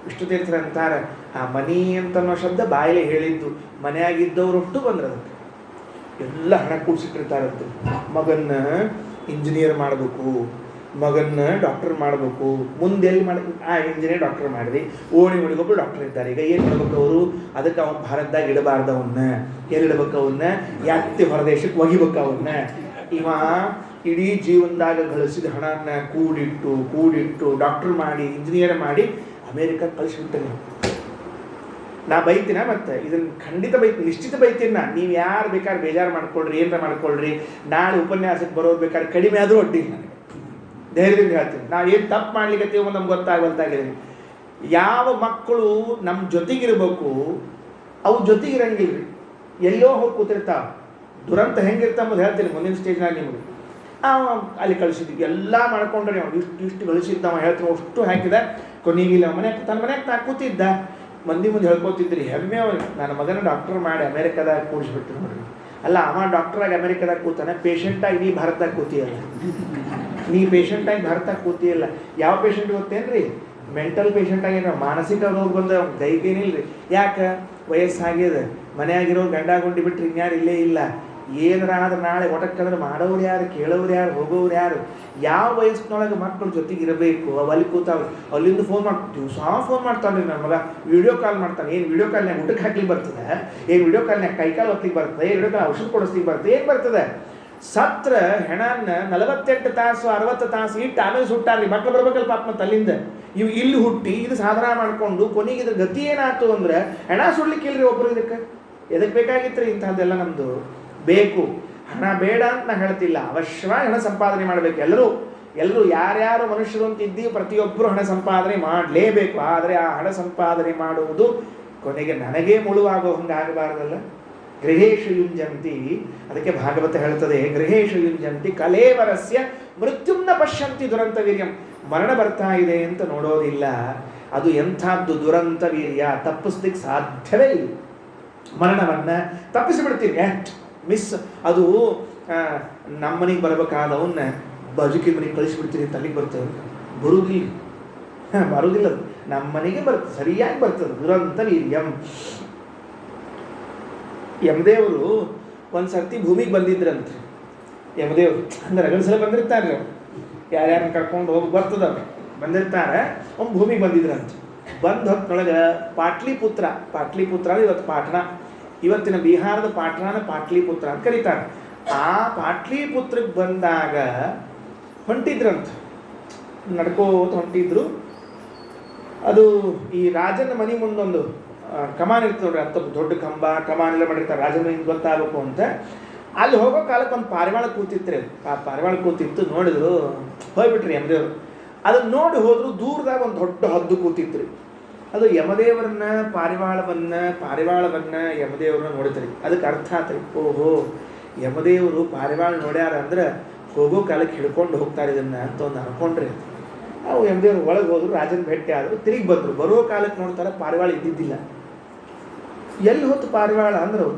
ವಿಷ್ಣುತೀರ್ಥರು ಅಂತಾರೆ ಆ ಮನಿ ಅಂತನ್ನೋ ಶಬ್ದ ಬಾಯಲ್ಲಿ ಹೇಳಿದ್ದು. ಮನೆಯಾಗಿದ್ದವರೊಟ್ಟು ಬಂದ್ರೆ ಅದಕ್ಕೆ ಎಲ್ಲ ಹಣ ಕೂಡಿಸಿಟ್ಟಿರ್ತಾರಂತೆ. ಮಗನ್ನ ಇಂಜಿನಿಯರ್ ಮಾಡಬೇಕು, ಮಗನ್ನ ಡಾಕ್ಟರ್ ಮಾಡಬೇಕು, ಮುಂದೆ ಎಲ್ಲಿ ಆ ಇಂಜಿನಿಯರ್ ಡಾಕ್ಟರ್ ಮಾಡಿದ್ವಿ, ಓಣಿಗೊಬ್ಬರು ಡಾಕ್ಟರ್ ಇದ್ದಾರೆ. ಈಗ ಏನು ಮಾಡ್ಬೇಕು ಅವರು? ಅದಕ್ಕೆ ಅವ್ನು ಭಾರತದಾಗ ಇಡಬಾರ್ದು, ಅವನ್ನ ಎಲ್ಲಿಡ್ಬೇಕು? ಅವನ್ನ ಯಾಕೆ ಹೊರದೇಶಕ್ಕೆ ಒಗಿಬೇಕು ಅವನ್ನ. ಇವ ಇಡೀ ಜೀವನದಾಗ ಗಳಿಸಿದ ಹಣನ ಕೂಡಿಟ್ಟು ಡಾಕ್ಟರ್ ಮಾಡಿ ಇಂಜಿನಿಯರ್ ಮಾಡಿ ಅಮೇರಿಕಕ್ಕೆ ಕಳಿಸ್ಬಿಡ್ತೇನೆ. ನಾ ಬೈತೀನ, ಮತ್ತೆ ಇದನ್ನು ಖಂಡಿತ ಬೈತೀನಿ, ನಿಶ್ಚಿತ ಬೈತೀನಿ ನಾನು. ನೀವು ಯಾರು ಬೇಕಾದ್ರೆ ಬೇಜಾರು ಮಾಡ್ಕೊಳ್ರಿ, ಏನಾರ ಮಾಡ್ಕೊಳ್ರಿ, ನಾಳೆ ಉಪನ್ಯಾಸಕ್ಕೆ ಬರೋದು ಬೇಕಾದ್ರೆ ಕಡಿಮೆ ಆದರೂ ಅಡ್ಡಿಲ್ಲ ನನಗೆ, ಧೈರ್ಯದಿಂದ ಹೇಳ್ತೀನಿ. ನಾವೇನು ತಪ್ಪು ಮಾಡ್ಲಿಕ್ಕತ್ತೀವೋ ನಮ್ಗೆ ಗೊತ್ತಾಗಿದೆ. ಯಾವ ಮಕ್ಕಳು ನಮ್ಮ ಜೊತೆಗಿರ್ಬೇಕು ಅವು ಜೊತೆಗಿರಂಗಿಲ್ಲ ರೀ, ಎಲ್ಲೋ ಹೋಗಿ ಕೂತಿರ್ತಾವೆ. ದುರಂತ ಹೆಂಗಿರ್ತಾವ ಅಂಬುದು ಹೇಳ್ತೀನಿ ಮುಂದಿನ ಸ್ಟೇಜ್ನಾಗ ನಿಮಗೆ. ಅಲ್ಲಿ ಕಳಿಸಿದ್ವಿ ಎಲ್ಲ ಮಾಡ್ಕೊಂಡ್ರೆ ಅವ್ನು ಇಷ್ಟು ಗಳಿಸಿದ್ದವ ಹೇಳ್ತೀನಿ, ಅಷ್ಟು ಹಾಕಿದ. ಕೊನೆಗಿಲ್ಲ ತನ್ನ ಮನೆಗೆ ತಾ ಕೂತಿದ್ದ, ಮಂದಿ ಮುಂದೆ ಹೇಳ್ಕೊತಿದ್ರಿ ಹೆಮ್ಮೆ ಅವ್ರಿಗೆ, ನನ್ನ ಮಗನ ಡಾಕ್ಟರ್ ಮಾಡಿ ಅಮೇರಿಕಾದಾಗ ಕೂಡಿಸ್ಬಿಟ್ಟು ನೋಡ್ರಿ. ಅಲ್ಲ, ಅವ ಡಾಕ್ಟ್ರಾಗಿ ಅಮೇರಿಕಾದಾಗ ಕೂತಾನೆ, ಪೇಷಂಟಾಗಿ ನೀ ಭಾರತದಾಗ ಕೂತಿಯಲ್ಲ. ನೀ ಪೇಷಂಟಾಗಿ ಭಾರತದಾಗ ಕೂತಿಯಲ್ಲ. ಯಾವ ಪೇಷಂಟ್ ಗೊತ್ತೇನ್ರಿ? ಮೆಂಟಲ್ ಪೇಷಂಟಾಗಿ ಮಾನಸಿಕ ರೋಗ ಬಂದ ದೈವೇನಿಲ್ಲ ರೀ. ಯಾಕೆ? ವಯಸ್ಸಾಗಿದೆ, ಮನೆಯಾಗಿರೋ ಗಂಡ ಗುಂಡಿ ಬಿಟ್ಟರೆ ಇನ್ಯಾರು ಇಲ್ಲೇ ಇಲ್ಲ. ಏನಾರ ಆದ್ರೆ ನಾಳೆ ಒಟಕ್ಕಂದ್ರೆ ಮಾಡೋರು ಯಾರು, ಕೇಳೋರು ಯಾರು, ಹೋಗೋರು ಯಾರು? ಯಾವ ವಯಸ್ಸಿನೊಳಗೆ ಮಕ್ಕಳ ಜೊತೆಗೆ ಇರಬೇಕು. ಅವು ಅಲ್ಲಿ ಕೂತಾವೆ, ಅಲ್ಲಿಂದ ಫೋನ್ ದಿವಸ ಫೋನ್ ಮಾಡ್ತಾನೆ ರೀ ನನ್ನ ಮಗ. ವಿಡಿಯೋ ಕಾಲ್ ಮಾಡ್ತಾನೆ. ಏನು ವಿಡಿಯೋ ಕಾಲ್ನಾಗ ಊಟಕ್ಕೆ ಹಾಕ್ಲಿಕ್ಕೆ ಬರ್ತದೆ? ಏನು ವಿಡಿಯೋ ಕಾಲ್ನಾಗ ಕೈಕಾಲು ಹೊತ್ಲಿಕ್ಕೆ ಬರ್ತದೆ? ಏನು ವಿಡಿಯೋ ಕಾಲ್ ಔಷಧ ಕೊಡಿಸ್ಲಿಕ್ಕೆ ಬರ್ತದೆ? ಏನು ಬರ್ತದೆ? ಸತ್ರ ಹೆಣನ್ನ 48 ತಾಸು 60 ತಾಸು ಇಟ್ಟು ಆಮೇಲೆ ಸುಟ್ಟಾರ್ರಿ. ಮಕ್ಳು ಬರ್ಬೇಕಲ್ಲ ಪಾಪ ಮತ್ತೆ ಅಲ್ಲಿಂದ. ಇವು ಇಲ್ಲಿ ಹುಟ್ಟಿ ಇದು ಸಾಧನ ಮಾಡಿಕೊಂಡು ಕೊನೆಗೆ ಇದ್ರ ಗತಿ ಏನಾಯ್ತು ಅಂದ್ರೆ ಹೆಣ ಸುಡ್ಲಿಕ್ಕೆ ಇಲ್ರಿ ಒಬ್ಬರು. ಎದಕ್ಕೆ ಬೇಕಾಗಿತ್ತು ರೀ ಇಂಥದ್ದೆಲ್ಲ? ನಮ್ಮದು ಬೇಕು. ಹಣ ಬೇಡ ಅಂತ ನಾನು ಹೇಳ್ತಿಲ್ಲ, ಅವಶ್ಯವಾಗಿ ಹಣ ಸಂಪಾದನೆ ಮಾಡಬೇಕು. ಎಲ್ಲರೂ ಯಾರ್ಯಾರು ಮನುಷ್ಯರು ಅಂತ ಇದ್ದೀವಿ ಪ್ರತಿಯೊಬ್ಬರು ಹಣ ಸಂಪಾದನೆ ಮಾಡಲೇಬೇಕು. ಆದರೆ ಆ ಹಣ ಸಂಪಾದನೆ ಮಾಡುವುದು ಕೊನೆಗೆ ನನಗೇ ಮುಳುವಾಗೋ ಹಂಗೆ ಆಗಬಾರ್ದಲ್ಲ. ಗೃಹೇಶು ಯುಂಜಂತಿ, ಅದಕ್ಕೆ ಭಾಗವತ ಹೇಳ್ತದೆ, ಗೃಹೇಶು ಯುಂಜಂತಿ ಕಲೇವರಸ್ಯ ಮೃತ್ಯುಂನ ಪಶ್ಯಂತಿ ದುರಂತ ವೀರ್ಯಂ. ಮರಣ ಬರ್ತಾ ಇದೆ ಅಂತ ನೋಡೋದಿಲ್ಲ. ಅದು ಎಂಥದ್ದು ದುರಂತ ವೀರ್ಯ, ತಪ್ಪಿಸ್ಲಿಕ್ಕೆ ಸಾಧ್ಯವೇ ಇಲ್ಲ. ಮರಣವನ್ನು ತಪ್ಪಿಸಿಬಿಡ್ತೀವಿ, ಮಿಸ್. ಅದು ನಮ್ಮ ಮನೆಗೆ ಬರಬೇಕಾದವನ್ನ ಬಜುಕಿನ ಮನೆಗೆ ಕಳಿಸಿಬಿಡ್ತೀರಿ ಅಂತ ಅಲ್ಲಿಗೆ ಬರ್ತದೆ. ಬರುವುದಿಲ್ಲ ಅದು ನಮ್ಮ ಮನೆಗೆ ಬರ್ತದೆ, ಸರಿಯಾಗಿ ಬರ್ತದೆ. ದುರಂತ ವೀರ್ಯಂ. ಯಮದೇವರು ಒಂದು ಸರ್ತಿ ಭೂಮಿಗೆ ಬಂದಿದ್ರಂತೆ. ಯಮದೇವರು ಅಂದ್ರೆ ರಗಡ ಸಲ ಬಂದಿರ್ತಾರೆ ಅವ್ರು, ಯಾರ್ಯಾರನ್ನ ಕರ್ಕೊಂಡು ಹೋಗಿ ಬರ್ತದವ್ರು ಬಂದಿರ್ತಾರೆ. ಅವ್ನು ಭೂಮಿಗೆ ಬಂದಿದ್ರಂತೆ. ಬಂದು ಹೊತ್ತೊಳಗೆ ಪಾಟ್ಲಿಪುತ್ರ ಇವತ್ತು ಪಾಟ್ನಾ, ಇವತ್ತಿನ ಬಿಹಾರದ ಪಾಟ್ನಾನ ಪಾಟ್ಲಿಪುತ್ರ ಅಂತ ಕರೀತಾರೆ. ಆ ಪಾಟ್ಲಿಪುತ್ರಕ್ಕೆ ಬಂದಾಗ ಹೊಂಟಿದ್ರಂತ, ನಡ್ಕೋತ ಹೊಂಟಿದ್ರು. ಅದು ಈ ರಾಜನ ಮನೆ ಮುಂದೊಂದು ಕಮಾನ್ ಇರ್ತದೆ ನೋಡ್ರಿ, ಅಂತ ದೊಡ್ಡ ಕಮಾನೆಲ್ಲ ಮಾಡಿರ್ತಾರೆ ರಾಜನ ಮನೆಯಿಂದ ಗೊತ್ತಾಗಬೇಕು ಅಂತ. ಅಲ್ಲಿ ಹೋಗೋ ಕಾಲಕ್ಕೆ ಒಂದು ಪಾರಿವಾಳ ಕೂತಿತ್ತು. ಆ ಪಾರಿವಾಳ ಕೂತಿತ್ತು, ನೋಡಿದ್ರು, ಹೋಗ್ಬಿಟ್ರಿ ಯಮದೇವರು. ಅದನ್ನ ನೋಡಿ ಹೋದ್ರು. ದೂರದಾಗ ಒಂದು ದೊಡ್ಡ ಹದ್ದು ಕೂತಿತ್ತು. ಅದು ಯಮದೇವರನ್ನ ಪಾರಿವಾಳವನ್ನ ಯಮದೇವ್ರನ್ನ ನೋಡಿದ್ರಿ. ಅದಕ್ಕೆ ಅರ್ಥ ಆತ್ರಿ, ಓಹೋ ಯಮದೇವರು ಪಾರಿವಾಳ ನೋಡ್ಯಾರ ಅಂದ್ರೆ ಹೋಗೋ ಕಾಲಕ್ಕೆ ಹಿಡ್ಕೊಂಡು ಹೋಗ್ತಾರೆ ಇದನ್ನ ಅಂತ ಒಂದು ಅನ್ಕೊಂಡ್ರಿ. ನಾವು ಎಮ್ದೇವ್ರು ಒಳಗೆ ಹೋದ್ರು, ರಾಜನ ಭೇಟಿ ಆದರು, ತಿರುಗಿ ಬಂದರು. ಬರೋ ಕಾಲಕ್ಕೆ ನೋಡ್ತಾರೆ ಪಾರಿವಾಳ ಇದ್ದಿದ್ದಿಲ್ಲ. ಎಲ್ಲಿ ಹೋತು ಪಾರಿವಾಳ ಅಂದ್ರು,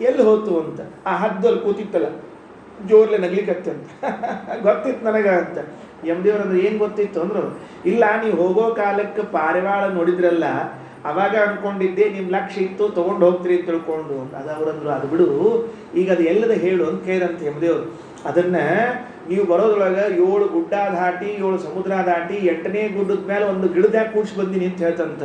ಎಲ್ಲಿ ಹೋತು ಅಂತ. ಆ ಹದ್ದಲ್ಲಿ ಕೂತಿತ್ತಲ್ಲ, ಜೋರ್ಲೆ ನಗ್ಲಿಕ್ಕತ್ತೆ ಅಂತ ಗೊತ್ತಿತ್ತು ನನಗೆ ಅಂತ. ಎಮ್ದೇವ್ರು ಅಂದ್ರೆ ಏನು ಗೊತ್ತಿತ್ತು ಅಂದ್ರು, ಇಲ್ಲ ನೀವು ಹೋಗೋ ಕಾಲಕ್ಕೆ ಪಾರಿವಾಳ ನೋಡಿದ್ರಲ್ಲ, ಅವಾಗ ಅನ್ಕೊಂಡಿದ್ದೆ ನಿಮ್ಮ ಲಕ್ಷ್ಯ ಇತ್ತು ತೊಗೊಂಡು ಹೋಗ್ತೀರಿ ಅಂತ ತಿಳ್ಕೊಂಡು ಅಂತ. ಅದು ಅವರಂದ್ರು, ಅದು ಬಿಡು, ಈಗ ಅದು ಎಲ್ಲದ ಹೇಳು ಅಂತ ಕೇಳಿದಂತೆ ಯಮದೇವ್ರು. ಅದನ್ನು ನೀವು ಬರೋದ್ರೊಳಗೆ 7 ಗುಡ್ಡ ದಾಟಿ 7 ಸಮುದ್ರ ದಾಟಿ 8ನೇ ಗುಡ್ಡದ ಮೇಲೆ ಒಂದು ಗಿಡದಾಗ ಕೂಡ್ಸಿ ಬಂದೀನಿ ಅಂತ ಹೇಳ್ತಂತ.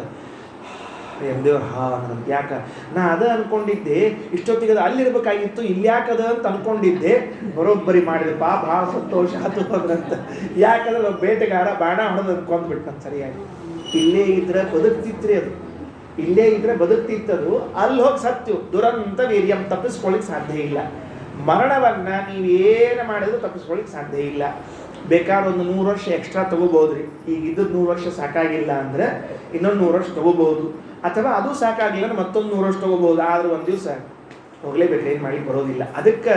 ಯಮದೇವ್ರು ಅನ್ನಂತ. ಯಾಕ ನಾ ಅದ ಅನ್ಕೊಂಡಿದ್ದೆ, ಇಷ್ಟೊತ್ತಿಗೆ ಅದು ಅಲ್ಲಿರ್ಬೇಕಾಗಿತ್ತು, ಇಲ್ಲಿ ಯಾಕದ ಅಂತ ಅನ್ಕೊಂಡಿದ್ದೆ, ಬರೋಬ್ಬರಿ ಮಾಡಿದೆಪ್ಪ, ಭಾಳ ಸಂತೋಷ ಆತು ಅಂದ್ರಂತ. ಯಾಕಂದ್ರೆ ಬೇಟೆಗಾರ ಬಾಣ ಹೊಡೆದು ಅಂದ್ಕೊಂಡ್ಬಿಟ್ಟಂತ ಸರಿಯಾಗಿ. ಇಲ್ಲೇ ಇದ್ರೆ ಬದುಕ್ತಿತ್ರಿ ಅದು, ಇಲ್ಲೇ ಇದ್ರೆ ಬದುಕ್ತಿತ್ತದು, ಅಲ್ಲಿ ಹೋಗಿ ಸತ್ಯು ದುರಂತ ವೀರ್ಯಂ, ತಪ್ಪಿಸ್ಕೊಳ್ಳಿಕ್ಕೆ ಸಾಧ್ಯ ಇಲ್ಲ. ಮರಣವನ್ನ ನೀವೇನು ಮಾಡಿದ್ರು ತಪ್ಪಿಸ್ಕೊಳ್ಳಿಕ್ಕೆ ಸಾಧ್ಯ ಇಲ್ಲ. ಬೇಕಾದ್ರೆ ಒಂದು 100 ವರ್ಷ ಎಕ್ಸ್ಟ್ರಾ ತಗೋಬಹುದ್ರಿ. ಈಗ ಇದ್ದದ್ದು 100 ವರ್ಷ ಸಾಕಾಗಿಲ್ಲ ಅಂದ್ರೆ ಇನ್ನೊಂದು 100 ವರ್ಷ ತಗೋಬಹುದು, ಅಥವಾ ಅದು ಸಾಕಾಗಿಲ್ಲ ಅಂದ್ರೆ ಮತ್ತೊಂದು 100 ವರ್ಷ ತಗೋಬಹುದು. ಆದ್ರೆ ಒಂದು ದಿವಸ ಹೋಗ್ಲೇಬೇಕು, ಏನು ಮಾಡ್ಲಿಕ್ಕೆ ಬರೋದಿಲ್ಲ. ಅದಕ್ಕೆ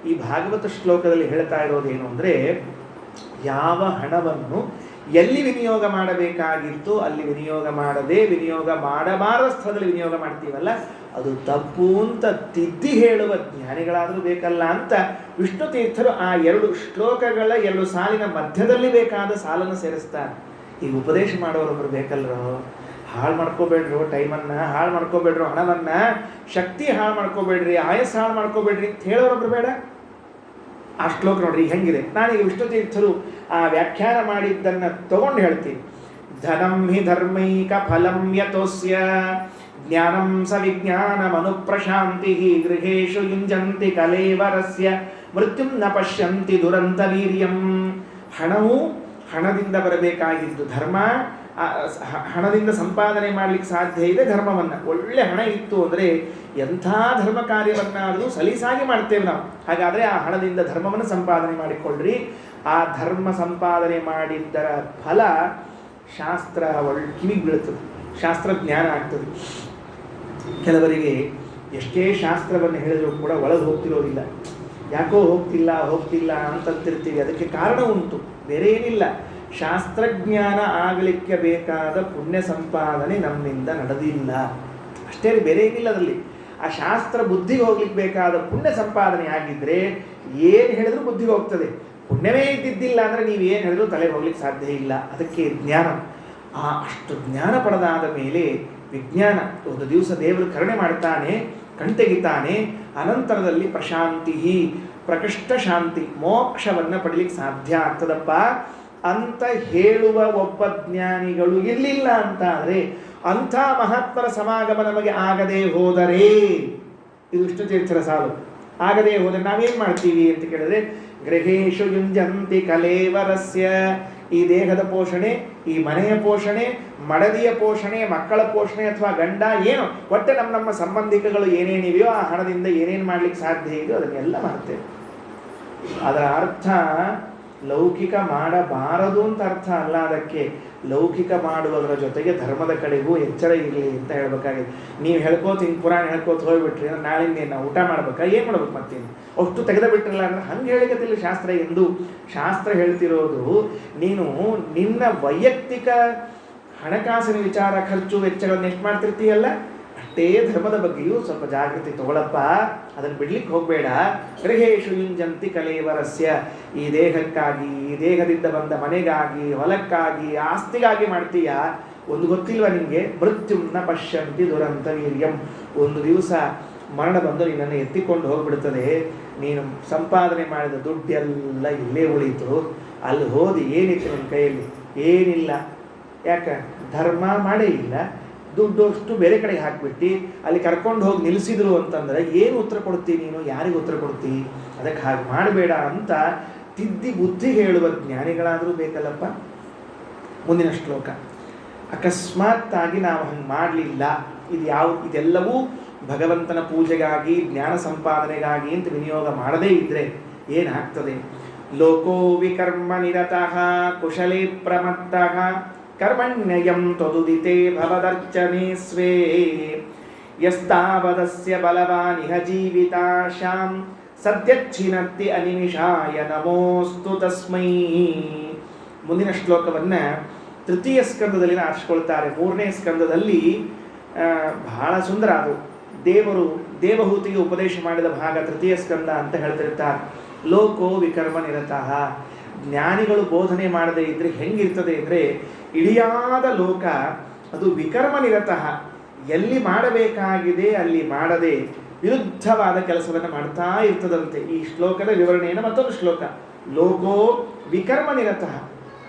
ಈ ಭಾಗವತ ಶ್ಲೋಕದಲ್ಲಿ ಹೇಳ್ತಾ ಇರೋದೇನು ಅಂದರೆ, ಯಾವ ಹಣವನ್ನು ಎಲ್ಲಿ ವಿನಿಯೋಗ ಮಾಡಬೇಕಾಗಿತ್ತು ಅಲ್ಲಿ ವಿನಿಯೋಗ ಮಾಡದೆ, ವಿನಿಯೋಗ ಮಾಡಬಾರದ ಸ್ಥಳದಲ್ಲಿ ವಿನಿಯೋಗ ಮಾಡ್ತೀವಲ್ಲ, ಅದು ತಪ್ಪು ಅಂತ ತಿದ್ದಿ ಹೇಳುವ ಜ್ಞಾನಿಗಳಾದರೂ ಬೇಕಲ್ಲ ಅಂತ ವಿಷ್ಣು ತೀರ್ಥರು ಆ 2 ಶ್ಲೋಕಗಳ 2 ಸಾಲಿನ ಮಧ್ಯದಲ್ಲಿ ಬೇಕಾದ ಸಾಲನ್ನು ಸೇರಿಸ್ತಾರೆ. ಈಗ ಉಪದೇಶ ಮಾಡೋರೊಬ್ಬರು ಬೇಕಲ್ರೋ, ಹಾಳು ಮಾಡ್ಕೋಬೇಡ್ರು, ಟೈಮನ್ನು ಹಾಳು ಮಾಡ್ಕೋಬೇಡ್ರು, ಹಣವನ್ನು, ಶಕ್ತಿ ಹಾಳು ಮಾಡ್ಕೋಬೇಡ್ರಿ, ಆಯಸ್ಸು ಹಾಳು ಮಾಡ್ಕೋಬೇಡ್ರಿ ಅಂತ ಹೇಳೋರೊಬ್ರು ಬೇಡ. ಆ ಶ್ಲೋಕ ನೋಡ್ರಿ ಹೆಂಗಿದೆ. ನಾನೀಗ ವಿಷ್ಣು ತೀರ್ಥರು ಆ ವ್ಯಾಖ್ಯಾನ ಮಾಡಿದ್ದನ್ನು ತಗೊಂಡು ಹೇಳ್ತೀನಿ. ಧನಂ ಹಿ ಧರ್ಮೈಕ ಫಲಂ ಯತೋಸ್ಯ ಜ್ಞಾನಂ ಸ ವಿಜ್ಞಾನಮನುಪ್ರಶಾಂತಿ ಗೃಹೇಶು ಯುಂಜಂತಿ ಕಲೇವರಸ್ಯ ಮೃತ್ಯುಂ ನ ಪಶ್ಯಂತಿ ದುರಂತ ವೀರ್ಯಂ. ಹಣವು ಹಣದಿಂದ ಬರಬೇಕಾಗಿದ್ದು ಧರ್ಮ, ಹಣದಿಂದ ಸಂಪಾದನೆ ಮಾಡಲಿಕ್ಕೆ ಸಾಧ್ಯ ಇದೆ ಧರ್ಮವನ್ನು. ಒಳ್ಳೆ ಹಣ ಇತ್ತು ಅಂದರೆ ಎಂಥ ಧರ್ಮ ಕಾರ್ಯವನ್ನಾದರೂ ಸಲೀಸಾಗಿ ಮಾಡ್ತೇವೆ ನಾವು. ಹಾಗಾದರೆ ಆ ಹಣದಿಂದ ಧರ್ಮವನ್ನು ಸಂಪಾದನೆ ಮಾಡಿಕೊಳ್ಳ್ರಿ. ಆ ಧರ್ಮ ಸಂಪಾದನೆ ಮಾಡಿದ್ದರ ಫಲ ಶಾಸ್ತ್ರ ಕಿವಿಗೆ ಬೀಳ್ತದೆ, ಶಾಸ್ತ್ರಜ್ಞಾನ ಆಗ್ತದೆ. ಕೆಲವರಿಗೆ ಎಷ್ಟೇ ಶಾಸ್ತ್ರವನ್ನು ಹೇಳಿದರೂ ಕೂಡ ಒಳಗೆ ಹೋಗ್ತಿರೋದಿಲ್ಲ. ಯಾಕೋ ಹೋಗ್ತಿಲ್ಲ ಅಂತಂತಿರ್ತೀವಿ. ಅದಕ್ಕೆ ಕಾರಣ ಉಂಟು, ಬೇರೆ ಏನಿಲ್ಲ. ಶಾಸ್ತ್ರಜ್ಞಾನ ಆಗಲಿಕ್ಕೆ ಬೇಕಾದ ಪುಣ್ಯ ಸಂಪಾದನೆ ನಮ್ಮಿಂದ ನಡೆದಿಲ್ಲ ಅಷ್ಟೇ, ಬೇರೆ ಏನಿಲ್ಲ ಅದರಲ್ಲಿ. ಆ ಶಾಸ್ತ್ರ ಬುದ್ಧಿಗೆ ಹೋಗ್ಲಿಕ್ಕೆ ಬೇಕಾದ ಪುಣ್ಯ ಸಂಪಾದನೆ ಆಗಿದ್ದರೆ ಏನು ಹೇಳಿದ್ರು ಬುದ್ಧಿಗೆ ಹೋಗ್ತದೆ. ಪುಣ್ಯವೇ ಇದ್ದಿದ್ದಿಲ್ಲ ಅಂದರೆ ನೀವೇನು ಹೇಳಿದ್ರು ತಲೆಗೆ ಹೋಗ್ಲಿಕ್ಕೆ ಸಾಧ್ಯ ಇಲ್ಲ. ಅದಕ್ಕೆ ಜ್ಞಾನ, ಅಷ್ಟು ಜ್ಞಾನ ಪಡೆದಾದ ಮೇಲೆ ವಿಜ್ಞಾನ. ಒಂದು ದಿವಸ ದೇವರು ಕರುಣೆ ಮಾಡ್ತಾನೆ, ಕಣ್ತೆಗಿತಾನೆ. ಅನಂತರದಲ್ಲಿ ಪ್ರಶಾಂತಿ, ಪ್ರಕೃಷ್ಟ ಶಾಂತಿ, ಮೋಕ್ಷವನ್ನು ಪಡೀಲಿಕ್ಕೆ ಸಾಧ್ಯ ಆಗ್ತದಪ್ಪ ಅಂತ ಹೇಳುವ ಒಬ್ಬ ಜ್ಞಾನಿಗಳು ಇರಲಿಲ್ಲ ಅಂತ ಆದರೆ, ಅಂಥ ಮಹಾತ್ಮರ ಸಮಾಗಮ ನಮಗೆ ಆಗದೆ ಹೋದರೆ, ಇದು ವಿಷ್ಣು ತೀರ್ಥರ ಸಾಲು, ಆಗದೆ ಹೋದರೆ ನಾವೇನು ಮಾಡ್ತೀವಿ ಅಂತ ಕೇಳಿದ್ರೆ, ಗೃಹೇಶು ಯುಂಜಂತಿ ಕಲೇವರಸ್ಯ. ಈ ದೇಹದ ಪೋಷಣೆ, ಈ ಮನೆಯ ಪೋಷಣೆ, ಮಡದಿಯ ಪೋಷಣೆ, ಮಕ್ಕಳ ಪೋಷಣೆ ಅಥವಾ ಗಂಡ, ಏನು ಒಟ್ಟೆ ನಮ್ಮ ಸಂಬಂಧಿಕಗಳು ಏನೇನಿವೆಯೋ ಆ ಹಣದಿಂದ ಏನೇನು ಮಾಡ್ಲಿಕ್ಕೆ ಸಾಧ್ಯ ಇದೆಯೋ ಅದನ್ನೆಲ್ಲ ಮಾಡ್ತೇವೆ. ಅದರ ಅರ್ಥ ಲೌಕಿಕ ಮಾಡಬಾರದು ಅಂತ ಅರ್ಥ ಅಲ್ಲ. ಅದಕ್ಕೆ ಲೌಕಿಕ ಮಾಡುವುದರ ಜೊತೆಗೆ ಧರ್ಮದ ಕಡೆಗೂ ಎಚ್ಚರ ಇರಲಿ ಅಂತ ಹೇಳ್ಬೇಕಾಗಿದೆ. ನೀವು ಹೇಳ್ಕೋತ ಹಿಂಗೆ ಪುರಾಣ ಹೇಳ್ಕೋತ ಹೋಗ್ಬಿಟ್ರಿ ಅಂದ್ರೆ ನಾಳಿಂದ ನಾವು ಊಟ ಮಾಡ್ಬೇಕಾ, ಏನು ಮಾಡ್ಬೇಕು ಮತ್ತೇನು ಅಷ್ಟು ತೆಗೆದ ಬಿಟ್ಟಿರಲ್ಲ ಅಂದ್ರೆ ಹಂಗೆ ಹೇಳಿಕತ್ತಿಲ್ಲ ಶಾಸ್ತ್ರ ಎಂದು. ಶಾಸ್ತ್ರ ಹೇಳ್ತಿರೋದು ನೀನು ನಿನ್ನ ವೈಯಕ್ತಿಕ ಹಣಕಾಸಿನ ವಿಚಾರ, ಖರ್ಚು ವೆಚ್ಚಗಳನ್ನು ಎಷ್ಟು ಮಾಡ್ತಿರ್ತೀಯಲ್ಲ ಅಷ್ಟೇ ಧರ್ಮದ ಬಗ್ಗೆಯೂ ಸ್ವಲ್ಪ ಜಾಗೃತಿ ತಗೊಳಪ್ಪ. ಅದನ್ನು ಬಿಡ್ಲಿಕ್ಕೆ ಹೋಗಬೇಡ. ಗೃಹೇಶು ಯುಂಜಂತಿ ಕಲೇವರಸ್ಯ. ಈ ದೇಹಕ್ಕಾಗಿ, ಈ ದೇಹದಿಂದ ಬಂದ ಮನೆಗಾಗಿ, ಹೊಲಕ್ಕಾಗಿ, ಆಸ್ತಿಗಾಗಿ ಮಾಡ್ತೀಯ. ಒಂದು ಗೊತ್ತಿಲ್ವ ನಿಮಗೆ, ಮೃತ್ಯುಂನ ಪಶ್ಯಂತಿ ದುರಂತ ವೀರ್ಯಂ. ಒಂದು ದಿವಸ ಮರಣ ಬಂದು ನಿನ್ನನ್ನು ಎತ್ತಿಕೊಂಡು ಹೋಗ್ಬಿಡ್ತದೆ. ನೀನು ಸಂಪಾದನೆ ಮಾಡಿದ ದುಡ್ಡೆಲ್ಲ ಇಲ್ಲೇ ಉಳೀತು. ಅಲ್ಲಿ ಹೋದಿ ಏನಿತ್ತು ನಿಮ್ಮ ಕೈಯಲ್ಲಿ? ಏನಿಲ್ಲ. ಯಾಕೆ? ಧರ್ಮ ಮಾಡೇ ಇಲ್ಲ. ದುಡ್ಡು ಅಷ್ಟು ಬೇರೆ ಕಡೆಗೆ ಹಾಕಿಬಿಟ್ಟು ಅಲ್ಲಿ ಕರ್ಕೊಂಡು ಹೋಗಿ ನಿಲ್ಲಿಸಿದ್ರು ಅಂತಂದರೆ ಏನು ಉತ್ತರ ಕೊಡ್ತೀನಿ ನೀನು? ಯಾರಿಗೆ ಉತ್ತರ ಕೊಡ್ತೀವಿ? ಅದಕ್ಕೆ ಹಾಗೆ ಮಾಡಬೇಡ ಅಂತ ತಿದ್ದಿ ಬುದ್ಧಿ ಹೇಳುವ ಜ್ಞಾನಿಗಳಾದರೂ ಬೇಕಲ್ಲಪ್ಪ. ಮುಂದಿನ ಶ್ಲೋಕ. ಅಕಸ್ಮಾತ್ತಾಗಿ ನಾವು ಹಂಗೆ ಮಾಡಲಿಲ್ಲ, ಇದೆಲ್ಲವೂ ಭಗವಂತನ ಪೂಜೆಗಾಗಿ, ಜ್ಞಾನ ಸಂಪಾದನೆಗಾಗಿ ಅಂತ ವಿನಿಯೋಗ ಮಾಡದೇ ಇದ್ದರೆ ಏನಾಗ್ತದೆ? ಲೋಕೋ ವಿಕರ್ಮ ನಿರತಃ ಕುಶಲೇ ಪ್ರಮತ್ತಃ ಕರ್ಮಣ್ಯಯಂ ತದುದಿತೆ ಭವದರ್ಚನೆ ಸ್ವೇ ಯಸ್ತಾವದಸ್ಯ ಬಲವಾನಿಹ ಜೀವಿತಾಶಾಂ ಸದ್ಯಚ್ಛಿನತ್ತಿ ಅನಿಮಿಷಾಯ ನಮೋಸ್ತು ತಸ್ಮೈ. ಮುಂದಿನ ಶ್ಲೋಕವನ್ನು ತೃತೀಯ ಸ್ಕಂದದಲ್ಲಿ ಆರಿಸ್ಕೊಳ್ತಾರೆ. ಮೂರನೇ ಸ್ಕಂದದಲ್ಲಿ ಬಹಳ ಸುಂದರ ಅದು. ದೇವಹೂತಿಗೆ ಉಪದೇಶ ಮಾಡಿದ ಭಾಗ ತೃತೀಯ ಸ್ಕಂದ ಅಂತ ಹೇಳ್ತಿರ್ತಾರೆ. ಲೋಕೋ ವಿಕರ್ಮ ನಿರತಃ. ಜ್ಞಾನಿಗಳು ಬೋಧನೆ ಮಾಡದೇ ಇದ್ರೆ ಹೆಂಗಿರ್ತದೆ ಅಂದರೆ, ಇಳಿಯಾದ ಲೋಕ ಅದು ವಿಕರ್ಮ ನಿರತಃ, ಎಲ್ಲಿ ಮಾಡಬೇಕಾಗಿದೆ ಅಲ್ಲಿ ಮಾಡದೆ ವಿರುದ್ಧವಾದ ಕೆಲಸವನ್ನು ಮಾಡ್ತಾ ಇರ್ತದಂತೆ. ಈ ಶ್ಲೋಕದ ವಿವರಣೆಯನ್ನು ಮತ್ತೊಂದು ಶ್ಲೋಕ. ಲೋಕೋ ವಿಕರ್ಮ ನಿರತಃ.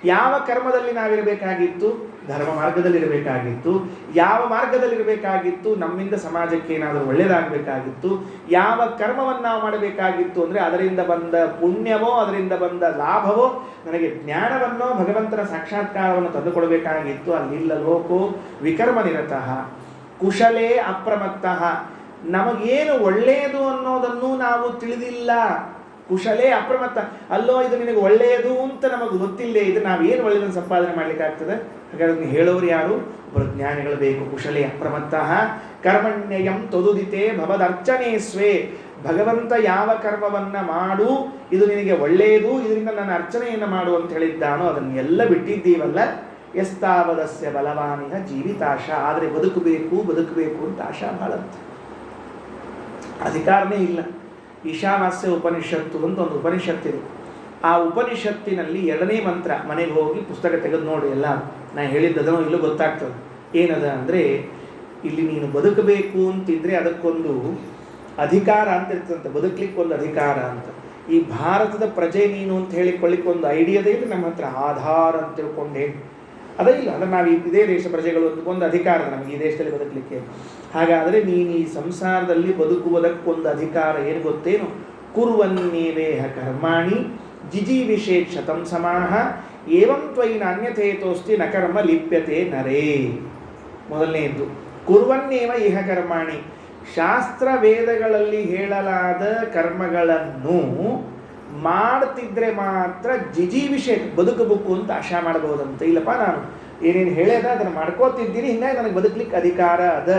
ಯಾವ ಕರ್ಮದಲ್ಲಿ ನಾವಿರಬೇಕಾಗಿತ್ತು? ಧರ್ಮ ಮಾರ್ಗದಲ್ಲಿರಬೇಕಾಗಿತ್ತು. ಯಾವ ಮಾರ್ಗದಲ್ಲಿರಬೇಕಾಗಿತ್ತು? ನಮ್ಮಿಂದ ಸಮಾಜಕ್ಕೆ ಏನಾದರೂ ಒಳ್ಳೆಯದಾಗಬೇಕಾಗಿತ್ತು. ಯಾವ ಕರ್ಮವನ್ನು ನಾವು ಮಾಡಬೇಕಾಗಿತ್ತು ಅಂದರೆ ಅದರಿಂದ ಬಂದ ಪುಣ್ಯವೋ, ಅದರಿಂದ ಬಂದ ಲಾಭವೋ, ನನಗೆ ಜ್ಞಾನವನ್ನೋ, ಭಗವಂತನ ಸಾಕ್ಷಾತ್ಕಾರವನ್ನು ತಂದುಕೊಡಬೇಕಾಗಿತ್ತು. ಅಲ್ಲಿಲ್ಲ. ಲೋಕೋ ವಿಕರ್ಮ ನಿರತಃ ಕುಶಲೇ ಅಪ್ರಮತ್ತಃ. ನಮಗೇನು ಒಳ್ಳೆಯದು ಅನ್ನೋದನ್ನು ನಾವು ತಿಳಿದಿಲ್ಲ. ಕುಶಲೇ ಅಪ್ರಮತ್ತ. ಅಲ್ಲೋ ಇದು ನಿನಗೆ ಒಳ್ಳೆಯದು ಅಂತ ನಮಗೆ ಗೊತ್ತಿಲ್ಲದೆ ಇದು ನಾವೇನು ಒಳ್ಳೆಯದನ್ನು ಸಂಪಾದನೆ ಮಾಡಲಿಕ್ಕಾಗ್ತದೆ? ಹಾಗಾದ್ರೆ ಹೇಳೋರು ಯಾರು? ಒಬ್ಬರು ಜ್ಞಾನಿಗಳು ಬೇಕು. ಕುಶಲೇ ಅಪ್ರಮತ್ತಃ ಕರ್ಮಣ್ಯಯಂ ತೊದುದಿತೆ ಭವದರ್ಚನೆ ಸ್ವೇ. ಭಗವಂತ ಯಾವ ಕರ್ಮವನ್ನು ಮಾಡು, ಇದು ನಿನಗೆ ಒಳ್ಳೆಯದು, ಇದರಿಂದ ನನ್ನ ಅರ್ಚನೆಯನ್ನು ಮಾಡು ಅಂತ ಹೇಳಿದ್ದಾನೋ ಅದನ್ನೆಲ್ಲ ಬಿಟ್ಟಿದ್ದೀವಲ್ಲ. ಎಸ್ತಾವದಸ್ಯ ಬಲವಾನಿಹ ಜೀವಿತಾಶ. ಆದರೆ ಬದುಕಬೇಕು ಅಂತ ಆಶಾ ಬಾಳಂತೆ. ಅಧಿಕಾರನೇ ಇಲ್ಲ. ಈಶಾವಾಸ್ಯ ಉಪನಿಷತ್ತು ಅಂತ ಒಂದು ಉಪನಿಷತ್ತಿದೆ. ಆ ಉಪನಿಷತ್ತಿನಲ್ಲಿ 2ನೇ ಮಂತ್ರ, ಮನೆಗೆ ಹೋಗಿ ಪುಸ್ತಕ ತೆಗೆದು ನೋಡಿ, ಎಲ್ಲ ನಾ ಹೇಳಿದ್ದದನೋ ಇಲ್ಲೂ ಗೊತ್ತಾಗ್ತದೆ. ಏನದ ಅಂದರೆ, ಇಲ್ಲಿ ನೀನು ಬದುಕಬೇಕು ಅಂತಿದ್ರೆ ಅದಕ್ಕೊಂದು ಅಧಿಕಾರ ಅಂತ ಇರ್ತಂತೆ. ಬದುಕಲಿಕ್ಕೆ ಒಂದು ಅಧಿಕಾರ ಅಂತ. ಈ ಭಾರತದ ಪ್ರಜೆ ನೀನು ಅಂತ ಹೇಳಿಕೊಳ್ಳಿಕ್ಕೆ ಒಂದು ಐಡಿಯಾದೇ ಇಲ್ಲ ನಮ್ಮ ಹತ್ರ. ಆಧಾರ ಅಂತ ತಿಳ್ಕೊಂಡೇ ಅದೇ ಇಲ್ಲ. ಅಂದರೆ ನಾವು ಇದೇ ದೇಶ ಪ್ರಜೆಗಳು ಒಂದು ಅಧಿಕಾರ ನಮಗೆ ಈ ದೇಶದಲ್ಲಿ ಬದುಕಲಿಕ್ಕೆ. ಹಾಗಾದರೆ ನೀನು ಈ ಸಂಸಾರದಲ್ಲಿ ಬದುಕುವುದಕ್ಕೊಂದು ಅಧಿಕಾರ ಏನು ಗೊತ್ತೇನು? ಕುರ್ವನ್ನೇವೇಹ ಕರ್ಮಾಣಿ ಜಿಜೀವಿಷೇ ಕ್ಷತಂ ಸಮಾಹ ಏವಂ ತ್ವಯಿ ನಾನ್ಯಥೇತೋಸ್ತಿ ನ ಕರ್ಮ ಲಿಪ್ಯತೆ ನರೇ. ಮೊದಲನೆಯದ್ದು ಕುರ್ವನ್ನೇವ ಇಹ ಕರ್ಮಾಣಿ. ಶಾಸ್ತ್ರ ವೇದಗಳಲ್ಲಿ ಹೇಳಲಾದ ಕರ್ಮಗಳನ್ನು ಮಾಡ್ತಿದ್ರೆ ಮಾತ್ರ ಜಿಜೀವಿಷೆ ಬದುಕಬೇಕು ಅಂತ ಆಶಾ ಮಾಡಬಹುದಂತೆ. ಇಲ್ಲಪ್ಪ ನಾನು ಏನೇನು ಹೇಳ್ಯದ ಅದನ್ನು ಮಾಡ್ಕೋತಿದ್ದೀನಿ, ಹಿಂಗಾಗಿ ನನಗೆ ಬದುಕಲಿಕ್ಕೆ ಅಧಿಕಾರ ಅದ.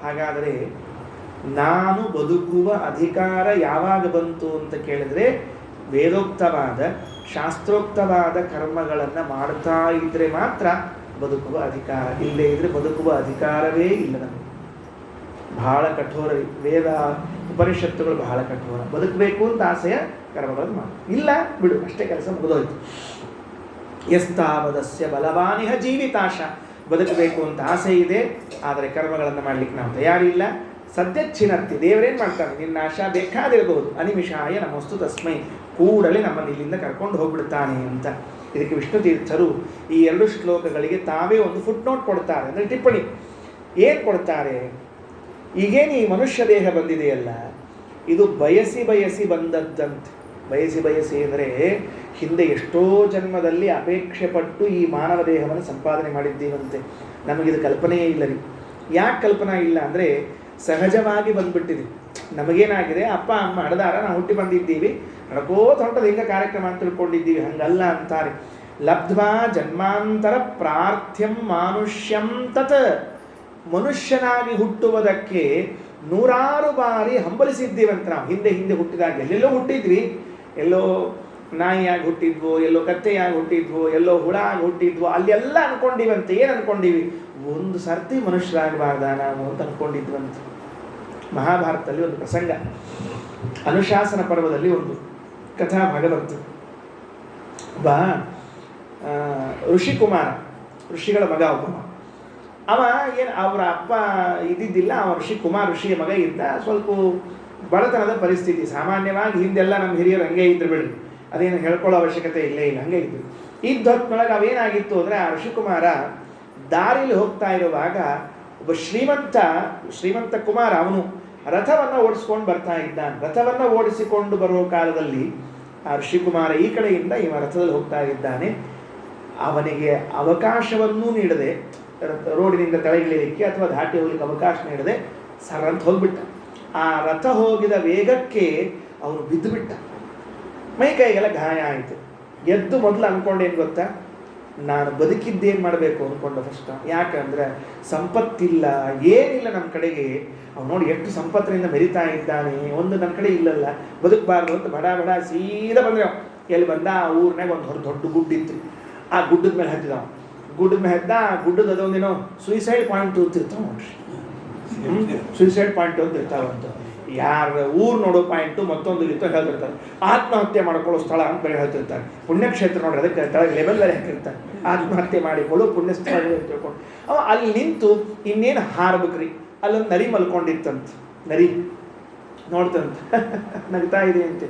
ಹಾಗಾದರೆ ನಾನು ಬದುಕುವ ಅಧಿಕಾರ ಯಾವಾಗ ಬಂತು ಅಂತ ಕೇಳಿದ್ರೆ, ವೇದೋಕ್ತವಾದ ಶಾಸ್ತ್ರೋಕ್ತವಾದ ಕರ್ಮಗಳನ್ನು ಮಾಡ್ತಾ ಇದ್ರೆ ಮಾತ್ರ ಬದುಕುವ ಅಧಿಕಾರ. ಇಲ್ಲೇ ಇದ್ರೆ ಬದುಕುವ ಅಧಿಕಾರವೇ ಇಲ್ಲ ನಮಗೆ. ಬಹಳ ಕಠೋರ ವೇದ ಉಪನಿಷತ್ತುಗಳು, ಬಹಳ ಕಠೋರ. ಬದುಕಬೇಕು ಅಂತ ಆಸೆಯ ಕರ್ಮಗಳನ್ನು ಮಾಡು, ಇಲ್ಲ ಬಿಡು, ಅಷ್ಟೇ, ಕೆಲಸ ಮುಗಿದೋಯ್ತು. ಎಸ್ತಾವದಸ್ಯ ಬಲವಾನಿಹ ಜೀವಿತಾಶ. ಬದುಕಬೇಕು ಅಂತ ಆಸೆ ಇದೆ, ಆದರೆ ಕರ್ಮಗಳನ್ನು ಮಾಡಲಿಕ್ಕೆ ನಾವು ತಯಾರಿಲ್ಲ. ಸದ್ಯಚ್ಛಿನತ್ತಿ. ದೇವರೇನು ಮಾಡ್ತಾನೆ? ನಿನ್ನ ಆಶಾ ಬೇಕಾದಿರಬಹುದು. ಅನಿಮಿಷಾಯ ನಮಸ್ತು ತಸ್ಮೈ. ಕೂಡಲೇ ನಮ್ಮನ್ನು ಇಲ್ಲಿಂದ ಕರ್ಕೊಂಡು ಹೋಗ್ಬಿಡ್ತಾನೆ ಅಂತ. ಇದಕ್ಕೆ ವಿಷ್ಣು ತೀರ್ಥರು ಈ 2 ಶ್ಲೋಕಗಳಿಗೆ ತಾವೇ ಒಂದು ಫುಟ್ ನೋಟ್ ಕೊಡ್ತಾರೆ, ಅಂದರೆ ಟಿಪ್ಪಣಿ. ಏನು ಕೊಡ್ತಾರೆ? ಈಗೇನು ಈ ಮನುಷ್ಯ ದೇಹ ಬಂದಿದೆಯಲ್ಲ, ಇದು ಬಯಸಿ ಬಂದದ್ದಂತೆ. ಬಯಸಿ ಅಂದರೆ ಹಿಂದೆ ಎಷ್ಟೋ ಜನ್ಮದಲ್ಲಿ ಅಪೇಕ್ಷೆ ಪಟ್ಟು ಈ ಮಾನವ ದೇಹವನ್ನು ಸಂಪಾದನೆ ಮಾಡಿದ್ದೀವಂತೆ. ನಮಗಿದು ಕಲ್ಪನೆಯೇ ಇಲ್ಲ ರೀ. ಯಾಕೆ ಕಲ್ಪನಾ ಇಲ್ಲ ಅಂದರೆ, ಸಹಜವಾಗಿ ಬಂದುಬಿಟ್ಟಿದೆ. ನಮಗೇನಾಗಿದೆ, ಅಪ್ಪ ಅಮ್ಮ ಹಡದಾರ, ನಾವು ಹುಟ್ಟಿ ಬಂದಿದ್ದೀವಿ, ನಡ್ಕೋತ ಹೊಂಟದ ಹಿಂಗೆ ಕಾರ್ಯಕ್ರಮ ಅಂತ ತಿಳ್ಕೊಂಡಿದ್ದೀವಿ. ಹಂಗಲ್ಲ ಅಂತಾರೆ. ಲಬ್ಧ್ವಾ ಜನ್ಮಾಂತರ ಪ್ರಾರ್ಥ್ಯಂ ಮಾನುಷ್ಯಂ ತತ್. ಮನುಷ್ಯನಾಗಿ ಹುಟ್ಟುವುದಕ್ಕೆ 100 ಬಾರಿ ಹಂಬಲಿಸಿದ್ದೀವಂತ ನಾವು. ಹಿಂದೆ ಹುಟ್ಟಿದಾಗ ಎಲ್ಲೆಲ್ಲೋ ಹುಟ್ಟಿದ್ವಿ. ಎಲ್ಲೋ ನಾಯಿಯಾಗಿ ಹುಟ್ಟಿದ್ವೋ, ಎಲ್ಲೋ ಕತ್ತೆಯಾಗಿ ಹುಟ್ಟಿದ್ವೋ, ಎಲ್ಲೋ ಹುಳ ಆಗಿ ಹುಟ್ಟಿದ್ವೋ, ಅಲ್ಲೆಲ್ಲ ಅನ್ಕೊಂಡಿವಂತೆ. ಏನು ಅನ್ಕೊಂಡಿವಿ? ಒಂದು ಸರ್ತಿ ಮನುಷ್ಯರಾಗಬಾರ್ದ ನಾವು ಅಂತ ಅನ್ಕೊಂಡಿದ್ವಂತ. ಮಹಾಭಾರತದಲ್ಲಿ ಒಂದು ಪ್ರಸಂಗ, ಅನುಶಾಸನ ಪರ್ವದಲ್ಲಿ ಒಂದು ಕಥಾಭಾಗ ಬರ್ತದೆ. ಒಬ್ಬ ಋಷಿಕುಮಾರ, ಋಷಿಗಳ ಮಗ ಒಬ್ಬ. ಅವ ಏನು ಅವರ ಅಪ್ಪ ಇದ್ದಿದ್ದಿಲ್ಲ, ಅವ ಋಷಿಯ ಮಗ ಇದ್ದ. ಸ್ವಲ್ಪ ಬಡತನದ ಪರಿಸ್ಥಿತಿ. ಸಾಮಾನ್ಯವಾಗಿ ಹಿಂದೆಲ್ಲ ನಮ್ಮ ಹಿರಿಯರು ಹಂಗೆ ಇದ್ರು ಬಿಡ್ರಿ, ಅದೇನು ಹೇಳ್ಕೊಳ್ಳೋ ಅವಶ್ಯಕತೆ ಇಲ್ಲೇ ಇಲ್ಲ, ಹಂಗೆ ಇದ್ರು. ಇದ್ದ ಹೊತ್ತಿನೊಳಗೆ ಅವೇನಾಗಿತ್ತು ಅಂದರೆ, ಆ ಋಷಿಕುಮಾರ ದಾರಿಲಿ ಹೋಗ್ತಾ ಇರುವಾಗ ಒಬ್ಬ ಶ್ರೀಮಂತ ಕುಮಾರ, ಅವನು ರಥವನ್ನು ಓಡಿಸ್ಕೊಂಡು ಬರ್ತಾ ಇದ್ದಾನೆ. ರಥವನ್ನು ಓಡಿಸಿಕೊಂಡು ಬರುವ ಕಾಲದಲ್ಲಿ ಆ ಋಷಿಕುಮಾರ ಈ ಕಡೆಯಿಂದ ಇವ ರಥದಲ್ಲಿ ಹೋಗ್ತಾ ಇದ್ದಾನೆ. ಅವನಿಗೆ ಅವಕಾಶವನ್ನೂ ನೀಡದೆ, ರೋಡಿನಿಂದ ಕೆಳಗಿಳಿಯಲಿಕ್ಕೆ ಅಥವಾ ದಾಟಿ ಹೋಗ್ಲಿಕ್ಕೆ ಅವಕಾಶ ನೀಡದೆ ಸರಂತ ಹೋಗ್ಬಿಟ್ಟ. ಆ ರಥ ಹೋಗಿದ ವೇಗಕ್ಕೆ ಅವನು ಬಿದ್ದು ಬಿಟ್ಟ. ಮೈ ಕೈಗೆಲ್ಲ ಗಾಯ ಆಯಿತು. ಎದ್ದು ಮೊದಲು ಅಂದ್ಕೊಂಡೇನು ಗೊತ್ತಾ, ನಾನು ಬದುಕಿದ್ದೇನು ಮಾಡಬೇಕು ಅಂದ್ಕೊಂಡ ಫಸ್ಟ್. ಯಾಕಂದ್ರೆ ಸಂಪತ್ತಿಲ್ಲ, ಏನಿಲ್ಲ ನಮ್ಮ ಕಡೆಗೆ. ಅವ್ನು ನೋಡಿ ಎಷ್ಟು ಸಂಪತ್ತಿನಿಂದ ಮೆರಿತಾ ಇದ್ದಾನೆ, ಒಂದು ನನ್ನ ಕಡೆ ಇಲ್ಲಲ್ಲ, ಬದುಕಬಾರ್ದು ಅಂತ ಬಡ ಸೀದಾ ಬಂದರೆ. ಎಲ್ಲಿ ಬಂದ? ಆ ಊರಿನಾಗ ಒಂದು ದೊಡ್ಡ ಗುಡ್ಡಿತ್ತು. ಆ ಆ ಗುಡ್ಡದ ಮೇಲೆ ಹತ್ತಿದವ. ಗುಡ್ಡದ ಮೇಲೆ ಹತ್ತಿದ, ಆ ಗುಡ್ಡದ ಅದೊಂದೇನೋ ಸುಯಿಸೈಡ್ ಪಾಯಿಂಟ್ ಅಂತ ಇರ್ತಾವ ನೋಡ್ರಿ. ಸುಯಿಸೈಡ್ ಪಾಯಿಂಟ್ ಅಂತ ಇರ್ತಾವಂತ. ಯಾರ ಊರು ನೋಡೋ ಪಾಯಿಂಟು ಮತ್ತೊಂದು ಇತ್ತು ಹೇಳ್ತಿರ್ತಾರೆ. ಆತ್ಮಹತ್ಯೆ ಮಾಡ್ಕೊಳ್ಳೋ ಸ್ಥಳ ಅಂತ ಬೇರೆ ಹೇಳ್ತಿರ್ತಾರೆ. ಪುಣ್ಯಕ್ಷೇತ್ರ ನೋಡ್ರಿ, ಅದಕ್ಕೆ ಕೆಳಗೆ ಲೆವೆಲ್ ಬೇರೆ ಹಾಕಿರ್ತಾರೆ. ಆತ್ಮಹತ್ಯೆ ಮಾಡಿಕೊಳ್ಳೋ ಪುಣ್ಯ ಸ್ಥಳ ತಿಳ್ಕೊಂಡು ಅವ ಅಲ್ಲಿ ನಿಂತು ಇನ್ನೇನು ಹಾರ್ಬೇಕ್ರಿ. ಅಲ್ಲೊಂದು ನರಿ ಮಲ್ಕೊಂಡಿತ್ತಂತ. ನರಿ ನೋಡ್ತಂತ ನಗ್ತಾ ಇದೆ ಅಂತೆ.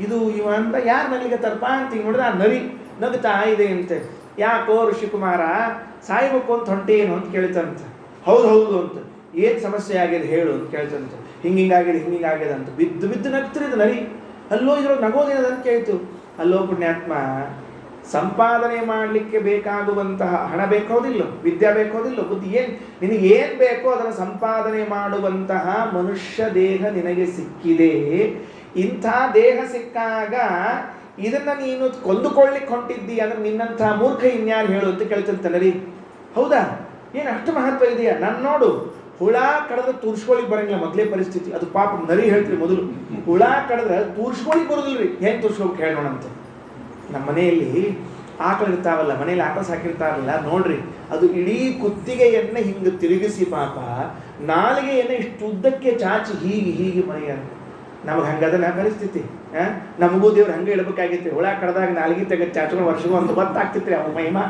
ಇದು ಇವ ಅಂತ ಯಾರು ನಗಲಿಗತ್ತಾರಪ್ಪ ಅಂತ ಈಗ ನೋಡಿದ್ರೆ ಆ ನರಿ ನಗ್ತಾ ಇದೆ ಅಂತೆ. ಯಾಕೋ ಋಷಿಕುಮಾರ ಸಾಯ್ಬೇಕು ಅಂತ ಹೊಂಟೇನು ಅಂತ ಕೇಳ್ತಂತ. ಹೌದು ಹೌದು ಅಂತ. ಏನು ಸಮಸ್ಯೆ ಆಗಿದೆ ಹೇಳು ಅಂತ ಕೇಳ್ತಂತ. ಹಿಂಗಾಗಿದೆ ಅಂತ ಬಿದ್ದು ನಗ್ತಿರಿದ ನರಿ. ಅಲ್ಲೋ ಇದ್ರೊಳಗೆ ನಗೋದೇನದಂತ ಕೇಳ್ತು. ಅಲ್ಲೋ ಪುಣ್ಯಾತ್ಮ, ಸಂಪಾದನೆ ಮಾಡಲಿಕ್ಕೆ ಬೇಕಾಗುವಂತಹ ಹಣ ಬೇಕಾಗೋದಿಲ್ಲ, ವಿದ್ಯೆ ಬೇಕಾಗೋದಿಲ್ಲ, ಬುದ್ಧಿ ನಿನಗೇನು ಬೇಕೋ ಅದನ್ನು ಸಂಪಾದನೆ ಮಾಡುವಂತಹ ಮನುಷ್ಯ ದೇಹ ನಿನಗೆ ಸಿಕ್ಕಿದೆ. ಇಂಥ ದೇಹ ಸಿಕ್ಕಾಗ ಇದನ್ನು ನೀನು ಕೊಂದುಕೊಳ್ಳಿಕ್ಕೆ ಹೊಂಟಿದ್ದೀ ಅಂದ್ರೆ ನಿನ್ನಂಥ ಮೂರ್ಖ ಇನ್ಯಾರು ಹೇಳು ಅಂತ ಕೇಳ್ತಂತ ನರಿ. ಹೌದಾ, ಏನು ಅಷ್ಟು ಮಹತ್ವ ಇದೆಯಾ? ನಾನು ನೋಡು, ಹುಳ ಕಡದ್ರೆ ತೂರ್ಸ್ಕೊಳ್ಳಿಕ್ಕೆ ಬರಂಗಿಲ್ಲ ಮೊದಲೇ ಪರಿಸ್ಥಿತಿ. ಅದು ಪಾಪ ನರಿ ಹೇಳ್ತೀರಿ ಮೊದಲು. ಹುಳ ಕಡದ್ರೆ ತೂರ್ಸ್ಕೊಳ್ಳಿಕ್ಕೆ ಬರೋದಿಲ್ರಿ. ಹೆಂಗೆ ತೂರ್ಸ್ಕೊಬೇಕು ಹೇಳೋಣಂತ. ನಮ್ಮ ಮನೆಯಲ್ಲಿ ಆಕಳು ಇರ್ತಾವಲ್ಲ, ಮನೇಲಿ ಆಕಳು ಸಾಕಿರ್ತಾರಲ್ಲ ನೋಡ್ರಿ, ಅದು ಇಡೀ ಕುತ್ತಿಗೆಯನ್ನು ಹಿಂಗೆ ತಿರುಗಿಸಿ ಪಾಪ ನಾಲಿಗೆಯನ್ನು ಇಷ್ಟು ಉದ್ದಕ್ಕೆ ಚಾಚಿ ಹೀಗೆ ಮೈಯ. ನಮಗೆ ಹಂಗದನ ಪರಿಸ್ಥಿತಿ. ನಮಗೂ ದೇವ್ರು ಹಂಗೆ ಇಡಬೇಕಾಗಿತ್ತು. ಹುಳ ಕಡ್ದಾಗ ನಾಲಿಗೆ ತೆಗೆದು ಚಾಚ್ಕೊಂಡು ವರ್ಷಗೂ ಒಂದು ಗೊತ್ತಾಗ್ತಿತ್ತು ಅವ ಮಹಿಮಾ.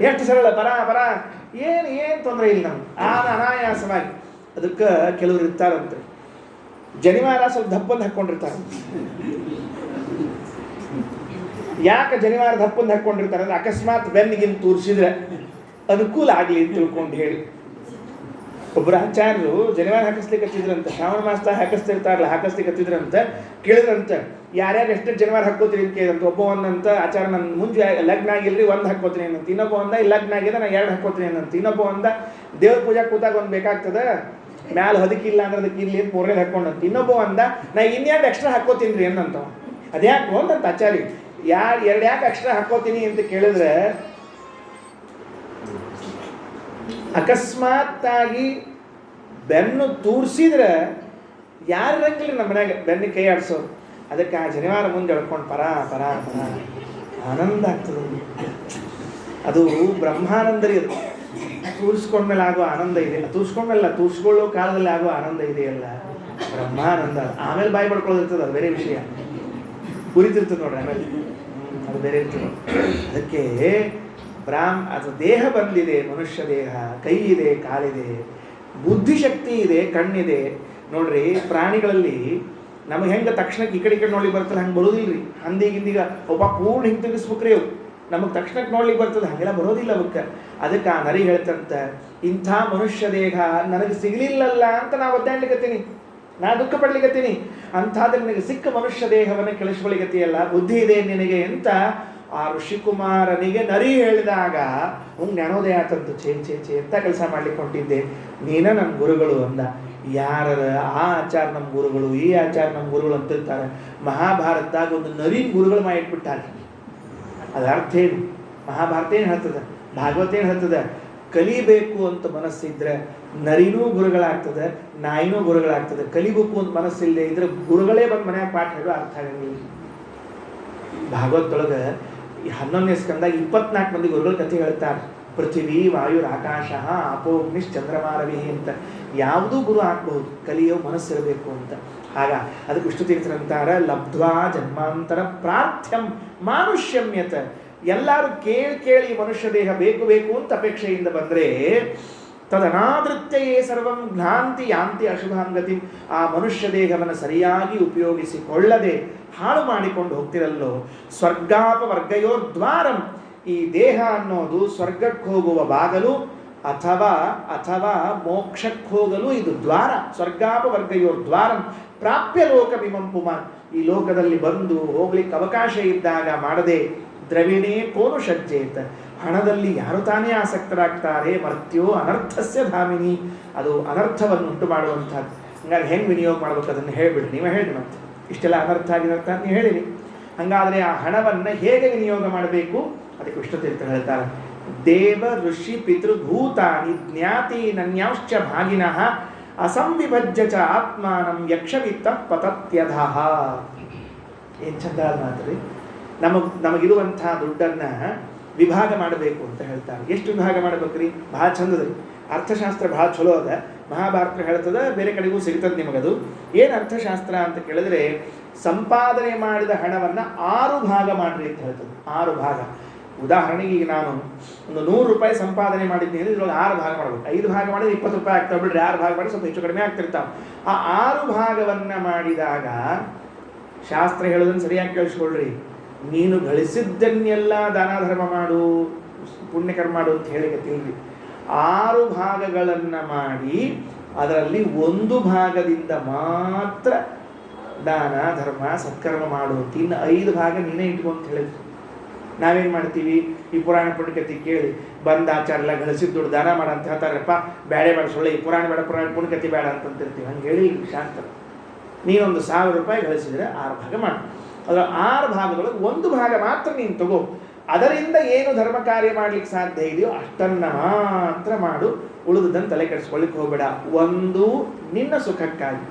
ಎಷ್ಟು ಸರಳ, ಬರ ಏನು ತೊಂದರೆ ಇಲ್ಲ ನಮ್ಗೆ. ಅನಾಯಾಸವಾಗಿ. ಅದಕ್ಕೆ ಕೆಲವರು ಇರ್ತಾರಂತೆ, ಜನಿವಾರ ಸ್ವಲ್ಪ ದಪ್ಪಂದು ಹಾಕ್ಕೊಂಡಿರ್ತಾರೆ. ಯಾಕೆ ಜನಿವಾರ ದಪ್ಪಂದು ಹಾಕ್ಕೊಂಡಿರ್ತಾರೆ ಅಂದ್ರೆ ಅಕಸ್ಮಾತ್ ಬೆನ್ನಿಗಿನ್ ತೋರಿಸಿದ್ರೆ ಅನುಕೂಲ ಆಗಲಿ ಅಂತ ತಿಳ್ಕೊಂಡು ಹೇಳಿ. ಒಬ್ಬರು ಆಚಾರ್ಯರು ಜನಿವಾರ ಹಾಕಿಸ್ಲಿಕ್ಕೆ ಹಚ್ಚಿದ್ರಂತೆ. ಶ್ರಾವಣ ಮಾಸ ಹಾಕಿಸ್ತಿರ್ತಾರಲ್ಲ, ಹಾಕಿಸ್ಲಿಕ್ಕೆ ಹತ್ತಿದ್ರಂತ. ಕೇಳಿದ್ರಂತೆ, ಯಾರ್ಯಾರು ಎಷ್ಟು ಜನಿವಾರ ಹಾಕೋತೀರಿ ಅಂತ ಕೇಳಿದಂತ. ಒಬ್ಬ ಒಂದಂತ ಆಚಾರ್ಯ, ನನ್ನ ಮುಂಚೆ ಲಗ್ನ ಆಗಿಲ್ರಿ ಒಂದು ಹಾಕೋತೀನಿ ಏನಂತ. ಇನ್ನೊಬ್ಬ ಒಂದ ಲಗ್ನ ಆಗಿದೆ ನಾನು 2 ಹಾಕೋತೀನಿ ಏನಂತ. ಇನ್ನೊಬ್ಬ ಒಂದ ದೇವ್ರ ಪೂಜಾ ಕೂತಾಗ ಒಂದು ಬೇಕಾಗ್ತದೆ, ಮ್ಯಾಲ ಹೊದಕಿಲ್ಲ ಅಂದ್ರೆ ಅದಕ್ಕೆ ಇಲ್ಲಿ ಅಂತ 3ನೇ ಹಾಕೊಂಡಂತ. ಇನ್ನೊಬ್ಬ ಒಂದ ನಾ ಇನ್ನೆರಡು ಎಕ್ಸ್ಟ್ರಾ ಹಾಕೋತೀನಿ ರೀ ಏನಂತ. ಅದ್ಯಾಕೆ ಒಂದಂತ ಆಚಾರ್ಯ, ಎರಡು ಯಾಕೆ ಎಕ್ಸ್ಟ್ರಾ ಹಾಕೋತೀನಿ ಅಂತ ಕೇಳಿದ್ರೆ, ಅಕಸ್ಮಾತ್ತಾಗಿ ಬೆನ್ನು ತೂರಿಸಿದ್ರೆ ಯಾರು ಇರಂಗಿಲ್ಲ ನಮ್ಮ ಮನ್ಯಾಗ ಬೆನ್ನಿಗೆ ಕೈ ಆಡಿಸೋರು. ಅದಕ್ಕೆ ಆ ಜನಿವಾರ ಮುಂದೆ ಎಳ್ಕೊಂಡು ಪರ ಆನಂದ ಆಗ್ತದೆ. ಅದು ಬ್ರಹ್ಮಾನಂದರಿ. ಅದು ತೂರಿಸ್ಕೊಂಡ್ಮೇಲೆ ಆಗೋ ಆನಂದ ಇದೆ, ತೂರಿಸ್ಕೊಂಡ್ಮೇಲೆ ತೂರಿಸ್ಕೊಳ್ಳೋ ಕಾಲದಲ್ಲಿ ಆಗೋ ಆನಂದ ಇದೆಯಲ್ಲ, ಬ್ರಹ್ಮಾನಂದ. ಆಮೇಲೆ ಬಾಯಿ ಪಡ್ಕೊಳ್ಳೋದಿರ್ತದೆ, ಅದು ಬೇರೆ ವಿಷಯ. ಉರಿತಿರ್ತದೆ ನೋಡ್ರಿ ಆಮೇಲೆ, ಅದು ಬೇರೆ ಇರ್ತದೆ. ಅದಕ್ಕೆ ಅದು ದೇಹ ಬಂದಿದೆ, ಮನುಷ್ಯ ದೇಹ, ಕೈ ಇದೆ, ಕಾಲಿದೆ, ಬುದ್ಧಿಶಕ್ತಿ ಇದೆ, ಕಣ್ಣಿದೆ. ನೋಡ್ರಿ, ಪ್ರಾಣಿಗಳಲ್ಲಿ ನಮಗೆ ಹೆಂಗೆ ತಕ್ಷಣಕ್ಕೆ ಈ ಕಡೆ ನೋಡ್ಲಿಕ್ಕೆ ಬರ್ತಲ್ಲ, ಹಂಗೆ ಬರೋದಿಲ್ರಿ. ಹಂದಿಗಿಂದೀಗ ಒಬ್ಬ ಪೂರ್ಣ ಹಿಂಗೆ ತೆಗಿಸ್ಬೇಕ್ರಿ ಅವು, ನಮಗೆ ತಕ್ಷಣಕ್ಕೆ ನೋಡ್ಲಿಕ್ಕೆ ಬರ್ತದೆ, ಹಾಗೆಲ್ಲ ಬರೋದಿಲ್ಲ ಅವಕ್ಕೆ. ಅದಕ್ಕೆ ಆ ನರಿ ಹೇಳ್ತಂತ, ಇಂಥ ಮನುಷ್ಯ ದೇಹ ನನಗೆ ಸಿಗಲಿಲ್ಲಲ್ಲ ಅಂತ ನಾ ಒದ್ದಾಡ್ಲಿಕ್ಕತ್ತೀನಿ, ನಾ ದುಃಖ ಪಡ್ಲಿಕ್ಕತ್ತೀನಿ. ಅಂಥಾದ್ರೆ ನಿನಗೆ ಸಿಕ್ಕ ಮನುಷ್ಯ ದೇಹವನ್ನು ಕೆಳಿಸ್ಕೊಳಿಗತ್ತೀಯಲ್ಲ, ಬುದ್ಧಿ ಇದೆ ನಿನಗೆ ಅಂತ ಆ ಋಷಿಕುಮಾರನಿಗೆ ನರಿ ಹೇಳಿದಾಗ ಅವ್ನು ಜ್ಞಾನೋದಯ ಆತಂತು. ಚೇ ಎಂತ ಕೆಲಸ ಮಾಡ್ಲಿಕ್ಕೆ ಹೊಂಟಿದ್ದೆ, ನೀನ ನಮ್ಮ ಗುರುಗಳು ಅಂದ. ಯಾರ ಆ ಆಚಾರ ನಮ್ಮ ಗುರುಗಳು, ಈ ಆಚಾರ ನಮ್ಮ ಗುರುಗಳು ಅಂತಿರ್ತಾರೆ. ಮಹಾಭಾರತದಾಗ ಒಂದು ನರಿನ ಗುರುಗಳು ಮಾಡಿಟ್ಬಿಟ್ಟಾರೆ. ಅದರ ಅರ್ಥ ಏನು? ಮಹಾಭಾರತ ಏನು ಹೇಳ್ತದೆ, ಭಾಗವತ ಏನು ಹೇಳ್ತದೆ? ಕಲಿಬೇಕು ಅಂತ ಮನಸ್ಸಿದ್ರೆ ನರಿನೂ ಗುರುಗಳಾಗ್ತದೆ, ನಾಯಿನೂ ಗುರುಗಳಾಗ್ತದೆ. ಕಲಿಬೇಕು ಅಂತ ಮನಸ್ಸಿಲ್ಲದೆ ಇದ್ರೆ ಗುರುಗಳೇ ಬಂದು ಮನ್ಯಾಗ ಪಾಠ ಹೇಳೋ ಅರ್ಥ ಆಗಂಗಿಲ್ಲ. ಭಾಗವತದೊಳಗೆ 11ನೇ ಸ್ಕಂದಾಗ 24 ಮಂದಿ ಗುರುಗಳ ಕಥೆ ಹೇಳ್ತಾರೆ. ಪೃಥ್ವಿ, ವಾಯು, ಆಕಾಶ, ಅಪೋ, ಅಗ್ನಿಶ್, ಚಂದ್ರಮಾ, ರವಿ ಅಂತ. ಯಾವುದೂ ಗುರು ಆಗ್ಬಹುದು, ಕಲಿಯೋ ಮನಸ್ಸಿರಬೇಕು ಅಂತ. ಆಗ ಅದಕ್ಕೆ ವಿಷ್ಣು ತೀರ್ಥರಂತಾರೆ, ಲಬ್ಧ್ವಾ ಜನ್ಮಾಂತರ ಪ್ರಾರ್ಥ್ಯಂ ಮಾನುಷ್ಯಮ್ಯತ. ಎಲ್ಲರೂ ಕೇಳಿ ಮನುಷ್ಯ ದೇಹ ಬೇಕು ಅಂತ ಅಪೇಕ್ಷೆಯಿಂದ ಬಂದರೆ ತದನಾದೃತ್ಯೇ ಸರ್ವಂ ಜ್ಞಾಂತಿ ಯಾಂತಿ ಅಶುಭಾಂಗತಿ. ಆ ಮನುಷ್ಯ ದೇಹವನ್ನು ಸರಿಯಾಗಿ ಉಪಯೋಗಿಸಿಕೊಳ್ಳದೆ ಹಾಳು ಮಾಡಿಕೊಂಡು ಹೋಗ್ತಿರಲ್ಲೋ, ಸ್ವರ್ಗಾಪವರ್ಗಯೋರ್ದ್ವಾರಂ. ಈ ದೇಹ ಅನ್ನೋದು ಸ್ವರ್ಗಕ್ಕೆ ಹೋಗುವ ಬಾಗಲು ಅಥವಾ ಮೋಕ್ಷಕ್ಕೆ ಹೋಗಲು ಇದು ದ್ವಾರ. ಸ್ವರ್ಗಾಪವರ್ಗಯೋರ್ದ್ವಾರಂ ಪ್ರಾಪ್ಯ ಲೋಕಮಿಮಂ ಪುಮಾನ್. ಈ ಲೋಕದಲ್ಲಿ ಬಂದು ಹೋಗ್ಲಿಕ್ಕೆ ಅವಕಾಶ ಇದ್ದಾಗ ಮಾಡದೆ ದ್ರವಿಣೇ ಕೋನು ಸಜ್ಜೇತ. ಹಣದಲ್ಲಿ ಯಾರು ತಾನೇ ಆಸಕ್ತರಾಗ್ತಾರೆ. ಮರ್ತ್ಯೋ ಅನರ್ಥಸ್ಯ ಧಾಮಿನಿ. ಅದು ಅನರ್ಥವನ್ನು ಉಂಟು ಮಾಡುವಂಥದ್ದು. ಹಂಗಾದ್ರೆ ಹೆಂಗೆ ವಿನಿಯೋಗ ಮಾಡ್ಬೇಕು ಅದನ್ನು ಹೇಳಿಬಿಡಿ. ನೀವೇ ಹೇಳಿ, ಮತ್ತೆ ಇಷ್ಟೆಲ್ಲ ಅನರ್ಥ ಆಗಿನರ್ಥ ನೀವು ಹೇಳಿರಿ. ಹಾಗಾದರೆ ಆ ಹಣವನ್ನು ಹೇಗೆ ವಿನಿಯೋಗ ಮಾಡಬೇಕು ಅದಕ್ಕೆ ವಿಷ್ಣು ತೀರ್ಥ ಹೇಳ್ತಾರೆ. ದೇವ ಋಷಿ ಪಿತೃಭೂತಾನಿ ಜ್ಞಾತಿ ನನ್ಯಾಂಶ್ಚ ಭಾಗಿನಃ ಅಸಂವಿಭಜ್ಯ ಚ ಆತ್ಮಾನಂ ಯಕ್ಷವಿತ್ತ ಪತತ್ಯಧಃ. ಏನು ಚಂದ ಮಾತ್ರಿ. ನಮಗಿರುವಂಥ ದುಡ್ಡನ್ನು ವಿಭಾಗ ಮಾಡಬೇಕು ಅಂತ ಹೇಳ್ತಾರೆ. ಎಷ್ಟು ವಿಭಾಗ ಮಾಡಬೇಕ್ರಿ? ಭಾಳ ಚಂದದ್ರಿ. ಅರ್ಥಶಾಸ್ತ್ರ ಭಾಳ ಚಲೋ ಅದ. ಮಹಾಭಾರತ ಹೇಳ್ತದ, ಬೇರೆ ಕಡೆಗೂ ಸಿಗ್ತದೆ ನಿಮಗದು. ಏನು ಅರ್ಥಶಾಸ್ತ್ರ ಅಂತ ಕೇಳಿದ್ರೆ, ಸಂಪಾದನೆ ಮಾಡಿದ ಹಣವನ್ನು 6 ಭಾಗ ಮಾಡ್ರಿ ಅಂತ ಹೇಳ್ತದೆ. 6 ಭಾಗ. ಉದಾಹರಣೆಗೆ ಈಗ ನಾನು ಒಂದು 100 ರೂಪಾಯಿ ಸಂಪಾದನೆ ಮಾಡಿದ್ದೀನಿ ಅಂದರೆ ಇದ್ರೊಳಗೆ 6 ಭಾಗ ಮಾಡಬೇಕು. 5 ಭಾಗ ಮಾಡಿದ್ರೆ 20 ರೂಪಾಯಿ ಆಗ್ತಾವೆ ಬಿಡ್ರಿ. 6 ಭಾಗ ಮಾಡಿ ಸ್ವಲ್ಪ ಹೆಚ್ಚು ಕಡಿಮೆ ಆಗ್ತಿರ್ತಾವೆ. ಆ 6 ಭಾಗವನ್ನು ಮಾಡಿದಾಗ ಶಾಸ್ತ್ರ ಹೇಳೋದನ್ನು ಸರಿಯಾಗಿ ಕೇಳಿಸ್ಕೊಳ್ರಿ. ನೀನು ಗಳಿಸಿದ್ದನ್ನೆಲ್ಲ ದಾನ ಧರ್ಮ ಮಾಡು, ಪುಣ್ಯಕರ್ಮ ಮಾಡು ಅಂತ ಹೇಳಿಕತ್ತೀವಿ. 6 ಭಾಗಗಳನ್ನು ಮಾಡಿ ಅದರಲ್ಲಿ 1 ಭಾಗದಿಂದ ಮಾತ್ರ ದಾನ ಧರ್ಮ ಸತ್ಕರ್ಮ ಮಾಡು ಅಂತ. ಇನ್ನು 5 ಭಾಗ ನೀನೇ ಇಟ್ಕೊ ಅಂತ ಹೇಳಿದ್ರು. ನಾವೇನು ಮಾಡ್ತೀವಿ? ಈ ಪುರಾಣ ಪುಣ್ಯಕಥೆ ಕೇಳಿ ಬಂದ ಆಚಾರ ಎಲ್ಲ ಗಳಿಸಿದ ದುಡ್ಡು ದಾನ ಮಾಡ ಅಂತ ಹೇಳ್ತಾರಪ್ಪ. ಬೇಡ ಸೊಳ್ಳೆ, ಈ ಪುರಾಣ ಬೇಡ, ಪುರಾಣ ಪುಣ್ಯಕಥೆ ಬೇಡ ಅಂತಂತಿರ್ತೀವಿ. ಹಂಗೆ ಹೇಳಿ ಶಾಸ್ತ್ರ. ನೀನೊಂದು 1000 ರೂಪಾಯಿ ಗಳಿಸಿದರೆ 6 ಭಾಗ ಮಾಡು. ಅದರ 6 ಭಾಗದೊಳಗೆ 1 ಭಾಗ ಮಾತ್ರ ನೀನು ತಗೋ. ಅದರಿಂದ ಏನು ಧರ್ಮ ಕಾರ್ಯ ಮಾಡ್ಲಿಕ್ಕೆ ಸಾಧ್ಯ ಇದೆಯೋ ಅಷ್ಟನ್ನ ಮಾತ್ರ ಮಾಡು. ಉಳಿದುದನ್ನು ತಲೆ ಕೆಡಿಸ್ಕೊಳ್ಳಿಕ್ಕೆ ಹೋಗಬೇಡ. ಒಂದು ನಿನ್ನ ಸುಖಕ್ಕಾಗಿ,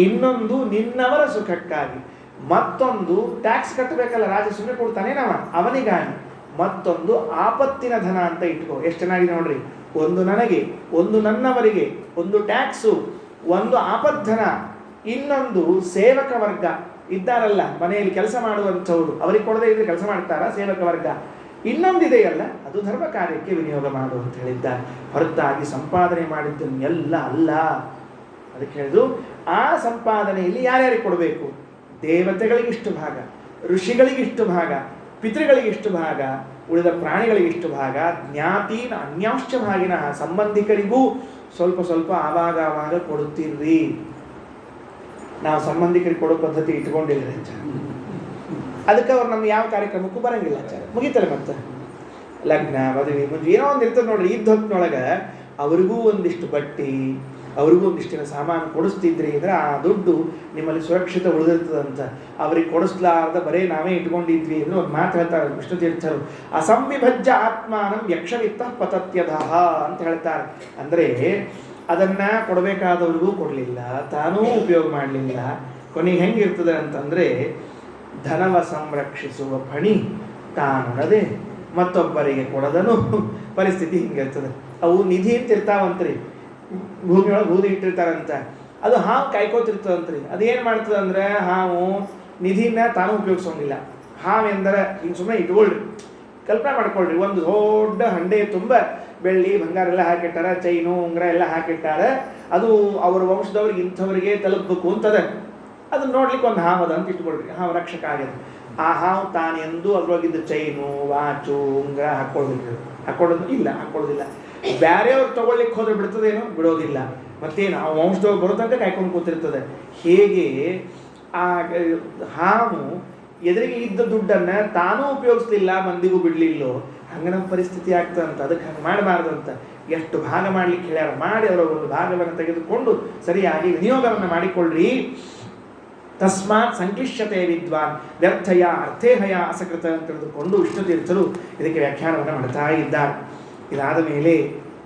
ಇನ್ನೊಂದು ನಿನ್ನವರ ಸುಖಕ್ಕಾಗಿ, ಮತ್ತೊಂದು ಟ್ಯಾಕ್ಸ್ ಕಟ್ಟಬೇಕಲ್ಲ, ರಾಜ ಸುಮ್ಮನೆ ಕೊಡ್ತಾನೆ ಅವನಿಗಾಗಿ, ಮತ್ತೊಂದು ಆಪತ್ತಿನ ಧನ ಅಂತ ಇಟ್ಕೋ. ಎಷ್ಟು ಚೆನ್ನಾಗಿದೆ ನೋಡ್ರಿ. ಒಂದು ನನಗೆ, ಒಂದು ನನ್ನವರಿಗೆ, ಒಂದು ಟ್ಯಾಕ್ಸು, ಒಂದು ಆಪದ್ಧನ, ಇನ್ನೊಂದು ಸೇವಕ ವರ್ಗ ಇದ್ದಾರಲ್ಲ ಮನೆಯಲ್ಲಿ ಕೆಲಸ ಮಾಡುವಂಥವ್ರು, ಅವರಿಗೆ ಕೊಡದೇ ಇದ್ರೆ ಕೆಲಸ ಮಾಡ್ತಾರ ಸೇವಕ ವರ್ಗ. ಇನ್ನೊಂದಿದೆಯಲ್ಲ, ಅದು ಧರ್ಮ ಕಾರ್ಯಕ್ಕೆ ವಿನಿಯೋಗ ಮಾಡು ಅಂತ ಹೇಳಿದ್ದಾರೆ. ಹೊರತಾಗಿ ಸಂಪಾದನೆ ಮಾಡಿದ್ದನ್ನೆಲ್ಲ ಅಲ್ಲ. ಅದಕ್ಕೆ ಹೇಳಿದ್ರು, ಆ ಸಂಪಾದನೆಯಲ್ಲಿ ಯಾರ್ಯಾರಿಗೆ ಕೊಡಬೇಕು? ದೇವತೆಗಳಿಗಿಷ್ಟು ಭಾಗ, ಋಷಿಗಳಿಗಿಷ್ಟು ಭಾಗ, ಪಿತೃಗಳಿಗಿಷ್ಟು ಭಾಗ, ಉಳಿದ ಪ್ರಾಣಿಗಳಿಗಿಷ್ಟು ಭಾಗ, ಜ್ಞಾತೀನ ಅನ್ಯಾಂಶ್ಚ ಭಾಗಿನ ಸಂಬಂಧಿಕರಿಗೂ ಸ್ವಲ್ಪ ಸ್ವಲ್ಪ ಆವಾಗ ಕೊಡುತ್ತಿರ್ರಿ. ನಾವು ಸಂಬಂಧಿಕರಿಗೆ ಕೊಡೋ ಪದ್ಧತಿ ಇಟ್ಕೊಂಡಿಲ್ಲ ಆಚಾರ. ಅದಕ್ಕೆ ಅವ್ರು ನಮ್ಮ ಯಾವ ಕಾರ್ಯಕ್ರಮಕ್ಕೂ ಬರಂಗಿಲ್ಲ ಆಚಾರ. ಮುಗಿತಾರೆ ಮತ್ತೆ ಲಗ್ನ ಮದುವೆ ಮುಂದೆ ಏನೋ ಒಂದು ಇರ್ತದೆ ನೋಡ್ರಿ. ಇದ್ದ ಹೊತ್ತಿನೊಳಗೆ ಅವರಿಗೂ ಒಂದಿಷ್ಟು ಬಟ್ಟೆ, ಅವ್ರಿಗೂ ಒಂದಿಷ್ಟಿನ ಸಾಮಾನು ಕೊಡಿಸ್ತಿದ್ರಿ ಅಂದರೆ ಆ ದುಡ್ಡು ನಿಮ್ಮಲ್ಲಿ ಸುರಕ್ಷಿತ ಉಳಿದಿರ್ತದಂತ. ಅವ್ರಿಗೆ ಕೊಡಿಸ್ಲಾರ್ದ ಬರೇ ನಾವೇ ಇಟ್ಕೊಂಡಿದ್ವಿ ಅಂದರೆ ಒಂದು ಮಾತು ಹೇಳ್ತಾರೆ ವಿಷ್ಣು ತೀರ್ಥರು, ಅಸಂವಿಭಜ್ಯ ಆತ್ಮಾನಂ ಯಕ್ಷವಿತ್ತ ಪತತ್ಯದಹ ಅಂತ ಹೇಳ್ತಾರೆ. ಅಂದರೆ ಅದನ್ನು ಕೊಡಬೇಕಾದವ್ರಿಗೂ ಕೊಡಲಿಲ್ಲ, ತಾನೂ ಉಪಯೋಗ ಮಾಡಲಿಲ್ಲ. ಕೊನೆಗೆ ಹೆಂಗಿರ್ತದೆ ಅಂತಂದರೆ, ಧನವ ಸಂರಕ್ಷಿಸುವ ಫಣಿ ತಾನುಣದೆ ಮತ್ತೊಬ್ಬರಿಗೆ ಕೊಡದನು ಪರಿಸ್ಥಿತಿ ಹಿಂಗಿರ್ತದೆ. ಅವು ನಿಧಿ ಅಂತ ಇರ್ತಾವಂತ್ರಿ, ಭೂಮಿಯೊಳಗೆ ಬೂದಿ ಇಟ್ಟಿರ್ತಾರಂತ. ಅದು ಹಾವು ಕಾಯ್ಕೋತಿರ್ತದಂತ್ರಿ. ಅದೇನು ಮಾಡ್ತದೆ ಅಂದರೆ, ಹಾವು ನಿಧಿನ ತಾನು ಉಪಯೋಗಿಸೋಂಗಿಲ್ಲ. ಹಾವೆಂದರೆ ಹಿಂಗೆ ಸುಮ್ಮನೆ ಇಟ್ಕೊಳ್ರಿ, ಕಲ್ಪನೆ ಮಾಡ್ಕೊಳ್ರಿ. ಒಂದು ದೊಡ್ಡ ಹಂಡೆ ತುಂಬ ಬೆಳ್ಳಿ ಬಂಗಾರ ಎಲ್ಲ ಹಾಕಿಟ್ಟಾರ, ಚೈನು ಉಂಗುರ ಎಲ್ಲ ಹಾಕಿಟ್ಟಾರ. ಅದು ಅವರ ವಂಶದವ್ರಿಗೆ ಇಂಥವ್ರಿಗೆ ತಲುಪಬೇಕು ಅಂತದ. ಅದನ್ನ ನೋಡ್ಲಿಕ್ಕೆ ಒಂದು ಹಾವು ಅದ ಅಂತ ಇಟ್ಕೊಳ್ರಿ. ಹಾವು ರಕ್ಷಕ ಆಗ್ಯದ. ಆ ಹಾವು ತಾನೆಂದು ಅದ್ರೊಳಗಿದ್ದ ಚೈನು ವಾಚು ಉಂಗುರ ಹಾಕೊಳ್ಳೋದಿಲ್ಲ. ಬ್ಯಾರೆಯವ್ರು ತಗೊಳ್ಲಿಕ್ಕೆ ಹೋದ್ರೆ ಬಿಡ್ತದೇನೋ, ಬಿಡೋದಿಲ್ಲ. ಮತ್ತೇನು ಆ ವಂಶದವ್ರು ಬರೋ ತನಕ ಕಾಯ್ಕೊಂಡು ಕೂತಿರ್ತದೆ. ಹೇಗೆ ಆ ಹಾವು ಎದುರಿಗೆ ಇದ್ದ ದುಡ್ಡನ್ನು ತಾನೂ ಉಪಯೋಗಿಸ್ಲಿಲ್ಲ, ಮಂದಿಗೂ ಬಿಡಲಿಲ್ಲೋ, ಹಂಗೆ ನಮ್ಮ ಪರಿಸ್ಥಿತಿ ಆಗ್ತದಂತ. ಅದಕ್ಕೆ ಹಂಗೆ ಮಾಡಬಾರ್ದು ಅಂತ ಎಷ್ಟು ಭಾಗ ಮಾಡ್ಲಿಕ್ಕೆ ಹೇಳ್ಯಾರ. ಮಾಡಿ ಅವರ ಒಂದು ಭಾಗವನ್ನು ತೆಗೆದುಕೊಂಡು ಸರಿಯಾಗಿ ವಿನಿಯೋಗವನ್ನು ಮಾಡಿಕೊಳ್ಳ್ರಿ. ತಸ್ಮಾತ್ ಸಂಕ್ಲಿಶ್ಯತೆ ವಿದ್ವಾನ್ ವ್ಯರ್ಥಯ ಅರ್ಥೇಹಯ ಅಸಕೃತ ಅಂತ ತಿಳಿದುಕೊಂಡು ವಿಷ್ಣು ತೀರ್ಥರು ಇದಕ್ಕೆ ವ್ಯಾಖ್ಯಾನವನ್ನು ಮಾಡ್ತಾ ಇದ್ದಾರೆ. ಇದಾದ ಮೇಲೆ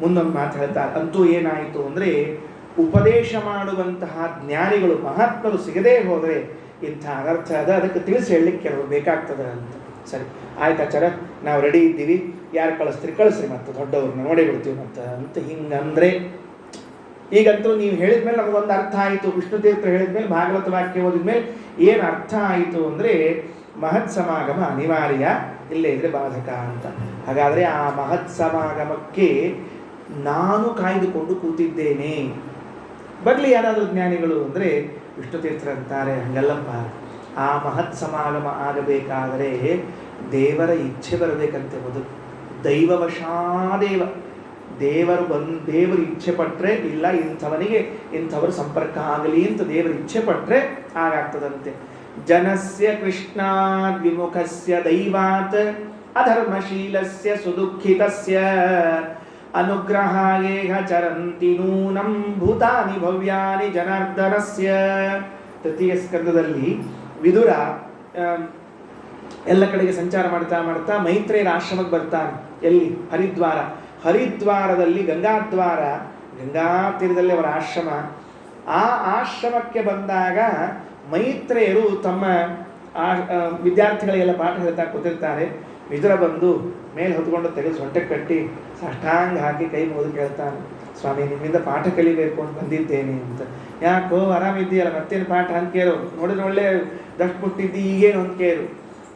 ಮುಂದೊಂದು ಮಾತು ಹೇಳ್ತಾರೆ. ಅಂತೂ ಏನಾಯಿತು ಅಂದರೆ, ಉಪದೇಶ ಮಾಡುವಂತಹ ಜ್ಞಾನಿಗಳು ಮಹಾತ್ಮರು ಸಿಗದೇ ಹೋದರೆ ಇಂಥ ಅನರ್ಥ ಅದ. ಅದಕ್ಕೆ ತಿಳಿಸಿ ಹೇಳಲಿಕ್ಕೆ ಕೆಲವರು ಬೇಕಾಗ್ತದೆ ಅಂತ. ಸರಿ ಆಯ್ತಾಚಾರ, ನಾವು ರೆಡಿ ಇದ್ದೀವಿ, ಯಾರು ಕಳಿಸ್ತೀರಿ ಕಳಿಸ್ರಿ, ಮತ್ತು ದೊಡ್ಡವ್ರನ್ನ ನೋಡೇ ಬಿಡ್ತೀವಿ ಅಂತ ಹಿಂಗಂದರೆ, ಈಗಂತೂ ನೀವು ಹೇಳಿದ್ಮೇಲೆ ನಮಗೊಂದು ಅರ್ಥ ಆಯಿತು. ವಿಷ್ಣು ತೀರ್ಥರು ಹೇಳಿದ್ಮೇಲೆ, ಭಾಗವತ ವಾಕ್ಯ ಓದಿದ್ಮೇಲೆ ಏನು ಅರ್ಥ ಆಯಿತು ಅಂದರೆ, ಮಹತ್ ಸಮಾಗಮ ಅನಿವಾರ್ಯ, ಇಲ್ಲೇ ಇದ್ರೆ ಬಾಧಕ ಅಂತ. ಹಾಗಾದರೆ ಆ ಮಹತ್ ಸಮಾಗಮಕ್ಕೆ ನಾನು ಕಾಯ್ದುಕೊಂಡು ಕೂತಿದ್ದೇನೆ, ಬರಲಿ ಯಾರಾದರೂ ಜ್ಞಾನಿಗಳು ಅಂದರೆ ವಿಷ್ಣು ತೀರ್ಥರಂತಾರೆ, ಹಂಗಲ್ಲಪ್ಪ, ಆ ಮಹತ್ ಸಮಾಗಮ ಆಗಬೇಕಾದರೆ ದೇವರ ಇಚ್ಛೆ ಬರಬೇಕಂತೆ. ಮೊದಲು ದೈವವಶಾದೇವ, ದೇವರು ಇಚ್ಛೆ ಪಟ್ಟರೆ, ಇಲ್ಲ ಇಂಥವರು ಸಂಪರ್ಕ ಆಗಲಿ ಅಂತ ದೇವರ ಇಚ್ಛೆ ಪಟ್ಟರೆ ಆಗಾಗ್ತದಂತೆ. ಜನಸ್ಯ ಕೃಷ್ಣಾದ್ ವಿಮುಖಸ್ಯ ದೈವಾತ್ ಅಧರ್ಮಶೀಲಸ್ಯ ಸುದುಃಖಿತಸ್ಯ ಅನುಗ್ರಹಾಯೇಹ ಚರಂತಿ ನೂನಂ ಭೂತಾನಿ ಭವ್ಯಾನಿ ಜನಾರ್ದನಸ್ಯ. ತೃತೀಯ ಸ್ಕಂದದಲ್ಲಿ ವಿದುರ ಎಲ್ಲ ಕಡೆಗೆ ಸಂಚಾರ ಮಾಡ್ತಾ ಮೈತ್ರೇಯರ ಆಶ್ರಮಕ್ಕೆ ಬರ್ತಾನೆ. ಎಲ್ಲಿ? ಹರಿದ್ವಾರದಲ್ಲಿ ಗಂಗಾದ್ವಾರ, ಗಂಗಾ ತೀರದಲ್ಲಿ ಅವರ ಆಶ್ರಮ. ಆ ಆಶ್ರಮಕ್ಕೆ ಬಂದಾಗ ಮೈತ್ರೇಯರು ತಮ್ಮ ವಿದ್ಯಾರ್ಥಿಗಳಿಗೆಲ್ಲ ಪಾಠ ಹೇಳ್ತಾ ಕೂತಿರ್ತಾರೆ. ವಿದುರ ಬಂದು ಮೇಲೆ ಹೊತ್ಕೊಂಡು ತೆಗೆದು ಸೊಂಟಕ್ಕೆ ಕಟ್ಟಿ ಸಾಷ್ಟಾಂಗ ಹಾಕಿ ಕೈ ಮುಗಿದು ಕೇಳ್ತಾನೆ, ಸ್ವಾಮಿ ನಿಮ್ಮಿಂದ ಪಾಠ ಕಲಿಬೇಕು ಅಂತ ಬಂದಿದ್ದೇನೆ ಅಂತ. ಯಾಕೋ ಆರಾಮಿದ್ದೀಯಲ್ಲ, ಮತ್ತೇನು ಪಾಠ ಅಂತ ಕೇಳು, ನೋಡಿದ್ರೆ ಒಳ್ಳೆ ದಷ್ಟು ಕೊಟ್ಟಿದ್ದಿ, ಈಗೇನು ಅಂತ ಕೇಳು.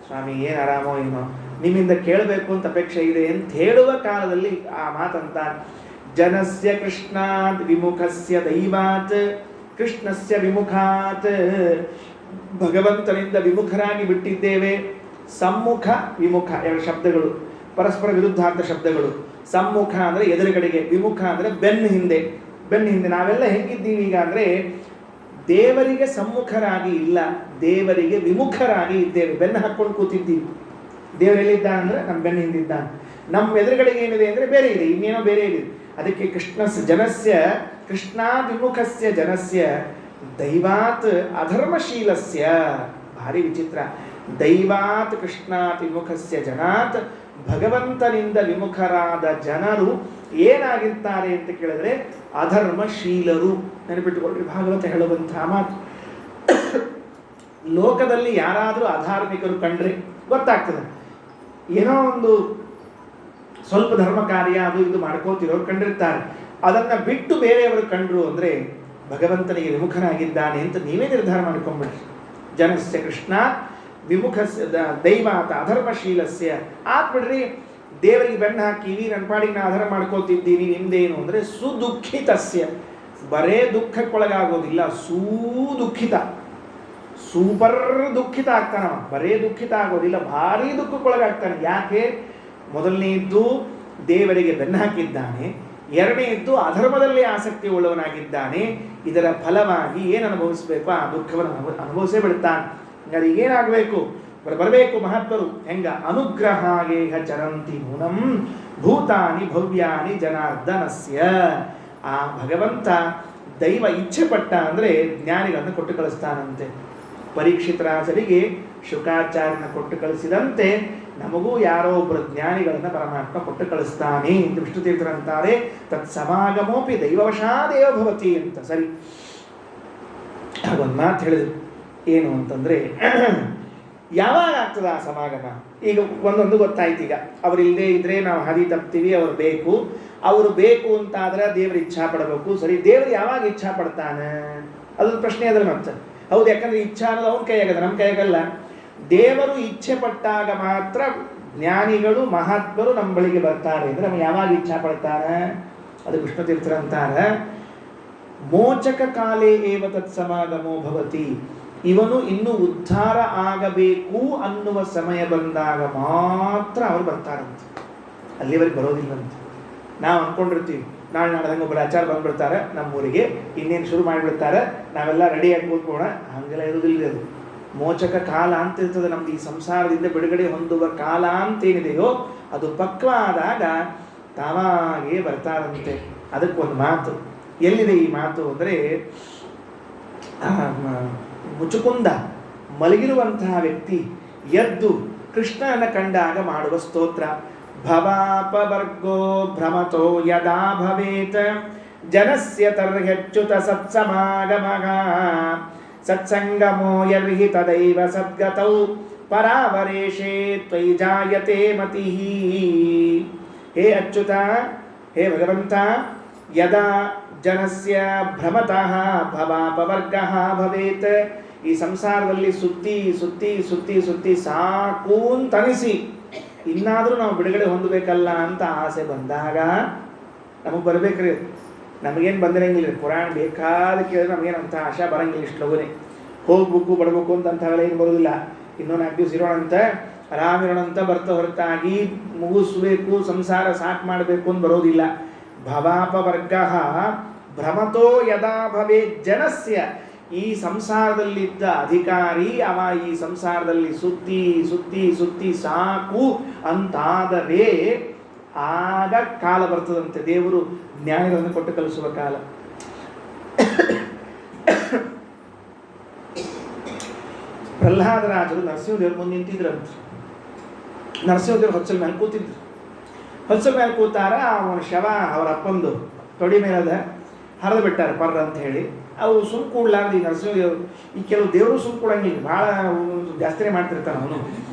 ಸ್ವಾಮಿ ಏನು ಆರಾಮೋ ಏನೋ, ನಿಮ್ಮಿಂದ ಕೇಳಬೇಕು ಅಂತ ಅಪೇಕ್ಷೆ ಇದೆ ಅಂತ ಹೇಳುವ ಕಾಲದಲ್ಲಿ ಆ ಮಾತಂತ, ಜನಸ್ಯ ಕೃಷ್ಣಾತ್ ವಿಮುಖಸ್ಯ ದೈವಾತ್ ಕೃಷ್ಣಸ್ಯ ವಿಮುಖಾತ್, ಭಗವಂತನಿಂದ ವಿಮುಖರಾಗಿ ಬಿಟ್ಟಿದ್ದೇವೆ. ಸಮ್ಮುಖ ವಿಮುಖ ಎರಡು ಶಬ್ದಗಳು, ಪರಸ್ಪರ ವಿರುದ್ಧಾರ್ಥ ಶಬ್ದಗಳು. ಸಮ್ಮುಖ ಅಂದರೆ ಎದುರುಗಡೆಗೆ, ವಿಮುಖ ಅಂದರೆ ಬೆನ್ನು ಹಿಂದೆ. ಬೆನ್ನು ಹಿಂದೆ ನಾವೆಲ್ಲ ಹೆಂಗಿದ್ದೀವಿ ಈಗ ಅಂದರೆ, ದೇವರಿಗೆ ಸಮ್ಮುಖರಾಗಿ ಇಲ್ಲ, ದೇವರಿಗೆ ವಿಮುಖರಾಗಿ ಇದ್ದೇವೆ. ಬೆನ್ನು ಹಾಕ್ಕೊಂಡು ಕೂತಿದ್ದೀವಿ. ದೇವರೆಲ್ಲಿದ್ದಾನೆ ಅಂದರೆ ನಮ್ಮ ಬೆನ್ನು ಹಿಂದಿದ್ದಾನೆ. ನಮ್ಮ ಎದುರುಗಡೆಗೆ ಏನಿದೆ ಅಂದರೆ ಬೇರೆ ಇದೆ, ಇನ್ನೇನೋ ಬೇರೆ ಇದೆ. ಅದಕ್ಕೆ ಜನಸ್ಯ ಕೃಷ್ಣಾತ್ ವಿಮುಖಸ್ಯ ಜನಸ್ಯ ದೈವಾತ್ ಅಧರ್ಮಶೀಲಸ್ಯ. ಭಾರಿ ವಿಚಿತ್ರ. ದೈವಾತ್ ಕೃಷ್ಣಾತ್ ವಿಮುಖಸ್ಯ ಜನಾತ್, ಭಗವಂತನಿಂದ ವಿಮುಖರಾದ ಜನರು ಏನಾಗಿರ್ತಾರೆ ಅಂತ ಕೇಳಿದ್ರೆ ಅಧರ್ಮಶೀಲರು. ನೆನಪಿಟ್ಟುಕೊಳ್ಳ್ರಿ, ಭಾಗವತ ಹೇಳುವಂತಹ ಮಾತು. ಲೋಕದಲ್ಲಿ ಯಾರಾದರೂ ಅಧಾರ್ಮಿಕರು ಕಂಡ್ರೆ ಗೊತ್ತಾಗ್ತದೆ, ಏನೋ ಒಂದು ಸ್ವಲ್ಪ ಧರ್ಮ ಕಾರ್ಯ ಅದು ಇದು ಮಾಡ್ಕೋತಿರೋರು ಕಂಡಿರ್ತಾರೆ. ಅದನ್ನು ಬಿಟ್ಟು ಬೇರೆಯವರು ಕಂಡ್ರು ಅಂದರೆ ಭಗವಂತನಿಗೆ ವಿಮುಖನಾಗಿದ್ದಾನೆ ಅಂತ ನೀವೇ ನಿರ್ಧಾರ ಮಾಡ್ಕೊಂಡ್ಬಿಡ್ರಿ. ಜನಸ್ಯ ಕೃಷ್ಣ ವಿಮುಖಸ್ಯ ದೈವಾತ ಅಧರ್ಮಶೀಲಸ್ಯ ಆತ್ಬಿಡ್ರಿ. ದೇವರಿಗೆ ಬೆನ್ನು ಹಾಕಿವಿ, ನನ್ನ ಪಾಡಿಗೆ ನಾ ಅಧರ್ಮ ಮಾಡ್ಕೋತಿದ್ದೀನಿ, ನಿಮ್ದೇನು ಅಂದರೆ ಸುದುಃಖಿತಸ್ಯ. ಬರೇ ದುಃಖಕ್ಕೊಳಗಾಗೋದಿಲ್ಲ, ಸುದುಃಖಿತ, ಸೂಪರ್ ದುಃಖಿತ ಆಗ್ತಾನ. ಬರೇ ದುಃಖಿತ ಆಗೋದಿಲ್ಲ, ಭಾರಿ ದುಃಖಕ್ಕೊಳಗಾಗ್ತಾನೆ. ಯಾಕೆ? ಮೊದಲನೆಯದ್ದು ದೇವರಿಗೆ ಬೆನ್ನು ಹಾಕಿದ್ದಾನೆ, ಎರಡನೆಯದ್ದು ಅಧರ್ಮದಲ್ಲಿ ಆಸಕ್ತಿ ಉಳ್ಳವನಾಗಿದ್ದಾನೆ. ಇದರ ಫಲವಾಗಿ ಏನು ಅನುಭವಿಸಬೇಕು ಆ ದುಃಖವನ್ನು ಅನುಭವಿಸೇ ಬಿಡ್ತಾನೆ. ಹಾಗಾದ್ರೆ ಏನಾಗಬೇಕು? ಬರಬೇಕು ಮಹತ್ವರು. ಹೆಂಗ? ಅನುಗ್ರಹಾಗೇಹ ಚರಂತಿ ನೂನಂ ಭೂತಾನಿ ಭವ್ಯಾನಿ ಜನಾರ್ದನಸ್ಯ. ಆ ಭಗವಂತ ದೈವ ಇಚ್ಛೆ ಪಟ್ಟ ಅಂದರೆ ಜ್ಞಾನಿಗಳನ್ನು ಕೊಟ್ಟು ಕಳಿಸ್ತಾನಂತೆ. ಪರೀಕ್ಷಿತರಾಜರಿಗೆ ಶುಕಾಚಾರ್ಯನ ಕೊಟ್ಟು ಕಳಿಸಿದಂತೆ ನಮಗೂ ಯಾರೋ ಒಬ್ಬರು ಜ್ಞಾನಿಗಳನ್ನು ಪರಮಾತ್ಮ ಕೊಟ್ಟು ಕಳಿಸ್ತಾನೆ ಅಂತ ವಿಷ್ಣುತೀರ್ಥರಂತಾರೆ. ತತ್ ಸಮಾಗಮೋಪಿ ದೈವವಶಾದೇವ ಭವತಿ ಅಂತ. ಸರಿ, ಹಾಗೊಂದು ಮಾತು ಹೇಳಿದ್ರು. ಏನು ಅಂತಂದರೆ, ಯಾವಾಗ ಆಗ್ತದೆ ಆ ಸಮಾಗಮ? ಈಗ ಒಂದೊಂದು ಗೊತ್ತಾಯ್ತು. ಈಗ ಅವರಿಲ್ಲದೆ ಇದ್ರೆ ನಾವು ಹಾದಿ ತಪ್ತೀವಿ, ಅವ್ರು ಬೇಕು. ಅವರು ಬೇಕು ಅಂತಾದ್ರೆ ದೇವರು ಇಚ್ಛಾ ಪಡಬೇಕು. ಸರಿ, ದೇವರು ಯಾವಾಗ ಇಚ್ಛಾ ಪಡ್ತಾನೆ? ಅದೊಂದು ಪ್ರಶ್ನೆ ಅದರ ಮತ್ತೆ. ಹೌದು, ಯಾಕಂದ್ರೆ ಇಚ್ಛಾ ಅನ್ನೋದು ಅವನ ಕೈಯಾಗದ, ನಮ್ಮ ಕೈಯಾಗಲ್ಲ. ದೇವರು ಇಚ್ಛೆ ಪಟ್ಟಾಗ ಮಾತ್ರ ಜ್ಞಾನಿಗಳು ಮಹಾತ್ಮರು ನಮ್ಮ ಬಳಿಗೆ ಬರ್ತಾರೆ. ಅಂದರೆ ನಮ್ಗೆ ಯಾವಾಗ ಇಚ್ಛಾ ಪಡ್ತಾರೆ? ಅದು ವಿಷ್ಣುತೀರ್ಥರಂತಾರೆ, ಮೋಚಕ ಕಾಲೇ ಏವ ತತ್ ಸಮಾಗಮೋ ಭವತಿ. ಇವನು ಇನ್ನೂ ಉದ್ಧಾರ ಆಗಬೇಕು ಅನ್ನುವ ಸಮಯ ಬಂದಾಗ ಮಾತ್ರ ಅವರು ಬರ್ತಾರಂತೆ, ಅಲ್ಲಿವರೆಗೆ ಬರೋದಿಲ್ಲಂತೆ. ನಾವು ಅಂದ್ಕೊಂಡಿರ್ತೀವಿ ನಾಳೆ ನಾಡ್ದಂಗೆ ಒಬ್ಬರು ಆಚಾರ ಬಂದ್ಬಿಡ್ತಾರೆ ನಮ್ಮೂರಿಗೆ, ಇನ್ನೇನು ಶುರು ಮಾಡಿಬಿಡ್ತಾರೆ, ನಾವೆಲ್ಲ ರೆಡಿಯಾಗಿ ಕೂತ್ಕೋಣ. ಹಾಗೆಲ್ಲ ಇರೋದಿಲ್ಲ. ಅದು ಮೋಚಕ ಕಾಲ ಅಂತ ಇರ್ತದೆ. ನಮ್ದು ಈ ಸಂಸಾರದಿಂದ ಬಿಡುಗಡೆ ಹೊಂದುವ ಕಾಲ ಅಂತೇನಿದೆಯೋ ಅದು ಪಕ್ವ ಆದಾಗ ತಾವಾಗೇ ಬರ್ತಾರಂತೆ. ಅದಕ್ಕೊಂದು ಮಾತು. ಎಲ್ಲಿದೆ ಈ ಮಾತು ಅಂದರೆ, ಮುಚುಕುಂದ ಮಲಗಿರುವಂತಹ ವ್ಯಕ್ತಿ ಎದ್ದು ಕೃಷ್ಣನ ಕಂಡಾಗ ಮಾಡುವ ಸ್ತೋತ್ರ. ಭವಾಪವರ್ಗೋ ಭ್ರಮತೋ ಯದಾ ಭವೇತ್ ಜನಸ್ಯ ತರ್ಹ್ಯಚ್ಯುತ ಸತ್ಸಮಾಗಮಃ ಸತ್ಸಂಗಮೋ ಯರ್ಹಿ ತದೈವ ಸದ್ಗತೌ ಪರಾವರೇಶೇ ತ್ವಯಿ ಜಾಯತೆ ಮತಿಃ. ಹೇ ಅಚ್ಯುತ, ಹೇ ಭಗವಂತ, ಯದಾ ಜನಸ್ಯ ಭ್ರಮತಃ ಭವಾಪವರ್ಗಃ ಭವೇತ್. ಈ ಸಂಸಾರದಲ್ಲಿ ಸುತ್ತಿ ಸುತ್ತಿ ಸುತ್ತಿ ಸುತ್ತಿ ಸಾಕು ಅಂತನಿಸಿ ಇನ್ನಾದರೂ ನಾವು ಬಿಡುಗಡೆ ಹೊಂದಬೇಕಲ್ಲ ಅಂತ ಆಸೆ ಬಂದಾಗ ನಮಗೆ ಬರಬೇಕ್ರಿ. ನಮಗೇನು ಬಂದಿರಂಗಿಲ್ಲ. ಪುರಾಣ ಬೇಕಾದ ಕೇಳಿದ್ರೆ ನಮಗೇನಂತ ಆಶಾ ಬರಂಗಿಲ್ಲ. ಇಷ್ಟು ಲಗುನೆ ಹೋಗ್ಬೇಕು ಬಡಬೇಕು ಅಂತಂಥವೆಲ್ಲ ಏನು ಬರೋದಿಲ್ಲ. ಇನ್ನೂ 4 ದಿವಸ ಇರೋಣಂತ, ಆರಾಮಿರೋಣಂತ ಬರ್ತಾ ಹೊರತಾಗಿ ಮುಗಿಸ್ಬೇಕು, ಸಂಸಾರ ಸಾಕು ಮಾಡಬೇಕು ಅಂತ ಬರೋದಿಲ್ಲ. ಭವಾಪವರ್ಗ ಭ್ರಮತೋ ಯದಾ ಭವೇ ಜನಸ್ಯ. ಈ ಸಂಸಾರದಲ್ಲಿದ್ದ ಅಧಿಕಾರಿ ಅವ ಈ ಸಂಸಾರದಲ್ಲಿ ಸುತ್ತಿ ಸುತ್ತಿ ಸುತ್ತಿ ಸಾಕು ಅಂತಾದರೆ ಆಗ ಕಾಲ ಬರ್ತದಂತೆ, ದೇವರು ಜ್ಞಾನಿಗಳನ್ನು ಕೊಟ್ಟು ಕಲಿಸುವ ಕಾಲ. ಪ್ರಹ್ಲಾದರಾಜರು ನರಸಿಂಹದೇವ್ರ ಮುಂದೆ ನಿಂತಿದ್ರಂತ. ನರಸಿಂಹದೇವ್ರು ಹೊಚ್ಚಲ ಮೇಲೆ ಕೂತಿದ್ರು. ಹೊಚ್ಚಲ ಮೇಲೆ ಕೂತಾರ. ಅವನ ಶವ ಅವರ ಅಪ್ಪಂದು ತೊಡಿ ಮೇಲದ ಹರಿದು ಬಿಟ್ಟಾರೆ ಪರ್ರ ಅಂತ ಹೇಳಿ. ಅವು ಸುಮ್ ಕೂಡ್ಲಾರ್ದು ಈ ನರಸಿಂಹದೇವರು, ಈ ಕೆಲವು ದೇವರು ಸುಮ್ ಕೂಡಂಗಿಲ್ಲ, ಭಾಳ ಜಾಸ್ತಿನೇ ಮಾಡ್ತಿರ್ತಾನೆ ಅವನು.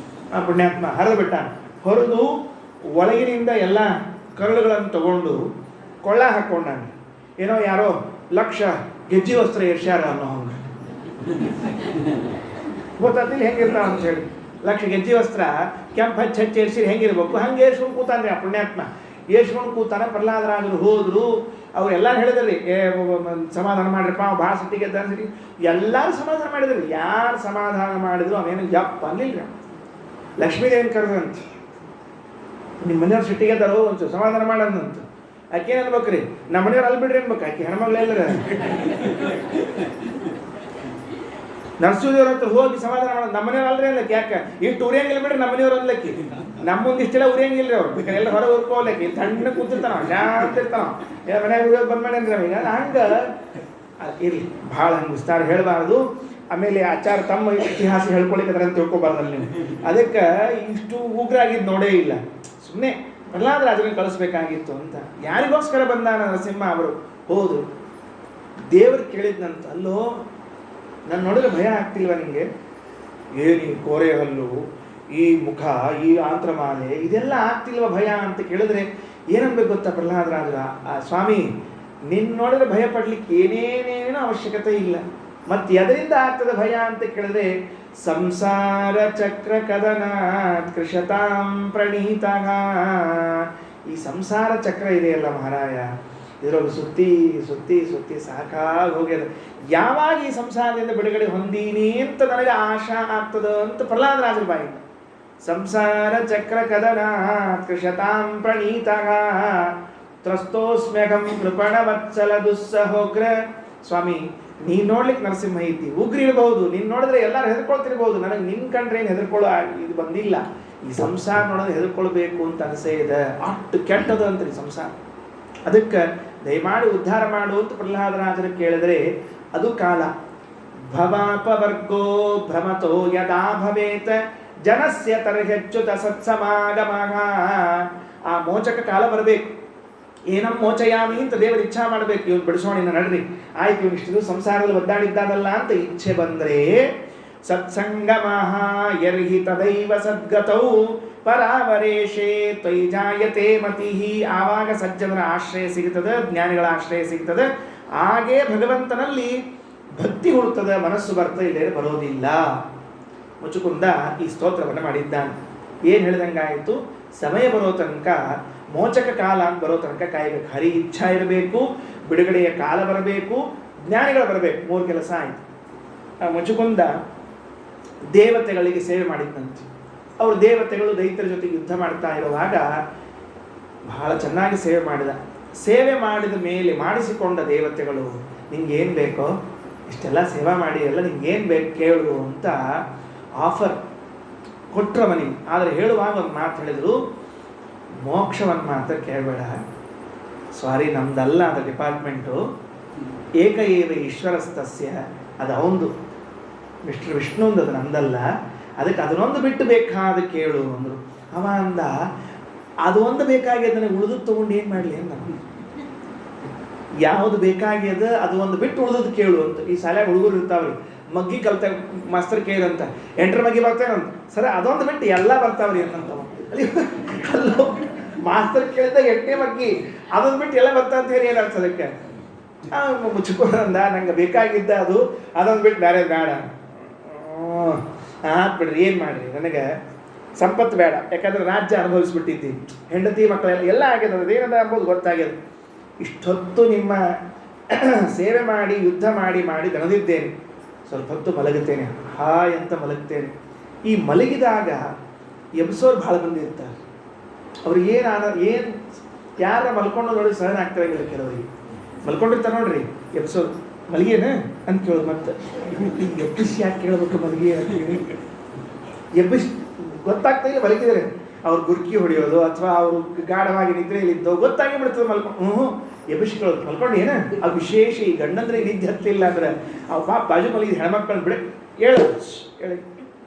ಆ ಪುಣ್ಯಾತ್ಮ ಹರಿದು ಬಿಟ್ಟ. ಹೊರದು ಒಳಗಿನಿಂದ ಎಲ್ಲ ಕರಳುಗಳನ್ನು ತಗೊಂಡು ಕೊಳ್ಳ ಹಾಕ್ಕೊಂಡಾನೆ. ಏನೋ ಯಾರೋ ಲಕ್ಷ ಗೆಜ್ಜಿ ವಸ್ತ್ರ ಏರ್ಸ್ಯಾರ ಅನ್ನೋ ಹಂಗೆ ಗೊತ್ತಾಗ್ತಿಲ್ಲ ಹೆಂಗಿರ್ತಾವ ಅಂತ ಹೇಳಿ. ಲಕ್ಷ ಗೆಜ್ಜಿ ವಸ್ತ್ರ ಕೆಂಪು ಹಚ್ಚಿ ಏರ್ಸಿ ಹೆಂಗಿರ್ಬೇಕು ಹಂಗೆ ಏರ್ಸ್ಕೊಂಡು ಕೂತಾನ್ರಿ ಆ ಪುಣ್ಯಾತ್ಮ. ಏರ್ಸ್ಕೊಂಡು ಕೂತಾನೆ. ಪ್ರಹ್ಲಾದರಾಜರು ಹೋದ್ರು. ಅವ್ರೆಲ್ಲರೂ ಹೇಳಿದ್ರಿ ಸಮಾಧಾನ ಮಾಡ್ರಿಪ್ಪ ಭಾಳ ಸಿಟ್ಟಿಗೆ ಎದ್ದ ಅಂದ್ರಿ. ಎಲ್ಲರೂ ಸಮಾಧಾನ ಮಾಡಿದ್ರಿ. ಯಾರು ಸಮಾಧಾನ ಮಾಡಿದ್ರು ಅವನೇನು ಜಪ್ ಅನ್ಲಿಲ್ಲ. ಲಕ್ಷ್ಮೀದೇವಿನ ಕರೆದಂತ, ನಿಮ್ಮ ಮನೆಯವ್ರು ಸಿಟ್ಟಿಗೆ ಎದ್ದಾರೋ ಒಂಚೂರು ಸಮಾಧಾನ ಮಾಡಂದಂತ. ಆಕೆ ಏನು ಅನ್ಬೇಕ್ರಿ, ನಮ್ಮ ಮನೆಯವ್ರು ಅಲ್ಲಿ ಬಿಡ್ರಿ ಅನ್ಬೇಕು. ಆಕೆ ಹೆಣ್ಮಗ್ಳೆಲ್ಲರ ನರಸಿಂಹದೇವ್ರ ಹತ್ರ ಹೋಗಿ ಸಮಾಧಾನ ಮಾಡೋದು. ನಮ್ಮ ಮನೆಯವ್ರು ಅಲ್ರಿ ಅನ್ಲಕ್ಕೆ. ಯಾಕೆ ಇಷ್ಟು ಉರಿಯಂಗಿಲ್ಲ ಬಿಡ್ರಿ ನಮ್ಮ ಮನೆಯವ್ರು ಅನ್ಲಕ್ಕಿ. ನಮ್ಮ ಮುಂದೆ ಇಷ್ಟೆಲ್ಲ ಉರಿಯಂಗಿಲ್ಲ ಅವ್ರು. ಬೇಕಾದ್ರೆ ಎಲ್ಲ ಹೊರಗೆ ಉರ್ಕೋಲಕ್ಕೆ ತಣ್ಣ ಕೂತಿರ್ತಾನ, ಶಾಂತ ಇರ್ತಾನ. ಮನ್ಯಾಗ ಉರಿಯೋದು ಬಂದ್ ಮಾಡ್ಯಾನ್ರಿ ಅವಾಗ. ಹಂಗೆ ಇರಲಿ, ಭಾಳ ಹಂಗೆ ವಿಸ್ತಾರ ಹೇಳಬಾರ್ದು. ಆಮೇಲೆ ಆಚಾರ ತಮ್ಮ ಇತಿಹಾಸ ಹೇಳ್ಕೊಳಿಕತ್ರ ಅಂತ ತಿಳ್ಕೊಬಾರ್ದಲ್ಲ ನೀವು. ಅದಕ್ಕೆ ಇಷ್ಟು ಉಗ್ರಾಗಿದ್ದು ನೋಡೇ ಇಲ್ಲ. ಸುಮ್ಮನೆ ಪ್ರಹ್ಲಾದರಾಜರನ್ನು ಕಳಿಸ್ಬೇಕಾಗಿತ್ತು ಅಂತ. ಯಾರಿಗೋಸ್ಕರ ಬಂದಾನ ನರಸಿಂಹ ಅವರು ಹೋದ್ರು. ದೇವರು ಕೇಳಿದ್ನಂತ, ಅಲ್ಲೋ ನಾನು ನೋಡಿದ್ರೆ ಭಯ ಆಗ್ತಿಲ್ವ ನಿಮಗೆ? ಏನು ಈ ಕೋರೆ ಹಲ್ಲು, ಈ ಮುಖ, ಈ ಆಂತ್ರಮಾಲೆ, ಇದೆಲ್ಲ ಆಗ್ತಿಲ್ವ ಭಯ ಅಂತ ಕೇಳಿದ್ರೆ ಏನನ್ಬೇಕು ಗೊತ್ತಾ ಪ್ರಹ್ಲಾದರಾಜರ? ಸ್ವಾಮಿ ನಿನ್ನ ನೋಡಿದ್ರೆ ಭಯ ಪಡ್ಲಿಕ್ಕೆ ಏನೇನೇನೋ ಅವಶ್ಯಕತೆ ಇಲ್ಲ. ಮತ್ತೆ ಎದರಿಂದ ಆಗ್ತದೆ ಭಯ ಅಂತ ಕೇಳಿದ್ರೆ, ಸಂಸಾರ ಚಕ್ರ ಕದನ ಕೃಷತಾಂ ಪ್ರಣೀತ. ಈ ಸಂಸಾರ ಚಕ್ರ ಇದೆಯಲ್ಲ ಮಹಾರಾಯ, ಇದರೊಳಗೆ ಸುತ್ತಿ ಸುತ್ತಿ ಸುತ್ತಿ ಸಾಕಾಗಿ ಹೋಗ್ಯದ. ಯಾವಾಗ ಈ ಸಂಸಾರದಿಂದ ಬಿಡುಗಡೆ ಹೊಂದೀನಿ ಅಂತ ನನಗೆ ಆಶಾ ಆಗ್ತದ ಅಂತ ಪ್ರಹ್ಲಾದರಾಜರ ಬಾಯಿಂದ. ಸಂಸಾರ ಚಕ್ರ ಕದನ ಕೃಷತಾಂ ಪ್ರಣೀತ ತ್ರಸ್ತೋಸ್ಮ್ಯಗಂ ಕೃಪಣ ವತ್ಸಲ ದುಸ್ಸಹೋಗ್ರ. ಸ್ವಾಮಿ ನೀನು ನೋಡ್ಲಿಕ್ಕೆ ನರಸಿಂಹ ಇದ್ದಿ, ಉಗ್ರಿ ಇರಬಹುದು. ನೀನು ನೋಡಿದ್ರೆ ಎಲ್ಲರೂ ಹೆದರ್ಕೊಳ್ತಿರ್ಬೋದು. ನನಗೆ ನಿನ್ನ ಕಂಡ್ರೆ ಏನು ಹೆದರ್ಕೊಳ್ಳೋ ಇದು ಬಂದಿಲ್ಲ. ಈ ಸಂಸಾರ ನೋಡೋದು ಹೆದರ್ಕೊಳ್ಬೇಕು ಅಂತ ಅನಿಸೇ ಇದೆ. ಅಷ್ಟು ಕೆಟ್ಟದು ಅಂತ್ರಿ ಸಂಸಾರ. ಅದಕ್ಕೆ ದಯಮಾಡಿ ಉದ್ಧಾರ ಮಾಡು ಅಂತ ಪ್ರಹ್ಲಾದರಾಜರು ಕೇಳಿದ್ರೆ ಅದು ಕಾಲ. ಭವಾಪವರ್ಗೋ ಭ್ರಮತೋ ಯದಾ ಭವೇತ್ ಜನಸ್ಯ ತರ್ಹೆಚ್ಚುತ ಸತ್ಸಮಾಗಮ. ಆ ಮೋಚಕ ಕಾಲ ಬರಬೇಕು. ಏನಂ ಮೋಚಯಾಮಿ ಅಂತ ದೇವರು ಇಚ್ಛಾ ಮಾಡಬೇಕು. ಇವ್ನು ಬಿಡಿಸೋಣಿನ ನಡ್ರಿ, ಆಯ್ತು ಇವ್ನು ಇಷ್ಟು ಸಂಸಾರದಲ್ಲಿ ಒದ್ದಾಡಿದ್ದಾನಲ್ಲ ಅಂತ ಇಚ್ಛೆ ಬಂದರೆ ಸತ್ಸಂಗಮಃ ಯರ್ಹಿ ತದೈವ ಸದ್ಗತೌ ಪರಾವರೇಶೇ ತ್ವಯಿ ಜಾಯತೆ ಮತಿಃ. ಆವಾಗ ಸಜ್ಜನರ ಆಶ್ರಯ ಸಿಗುತ್ತದೆ, ಜ್ಞಾನಿಗಳ ಆಶ್ರಯ ಸಿಗುತ್ತದೆ. ಹಾಗೇ ಭಗವಂತನಲ್ಲಿ ಭಕ್ತಿ ಹುಡುತ್ತದೆ, ಮನಸ್ಸು ಬರ್ತದೆ, ಇಲ್ಲೇ ಬರೋದಿಲ್ಲ. ಮುಚುಕುಂದ ಈ ಸ್ತೋತ್ರವನ್ನು ಮಾಡಿದ್ದಾನೆ. ಏನು ಹೇಳಿದಂಗಾಯಿತು? ಸಮಯ ಬರೋ ತನಕ, ಮೋಚಕ ಕಾಲ ಅಂತ ಬರೋ ತನಕ ಕಾಯಬೇಕು. ಹರಿ ಇಚ್ಛಾ ಇರಬೇಕು, ಬಿಡುಗಡೆಯ ಕಾಲ ಬರಬೇಕು, ಜ್ಞಾನಿಗಳು ಬರಬೇಕು. 3 ಕೆಲಸ ಆಯಿತು. ಮುಚುಕುಂದ ದೇವತೆಗಳಿಗೆ ಸೇವೆ ಮಾಡಿದ್ದಂತೆ. ಅವರು ದೇವತೆಗಳು ದೈತ್ಯರ ಜೊತೆಗೆ ಯುದ್ಧ ಮಾಡ್ತಾ ಇರುವಾಗ ಬಹಳ ಚೆನ್ನಾಗಿ ಸೇವೆ ಮಾಡಿದ. ಸೇವೆ ಮಾಡಿದ ಮೇಲೆ ಮಾಡಿಸಿಕೊಂಡ ದೇವತೆಗಳು, ನಿಂಗೇನು ಬೇಕೋ ಇಷ್ಟೆಲ್ಲ ಸೇವಾ ಮಾಡಿ ಎಲ್ಲ ನಿಂಗೇನು ಬೇಕು ಕೇಳು ಅಂತ ಆಫರ್ ಕೊಟ್ಟರ ಮನೆಗೆ. ಆದರೆ ಹೇಳುವಾಗ ಒಂದು ಮಾತು ಹೇಳಿದರು, ಮೋಕ್ಷವನ್ನು ಮಾತ್ರ ಕೇಳಬೇಡ. ಸಾರಿ, ನಮ್ದಲ್ಲ ಅದು ಡಿಪಾರ್ಟ್ಮೆಂಟು. ಏಕಏವ ಈಶ್ವರಸ್ತಸ್ಯ, ಅದು ಅವಂದು, ಮಿಸ್ಟರ್ ವಿಷ್ಣುಂದು, ಅದು ನಮ್ದಲ್ಲ. ಅದಕ್ಕೆ ಅದನ್ನೊಂದು ಬಿಟ್ಟು ಬೇಕಾದ ಕೇಳು ಅಂದರು. ಅವ ಅಂದ, ಅದು ಒಂದು ಬೇಕಾಗ್ಯದ, ನನಗೆ ಉಳಿದು ತೊಗೊಂಡು ಏನು ಮಾಡಲಿ ಅಂತ. ಯಾವುದು ಬೇಕಾಗ್ಯದ ಅದು ಒಂದು ಬಿಟ್ಟು ಉಳಿದದ್ದು ಕೇಳು ಅಂತ. ಈ ಶಾಲೆಯಾಗ ಹುಡುಗರು ಇರ್ತಾವ್ರಿ, ಮಗ್ಗಿ ಕಲ್ತ ಮಾಸ್ತರ್ ಕೇಳಿದಂತ 8ರ ಮಗ್ಗಿ ಬರ್ತಾನಂತ. ಸರ ಅದೊಂದು ಬಿಟ್ಟು ಎಲ್ಲ ಬರ್ತಾವ್ರಿ ಅನ್ನಂತವ. ಅಲ್ಲೋ ಮಾಸ್ತರ್ ಕೇಳಿದ 8ನೇ ಮಗ್ಗಿ ಅದೊಂದು ಬಿಟ್ಟು ಎಲ್ಲ ಬರ್ತಾ ಅಂತ ಹೇಳಿ ಏನು ಅನ್ಸೋದಕ್ಕೆ? ಮುಚ್ಚಿಕೊಂಡ, ನಂಗೆ ಬೇಕಾಗಿದ್ದ ಅದು, ಅದೊಂದು ಬಿಟ್ಟು ಬೇರೆ ಬೇಡ. ಬಿಡ್ರಿ, ಏನು ಮಾಡಿರಿ, ನನಗೆ ಸಂಪತ್ತು ಬೇಡ. ಯಾಕಂದ್ರೆ ರಾಜ್ಯ ಅನುಭವಿಸ್ಬಿಟ್ಟಿದ್ದೀನಿ, ಹೆಂಡತಿ ಮಕ್ಕಳೆಲ್ಲ ಎಲ್ಲ ಆಗ್ಯದ, ಅದೇನದ ಅಂಬೋದು ಗೊತ್ತಾಗ್ಯದ. ಇಷ್ಟೊತ್ತು ನಿಮ್ಮ ಸೇವೆ ಮಾಡಿ ಯುದ್ಧ ಮಾಡಿ ಮಾಡಿ ದಣದಿದ್ದೇನೆ, ಸ್ವಲ್ಪ ಹೊತ್ತು ಮಲಗುತ್ತೇನೆ, ಹಾಯ್ ಅಂತ ಮಲಗ್ತೇನೆ. ಈ ಮಲಗಿದಾಗ ಎಬ್ಸೋರು ಭಾಳ ಮಂದಿ ಇರ್ತಾರೆ. ಅವ್ರಿಗೆ ಏನು ಯಾರ ಮಲ್ಕೊಂಡು ನೋಡಿ ಸಹನ ಆಗ್ತಾ ಇಲ್ಲ. ಕೆಲವರಿಗೆ ಮಲ್ಕೊಂಡಿರ್ತಾರೆ ನೋಡ್ರಿ, ಎಬ್ಸೋರು ಮಲಗೇನ ಅಂತ ಕೇಳೋದು. ಮತ್ತೆ ಎಬ್ಬಿಸಿ ಯಾಕೆ ಕೇಳಬೇಕು ಮಲಗಿ ಅಂತೇಳಿ? ಎಬ್ಬಿಸಿ ಗೊತ್ತಾಗ್ತಾ ಇಲ್ಲ ಮಲಗಿದರೆ ಅವ್ರು ಗುರ್ಕಿ ಹೊಡೆಯೋದು ಅಥವಾ ಅವರು ಗಾಢವಾಗಿ ನಿದ್ರೆಯಲ್ಲಿದ್ದೋ ಗೊತ್ತಾಗಿ ಬಿಡ್ತದೆ. ಎಬ್ಬಿಸಿ ಕೇಳೋದು, ಮಲ್ಕೊಂಡು ಏನ ಅದು ವಿಶೇಷ. ಈ ಗಂಡಂದ್ರೆ ನಿದ್ದೆ ಹತ್ತಿಲ್ಲ ಅಂದ್ರೆ ಅವು ಪಾಪ ಬಾಜು ಮಲಗಿದ ಹೆಣ್ಮಕ್ಳನ್ನ ಬಿಡ ಹೇಳಿ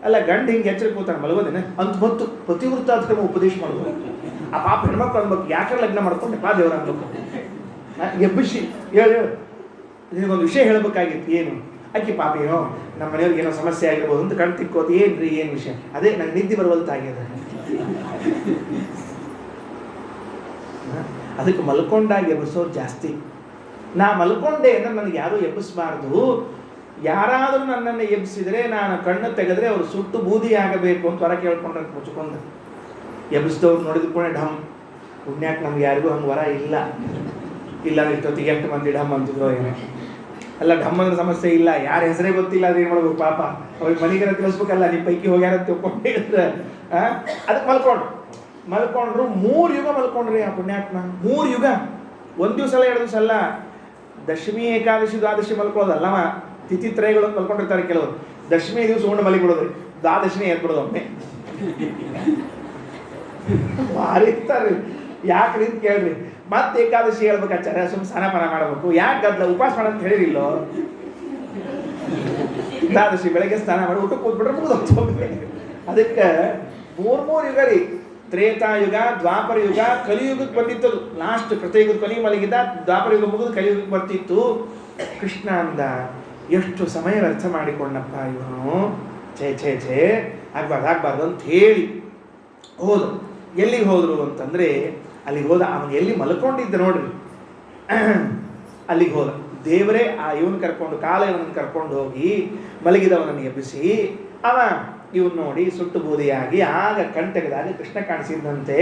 ಅಲ್ಲ, ಗಂಡ ಹಿಂಗೆ ಎಚ್ಚರ ಕೂತಾನೆ ಮಲಗೋದೇನೆ ಅಂತ ಹೊತ್ತು ಪತಿವೃತ್ತ ಅಂತ ಉಪದೇಶ ಮಾಡ್ಬೋದು. ಆ ಪಾಪ ಹೆಣ್ಮಕ್ಳು ಅನ್ಬೇಕು, ಯಾಕೆ ಲಗ್ನ ಮಾಡ್ಕೊಂಡೆ ಪಾ ದೇವ್ರ ಅನ್ಬೇಕು. ಎಬ್ಬಿಸಿ ಹೇಳು, ನಿನಗೊಂದು ವಿಷಯ ಹೇಳಬೇಕಾಗಿತ್ತು. ಏನು? ಅಕ್ಕಿ ಪಾಪ ಏನೋ ನಮ್ಮ ಮನೆಯವ್ರಿಗೆ ಏನೋ ಸಮಸ್ಯೆ ಆಗಿರ್ಬೋದು ಅಂತ ಕಣ್ ತಿಕ್ಕೋದು. ಏನ್ರಿ ಏನು ವಿಷಯ? ಅದೇ ನಂಗೆ ನಿದ್ದೆ ಬರುವಲ್ತಾಗ್ಯದ. ಅದಕ್ಕೆ ಮಲ್ಕೊಂಡಾಗ ಎಬ್ಬಿಸೋದು ಜಾಸ್ತಿ. ನಾ ಮಲ್ಕೊಂಡೆ ಅಂದರೆ ನನಗೆ ಯಾರೂ ಎಬ್ಬಿಸಬಾರ್ದು. ಯಾರಾದರೂ ನನ್ನನ್ನು ಎಬ್ಬಿಸಿದರೆ ನಾನು ಕಣ್ಣು ತೆಗೆದ್ರೆ ಅವರು ಸುಟ್ಟು ಬೂದಿ ಆಗಬೇಕು ಅಂತ ಹೊರ ಕೇಳ್ಕೊಂಡ್ರೆ ಮುಚ್ಕೊಂಡು ಎಬ್ಬಿಸಿದವ್ರು ನೋಡಿದ್ಕೊಂಡೆ ಢಮ್. ಪುಣ್ಯಾಕೆ ನಮ್ಗೆ ಯಾರಿಗೂ ಹಂಗೆ ವರ ಇಲ್ಲ. ಇಲ್ಲ ಇಷ್ಟೊತ್ತಿಗೆ ಎಷ್ಟು ಮಂದಿ ಢಮ್ ಅಂತಿದ್ರು ಏನೋ. ಅಲ್ಲ, ಢಮ್ ಅಂದ್ರೆ ಸಮಸ್ಯೆ ಇಲ್ಲ, ಯಾರ ಹೆಸರೇ ಗೊತ್ತಿಲ್ಲ ಅದೇನು ಮಾಡ್ಬೇಕು ಪಾಪ, ಅವ್ರಿಗೆ ಮನೆಗೆಲ್ಲ ತಿಳಿಸ್ಬೇಕಲ್ಲ, ನಿಮ್ಮ ಪೈಕಿ ಹೋಗ್ಯಾರ ತಿಳ್ಕೊಂಡು ಹೇಳಿದ್ರೆ ಅದಕ್ಕೆ ಮಲ್ಕೊಂಡ್ರು 3 ಯುಗ ಮಲ್ಕೊಂಡ್ರಿ ಆ ಪುಣ್ಯಾತ್ಮ. 3 ಯುಗ, 1 ದಿವಸ ಅಲ್ಲ 2 ದಿವಸ ಅಲ್ಲ. ದಶಮಿ ಏಕಾದಶಿ ದ್ವಾದಶಿ ಮಲ್ಕೊಳ್ಳೋದಲ್ಲವ, ತಿಥಿತ್ರಯಗಳು ಮಲ್ಕೊಂಡಿರ್ತಾರೆ ಕೆಲವರು. ದಶಮಿ ದಿವಸ ಉಂಡು ಮಲಿಬಿಡೋದ್ರಿ, ದ್ವಾದಶಿನೇ ಎದ್ಬಿಡೋದು ಒಮ್ಮೆ. ಭಾರಿ ಇರ್ತಾರ್ರಿ. ಯಾಕ್ರಿ ಅಂತ ಕೇಳ್ರಿ. ಮತ್ತೆ ಏಕಾದಶಿ ಹೇಳ್ಬೇಕು ಆಚಾರ್ಯ, ಸುಮ್ಮನೆ ಸ್ನಾನಪಾನ ಮಾಡಬೇಕು, ಯಾಕೆ ಗದ್ದಲ ಉಪವಾಸ ಮಾಡಂತ ಹೇಳಿರಿಲ್ಲೋ. ದ್ವಾದಶಿ ಬೆಳಗ್ಗೆ ಸ್ನಾನ ಮಾಡಿ ಊಟ ಕೂತ್ಬಿಟ್ರೆ ಮುಗಿದೋಗ್ತೋಗ್ರಿ. ಅದಕ್ಕೆ 3 ಯುಗ ರೀ. ತ್ರೇತಾಯುಗ, ದ್ವಾಪರ ಯುಗ, ಕಲಿಯುಗಕ್ಕೆ ಬಂದಿತ್ತು. ಲಾಸ್ಟ್ ಕೃತಯುಗದ ಕೊನೆ ಮಲಗಿದ್ದ, ದ್ವಾಪರ ಯುಗ ಮುಗಿದು ಕಲಿಯುಗಕ್ಕೆ ಬರ್ತಿತ್ತು. ಕೃಷ್ಣ ಅಂದ, ಎಷ್ಟು ಸಮಯ ವ್ಯರ್ಥ ಮಾಡಿಕೊಂಡಪ್ಪ ಇವನು, ಛೇ ಆಗ್ಬಾರ್ದು ಅಂತ ಹೇಳಿ ಹೋದ್ರು. ಎಲ್ಲಿಗೆ ಹೋದ್ರು ಅಂತಂದರೆ ಅಲ್ಲಿಗೆ ಹೋದ. ಅವನು ಎಲ್ಲಿ ಮಲ್ಕೊಂಡಿದ್ದ ನೋಡ್ರಿ, ಅಲ್ಲಿಗೆ ಹೋದ. ದೇವರೇ ಇವನು ಕರ್ಕೊಂಡು ಇವನನ್ನು ಕರ್ಕೊಂಡು ಹೋಗಿ ಮಲಗಿದವನನ್ನು ಎಬ್ಬಿಸಿ ಅವ ಇವನು ನೋಡಿ ಸುಟ್ಟು ಬೂದಿಯಾಗಿ ಆಗ ಕಣ್ತೆಗೆದಾಗ ಕೃಷ್ಣ ಕಾಣಿಸಿದಂತೆ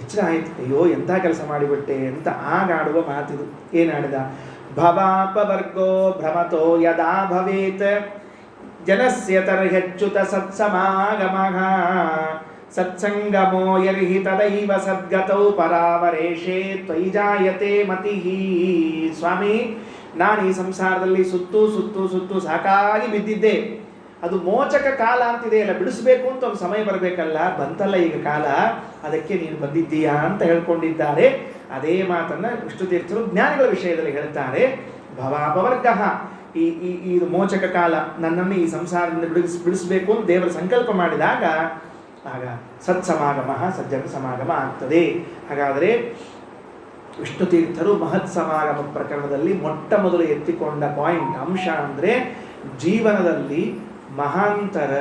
ಎಚ್ಚರ ಆಯಿತು. ಅಯ್ಯೋ ಎಂಥ ಕೆಲಸ ಮಾಡಿಬಿಟ್ಟೆ ಅಂತ ಆಗ ಆಡುವ ಮಾತಿದು. ಏನಾಡಿದ? ಭವಾಪವರ್ಗೋ ಭ್ರಮತೋ ಯದಾ ಭವೇತ್ ಜನಸ್ಯ ತರ್ಹ್ಯಚ್ಯುತ ಸತ್ಸಮಾಗಮಃ ಸತ್ಸಂಗಮೋ ಯರ್ಹಿ ತದೈವ ಸದ್ಗತೌ ಪರಾವರೇಶೇ ತ್ವಯಿ ಜಾಯತೆ ಮತಿಃ. ಸ್ವಾಮಿ, ನಾನು ಈ ಸಂಸಾರದಲ್ಲಿ ಸುತ್ತು ಸಾಕಾಗಿ ಬಿದ್ದಿದ್ದೆ. ಅದು ಮೋಚಕ ಕಾಲ ಅಂತಿದೆ ಅಲ್ಲ, ಬಿಡಿಸ್ಬೇಕು ಅಂತ ಒಂದು ಸಮಯ ಬರಬೇಕಲ್ಲ, ಬಂತಲ್ಲ ಈಗ ಕಾಲ, ಅದಕ್ಕೆ ನೀನು ಬಂದಿದ್ದೀಯಾ ಅಂತ ಹೇಳ್ಕೊಂಡಿದ್ದಾರೆ. ಅದೇ ಮಾತನ್ನು ವಿಷ್ಣು ತೀರ್ಥರು ಜ್ಞಾನಿಗಳ ವಿಷಯದಲ್ಲಿ ಹೇಳ್ತಾರೆ. ಭವಾಪವರ್ಗ, ಇದು ಮೋಚಕ ಕಾಲ, ನನ್ನನ್ನು ಈ ಸಂಸಾರದಿಂದ ಬಿಡಿಸಬೇಕು ಅಂತ ದೇವರ ಸಂಕಲ್ಪ ಮಾಡಿದಾಗ ಆಗ ಸತ್ಸಮಾಗಮ, ಸಜ್ಜನ ಸಮಾಗಮ ಆಗ್ತದೆ. ಹಾಗಾದರೆ ವಿಷ್ಣು ತೀರ್ಥರು ಮಹತ್ ಸಮಾಗಮ ಪ್ರಕರಣದಲ್ಲಿ ಮೊಟ್ಟ ಮೊದಲು ಎತ್ತಿಕೊಂಡ ಪಾಯಿಂಟ್ ಅಂಶ ಅಂದರೆ ಜೀವನದಲ್ಲಿ ಮಹಾಂತರ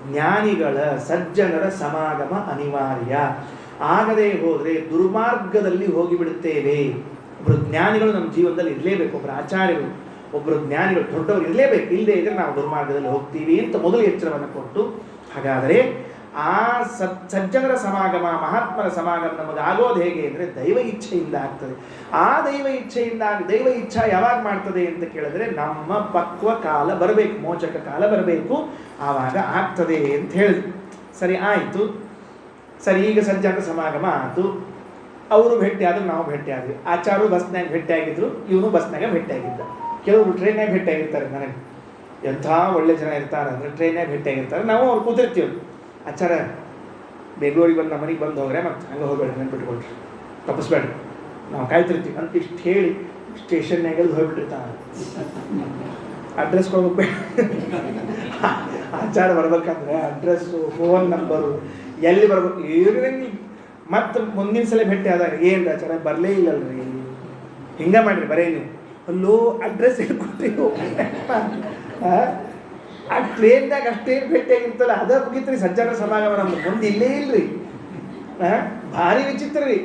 ಜ್ಞಾನಿಗಳ ಸಜ್ಜನರ ಸಮಾಗಮ ಅನಿವಾರ್ಯ. ಆಗದೇ ಹೋದರೆ ದುರ್ಮಾರ್ಗದಲ್ಲಿ ಹೋಗಿಬಿಡುತ್ತೇವೆ. ಒಬ್ಬರು ಜ್ಞಾನಿಗಳು ನಮ್ಮ ಜೀವನದಲ್ಲಿ ಇರಲೇಬೇಕು, ಒಬ್ಬರು ಆಚಾರ್ಯರು, ಒಬ್ಬರು ಜ್ಞಾನಿಗಳು ದೊಡ್ಡವರು ಇರಲೇಬೇಕು. ಇಲ್ಲದೇ ಇದ್ದರೆ ನಾವು ದುರ್ಮಾರ್ಗದಲ್ಲಿ ಹೋಗ್ತೀವಿ ಅಂತ ಮೊದಲು ಎಚ್ಚರವನ್ನು ಕೊಟ್ಟು, ಹಾಗಾದರೆ ಆ ಸಜ್ಜನರ ಸಮಾಗಮ, ಮಹಾತ್ಮರ ಸಮಾಗಮ ನಮಗಾಗೋದು ಹೇಗೆ ಅಂದರೆ ದೈವ ಇಚ್ಛೆಯಿಂದ ಆಗ್ತದೆ. ಆ ದೈವ ಇಚ್ಛಾ ಯಾವಾಗ ಮಾಡ್ತದೆ ಅಂತ ಕೇಳಿದ್ರೆ ನಮ್ಮ ಪಕ್ವ ಕಾಲ ಬರಬೇಕು, ಮೋಚಕ ಕಾಲ ಬರಬೇಕು, ಆವಾಗ ಆಗ್ತದೆ ಅಂತ ಹೇಳಿದ್ರು. ಸರಿ ಆಯಿತು. ಸರಿ, ಈಗ ಸಜ್ಜನರ ಸಮಾಗಮ ಆಯಿತು. ಅವರು ಭೇಟಿಯಾದ್ರು, ನಾವು ಭೇಟಿಯಾದ್ವಿ. ಆಚಾರ್ಯರು ಬಸ್ನಾಗ ಭೇಟಿಯಾಗಿದ್ರು, ಇವನು ಬಸ್ನಾಗ ಭೇಟಿಯಾಗಿದ್ದ. ಕೆಲವರು ಟ್ರೈನಾಗ ಭೇಟಿಯಾಗಿರ್ತಾರೆ. ನನಗೆ ಎಂಥ ಒಳ್ಳೆ ಜನ ಇರ್ತಾರೆ ಅಂದರೆ ಟ್ರೈನಾಗ ಭೇಟಿಯಾಗಿರ್ತಾರೆ. ನಾವು ಅವ್ರು ಕೂತಿರ್ತೀವಿ. ಆಚಾರ ಬೆಂಗಳೂರಿಗೆ ಬಂದು ನಮ್ಮ ಮನೆಗೆ ಬಂದು ಹೋಗ್ರೆ, ಮತ್ತು ಹಂಗೆ ಹೋಗ್ಬೇಡ್ರಿ, ನೆನ್ಪಿಟ್ಕೊಳ್ರಿ, ತಪ್ಪಿಸ್ಬೇಡ್ರಿ, ನಾವು ಕಾಯ್ತಿರ್ತೀವಿ ಅಂತ ಇಷ್ಟು ಹೇಳಿ ಸ್ಟೇಷನ್ನಾಗೆಲ್ಲ ಹೋಗ್ಬಿಟ್ಟಿರ್ತಾನೆ. ಅಡ್ರೆಸ್ ಕೊಡ್ಬೇಕು. ಆಚಾರ ಬರ್ಬೇಕಂದ್ರೆ ಅಡ್ರೆಸ್ಸು, ಫೋನ್ ನಂಬರು, ಎಲ್ಲಿ ಬರ್ಬೇಕು ಏನಿರಂಗಿಲ್ಲ. ಮತ್ತು ಮುಂದಿನ ಸಲ ಭೇಟಿ ಆದಾಗ ಏನು ಆಚಾರ ಬರಲೇ ಇಲ್ಲಲ್ರಿ, ಹಿಂಗೆ ಮಾಡಿರಿ ಬರೀ ನೀವು ಅಲ್ಲೋ ಅಡ್ರೆಸ್ ಹೇಳ್ಕೊಟ್ಟಿರಿ. ಆ ಟ್ರೈನ್ದಾಗ ಅಷ್ಟೇನು ಭೇಟಿಯಾಗಿರ್ತಲ್ಲ, ಅದ ಮುಗಿತ್ರಿ ಸಜ್ಜನರ ಸಮಾಗಮ. ನಮ್ದು ಮುಂದೆ ಇಲ್ಲೇ ಇಲ್ರಿ. ಭಾರಿ ವಿಚಿತ್ರ ರೀ.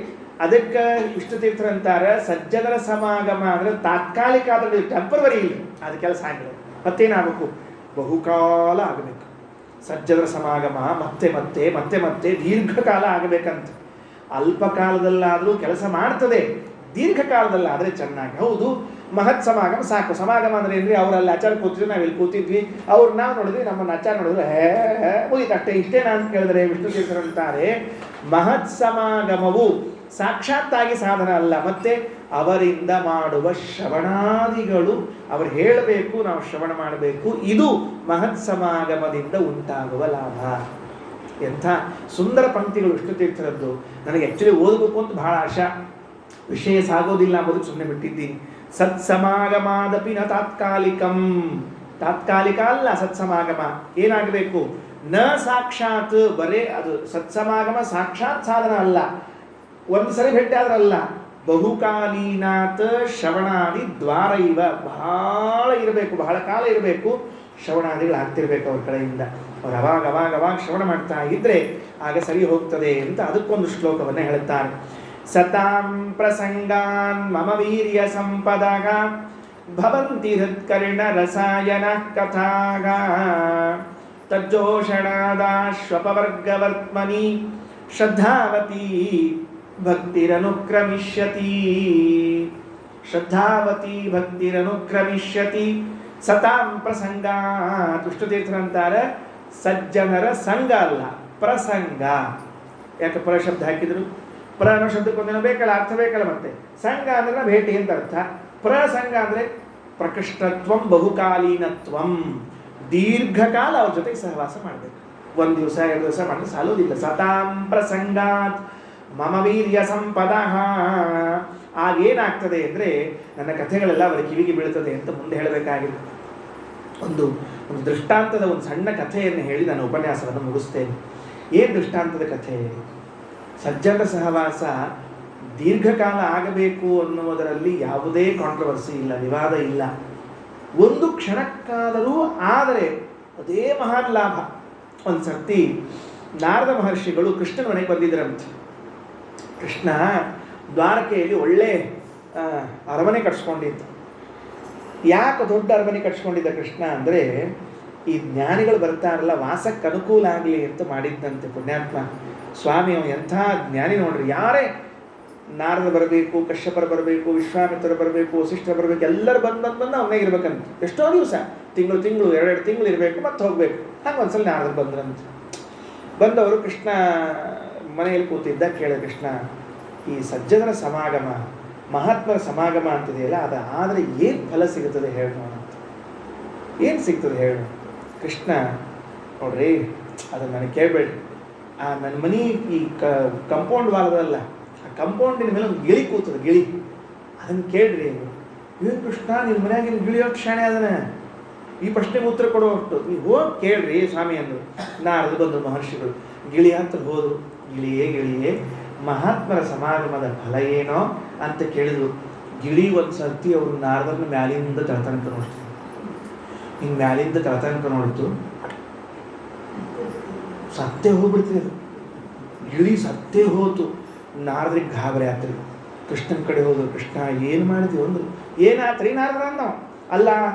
ಅದಕ್ಕೆ ವಿಷ್ಣು ತೀರ್ಥರು ಅಂತಾರೆ, ಸಜ್ಜನರ ಸಮಾಗಮ ಅಂದರೆ ತಾತ್ಕಾಲಿಕ ಆದ್ರೆ ಟೆಂಪರವರಿ ಇಲ್ಲ, ಅದು ಕೆಲಸ ಆಗಿಲ್ಲ. ಮತ್ತೇನಾಗಬೇಕು? ಬಹುಕಾಲ ಆಗಬೇಕು. ಸಜ್ಜನರ ಸಮಾಗಮ ಮತ್ತೆ ಮತ್ತೆ ಮತ್ತೆ ಮತ್ತೆ ದೀರ್ಘಕಾಲ ಆಗಬೇಕಂತ. ಅಲ್ಪ ಕಾಲದಲ್ಲಾದರೂ ಕೆಲಸ ಮಾಡ್ತದೆ, ದೀರ್ಘಕಾಲದಲ್ಲಾದರೆ ಚೆನ್ನಾಗಿ. ಹೌದು, ಮಹತ್ ಸಮಾಗಮ ಸಾಕು. ಸಮಾಗಮ ಅಂದರೆ ಏನ್ರಿ? ಅವರಲ್ಲಿ ಆಚಾರ ಕೂತಿದ್ವಿ, ನಾವು ಇಲ್ಲಿ ಕೂತಿದ್ವಿ, ಅವ್ರು ನಾವು ನೋಡಿದ್ವಿ, ನಮ್ಮನ್ನು ಆಚಾರ ನೋಡಿದ್ರೆ ಮುಗಿತು ಅಷ್ಟೇ. ಇಷ್ಟೇನಾ ಅಂತ ಕೇಳಿದ್ರೆ ವಿಷ್ಣು ತೀರ್ಥರು ಅಂತಾರೆ, ಮಹತ್ ಸಮಾಗಮವು ಸಾಕ್ಷಾತ್ತಾಗಿ ಸಾಧನ ಅಲ್ಲ, ಮತ್ತೆ ಅವರಿಂದ ಮಾಡುವ ಶ್ರವಣಾದಿಗಳು, ಅವರು ಹೇಳಬೇಕು, ನಾವು ಶ್ರವಣ ಮಾಡಬೇಕು, ಇದು ಮಹತ್ ಸಮಾಗಮದಿಂದ ಉಂಟಾಗುವ ಲಾಭ. ಎಂಥ ಸುಂದರ ಪಂಕ್ತಿಗಳು ವಿಷ್ಣು ತೀರ್ಥರದ್ದು. ನನಗೆ ಆ್ಯಕ್ಚುಲಿ ಓದಬೇಕು ಅಂತ ಬಹಳ ಆಶಾ, ವಿಷಯ ಸಾಗೋದಿಲ್ಲ ಅಂಬೋದಕ್ಕೆ ಸುಮ್ಮನೆ ಬಿಟ್ಟಿದ್ದೀನಿ. ಸತ್ಸಮಾಗಮಾದಪಿ ನ ತಾತ್ಕಾಲಿಕಂ, ತಾತ್ಕಾಲಿಕ ಅಲ್ಲ ಸತ್ಸಮಾಗಮ. ಏನಾಗಬೇಕು? ನ ಸಾಕ್ಷಾತ್, ಬರೇ ಅದು ಸತ್ಸಮಾಗಮ ಸಾಕ್ಷಾತ್ ಸಾಧನ ಅಲ್ಲ, ಒಂದು ಸರಿ ಭೇಟಿ ಆದ್ರಲ್ಲ. ಬಹುಕಾಲೀನಾತ್ ಶ್ರವಣಾದಿ ದ್ವಾರ ಇವ, ಬಹಳ ಇರಬೇಕು, ಬಹಳ ಕಾಲ ಇರಬೇಕು, ಶ್ರವಣಾದಿಗಳು ಆಗ್ತಿರ್ಬೇಕು ಅವ್ರ ಕಡೆಯಿಂದ. ಅವ್ರು ಅವಾಗ ಶ್ರವಣ ಮಾಡ್ತಾ ಇದ್ರೆ ಆಗ ಸರಿ ಹೋಗ್ತದೆ ಅಂತ ಅದಕ್ಕೊಂದು ಶ್ಲೋಕವನ್ನು ಹೇಳುತ್ತಾರೆ. ಸತಾಂ ಪ್ರಸಂಗಾನ್ ಮಮ ವೀರ್ಯ ಸಂಪದಃ ಭವಂತಿ ಹೃತ್ಕರ್ಣ ರಸಾಯನ ಕಥಾಃ ತಜ್ಜೋಷಣಾದಾಶ್ವಪವರ್ಗವರ್ತ್ಮನಿ ಶ್ರದ್ಧಾವತಿ ಭಕ್ತಿರನುಕ್ರಮಿಷ್ಯತಿ. ಶ್ರದ್ಧಾವತಿ ಭಕ್ತಿರನುಕ್ರಮಿಷ್ಯತಿ ಸತಾಂ ಪ್ರಸಂಗಾತ್. ವಿಷ್ಣುತೀರ್ಥರಂತಾರೆ ಸಜ್ಜನರ ಸಂಘ ಅಲ್ಲ, ಪ್ರಸಂಗ. ಯಾಕೆ ಪರ ಶಬ್ದ ಹಾಕಿದ್ರು? ಪ್ರ ಅನ್ನೋ ಶಬ್ದಕ್ಕೊಂದೇನೋ ಬೇಕಲ್ಲ, ಅರ್ಥ ಬೇಕಲ್ಲ. ಮತ್ತೆ ಸಂಘ ಅಂದ್ರೆ ಭೇಟಿ ಅಂತ ಅರ್ಥ. ಪ್ರಸಂಗ ಅಂದರೆ ಪ್ರಕೃಷ್ಟತ್ವಂ ಬಹುಕಾಲೀನತ್ವಂ, ದೀರ್ಘಕಾಲ ಅವ್ರ ಜೊತೆಗೆ ಸಹವಾಸ ಮಾಡಬೇಕು. ಒಂದು ದಿವಸ 2 ದಿವಸ ಮಾಡಿದ್ರೆ ಸಾಲೋದಿಲ್ಲ. ಸತಾಂ ಪ್ರಸಂಗಾತ್ ಮಮ ವೀರ್ಯ ಸಂಪದಃ. ಆಗೇನಾಗ್ತದೆ ಅಂದರೆ ನನ್ನ ಕಥೆಗಳೆಲ್ಲ ಅವರ ಕಿವಿಗೆ ಬೀಳ್ತದೆ ಅಂತ ಮುಂದೆ ಹೇಳಬೇಕಾಗಿದೆ. ಒಂದು ದೃಷ್ಟಾಂತದ ಒಂದು ಸಣ್ಣ ಕಥೆಯನ್ನು ಹೇಳಿ ನಾನು ಉಪನ್ಯಾಸವನ್ನು ಮುಗಿಸ್ತೇನೆ. ಏನು ದೃಷ್ಟಾಂತದ ಕಥೆ? ಸಜ್ಜನರ ಸಹವಾಸ ದೀರ್ಘಕಾಲ ಆಗಬೇಕು ಅನ್ನುವುದರಲ್ಲಿ ಯಾವುದೇ ಕಾಂಟ್ರವರ್ಸಿ ಇಲ್ಲ, ವಿವಾದ ಇಲ್ಲ. ಒಂದು ಕ್ಷಣಕ್ಕಾದರೂ ಆದರೆ ಅದೇ ಮಹಾನ್ ಲಾಭ. ಒಂದು ಸರ್ತಿ ನಾರದ ಮಹರ್ಷಿಗಳು ಕೃಷ್ಣನ ಮನೆಗೆ ಬಂದಿದ್ದರಂತೆ. ಕೃಷ್ಣ ದ್ವಾರಕೆಯಲ್ಲಿ ಒಳ್ಳೆ ಅರಮನೆ ಕಟ್ಸ್ಕೊಂಡಿದ್ದ. ಯಾಕೆ ದೊಡ್ಡ ಅರಮನೆ ಕಟ್ಸ್ಕೊಂಡಿದ್ದ ಕೃಷ್ಣ ಅಂದರೆ, ಈ ಜ್ಞಾನಿಗಳು ಬರ್ತಾರಲ್ಲ ವಾಸಕ್ಕೆ ಅನುಕೂಲ ಆಗಲಿ ಅಂತ ಮಾಡಿದ್ದಂತೆ ಪುಣ್ಯಾತ್ಮ ಸ್ವಾಮಿ. ಅವನು ಎಂಥ ಜ್ಞಾನಿ ನೋಡ್ರಿ. ಯಾರೇ ನಾರದ ಬರಬೇಕು, ಕಶ್ಯಪರ ಬರಬೇಕು, ವಿಶ್ವಾಮಿತ್ರ ಬರಬೇಕು, ವಸಿಷ್ಠರ ಬರಬೇಕು, ಎಲ್ಲರೂ ಬಂದು ಅವನೇ ಇರ್ಬೇಕಂತ. ಎಷ್ಟೋ ದಿವಸ, ತಿಂಗಳು 2 ತಿಂಗಳು ಇರಬೇಕು, ಮತ್ತೆ ಹೋಗ್ಬೇಕು. ಹಾಗೆ ಒಂದ್ಸಲ ನಾರದರು ಬಂದ್ರಂತ. ಬಂದವರು ಕೃಷ್ಣ ಮನೆಯಲ್ಲಿ ಕೂತಿದ್ದ. ಕೇಳ ಕೃಷ್ಣ, ಈ ಸಜ್ಜನರ ಸಮಾಗಮ, ಮಹಾತ್ಮರ ಸಮಾಗಮ ಅಂತಿದೆಯಲ್ಲ, ಅದು ಆದರೆ ಏನು ಫಲ ಸಿಗುತ್ತದೆ ಹೇಳೋಣ ಅಂತ. ಏನು ಸಿಗ್ತದೆ ಹೇಳು? ಕೃಷ್ಣ ನೋಡ್ರಿ, ಅದನ್ನು ನನಗೆ ಕೇಳಬೇಡಿ. ನನ್ನ ಮನೆ ಈ ಕಂಪೌಂಡ್ ವಾಲದಲ್ಲ, ಆ ಕಂಪೌಂಡಿನ ಮೇಲೆ ಒಂದು ಗಿಳಿ ಕೂತದೆ, ಗಿಳಿ. ಅದನ್ನು ಕೇಳ್ರಿ. ಏನು ಕೃಷ್ಣ, ನಿಮ್ಮ ಮನೆಯಾಗಿನ ಗಿಳಿಯೋ ಕ್ಷಣೆ ಅದನ್ನ ಈ ಪ್ರಶ್ನೆಗೆ ಉತ್ತರ ಕೊಡುವಷ್ಟು ನೀವು ಹೋಗಿ ಕೇಳ್ರಿ ಸ್ವಾಮಿ ಅಂದರು. ನಾರದು ಬಂದರು ಮಹರ್ಷಿಗಳು. ಗಿಳಿ ಹತ್ರ ಹೋದರು. ಗಿಳಿಯೇ ಮಹಾತ್ಮರ ಸಮಾಗಮದ ಫಲ ಏನೋ ಅಂತ ಕೇಳಿದ್ರು. ಗಿಳಿ ಒಂದು ಸರ್ತಿ ಅವರು ನಾರದನ್ನ ಮ್ಯಾಲಿಂದ ತಳತನಕ ನೋಡ್ತೀವಿ. ಹಿಂಗೆ ಮ್ಯಾಲಿಂದ ತಳತನಕ ನೋಡ್ತು, ಸತ್ತೇ ಹೋಗ್ಬಿಡ್ತೀವಿ. ಅದು ಗಿಳಿ ಸತ್ತೇ ಹೋತು. ನಾರದ್ರಿಗೆ ಗಾಬರಿ ಆತ್ರಿ. ಕೃಷ್ಣನ ಕಡೆ ಹೋದ್ರು. ಕೃಷ್ಣ ಏನು ಮಾಡಿದ್ವಿ ಅಂದ್ರು. ಏನಾತ್ರಿ ನಾರದ ನಾವು? ಅಲ್ಲ,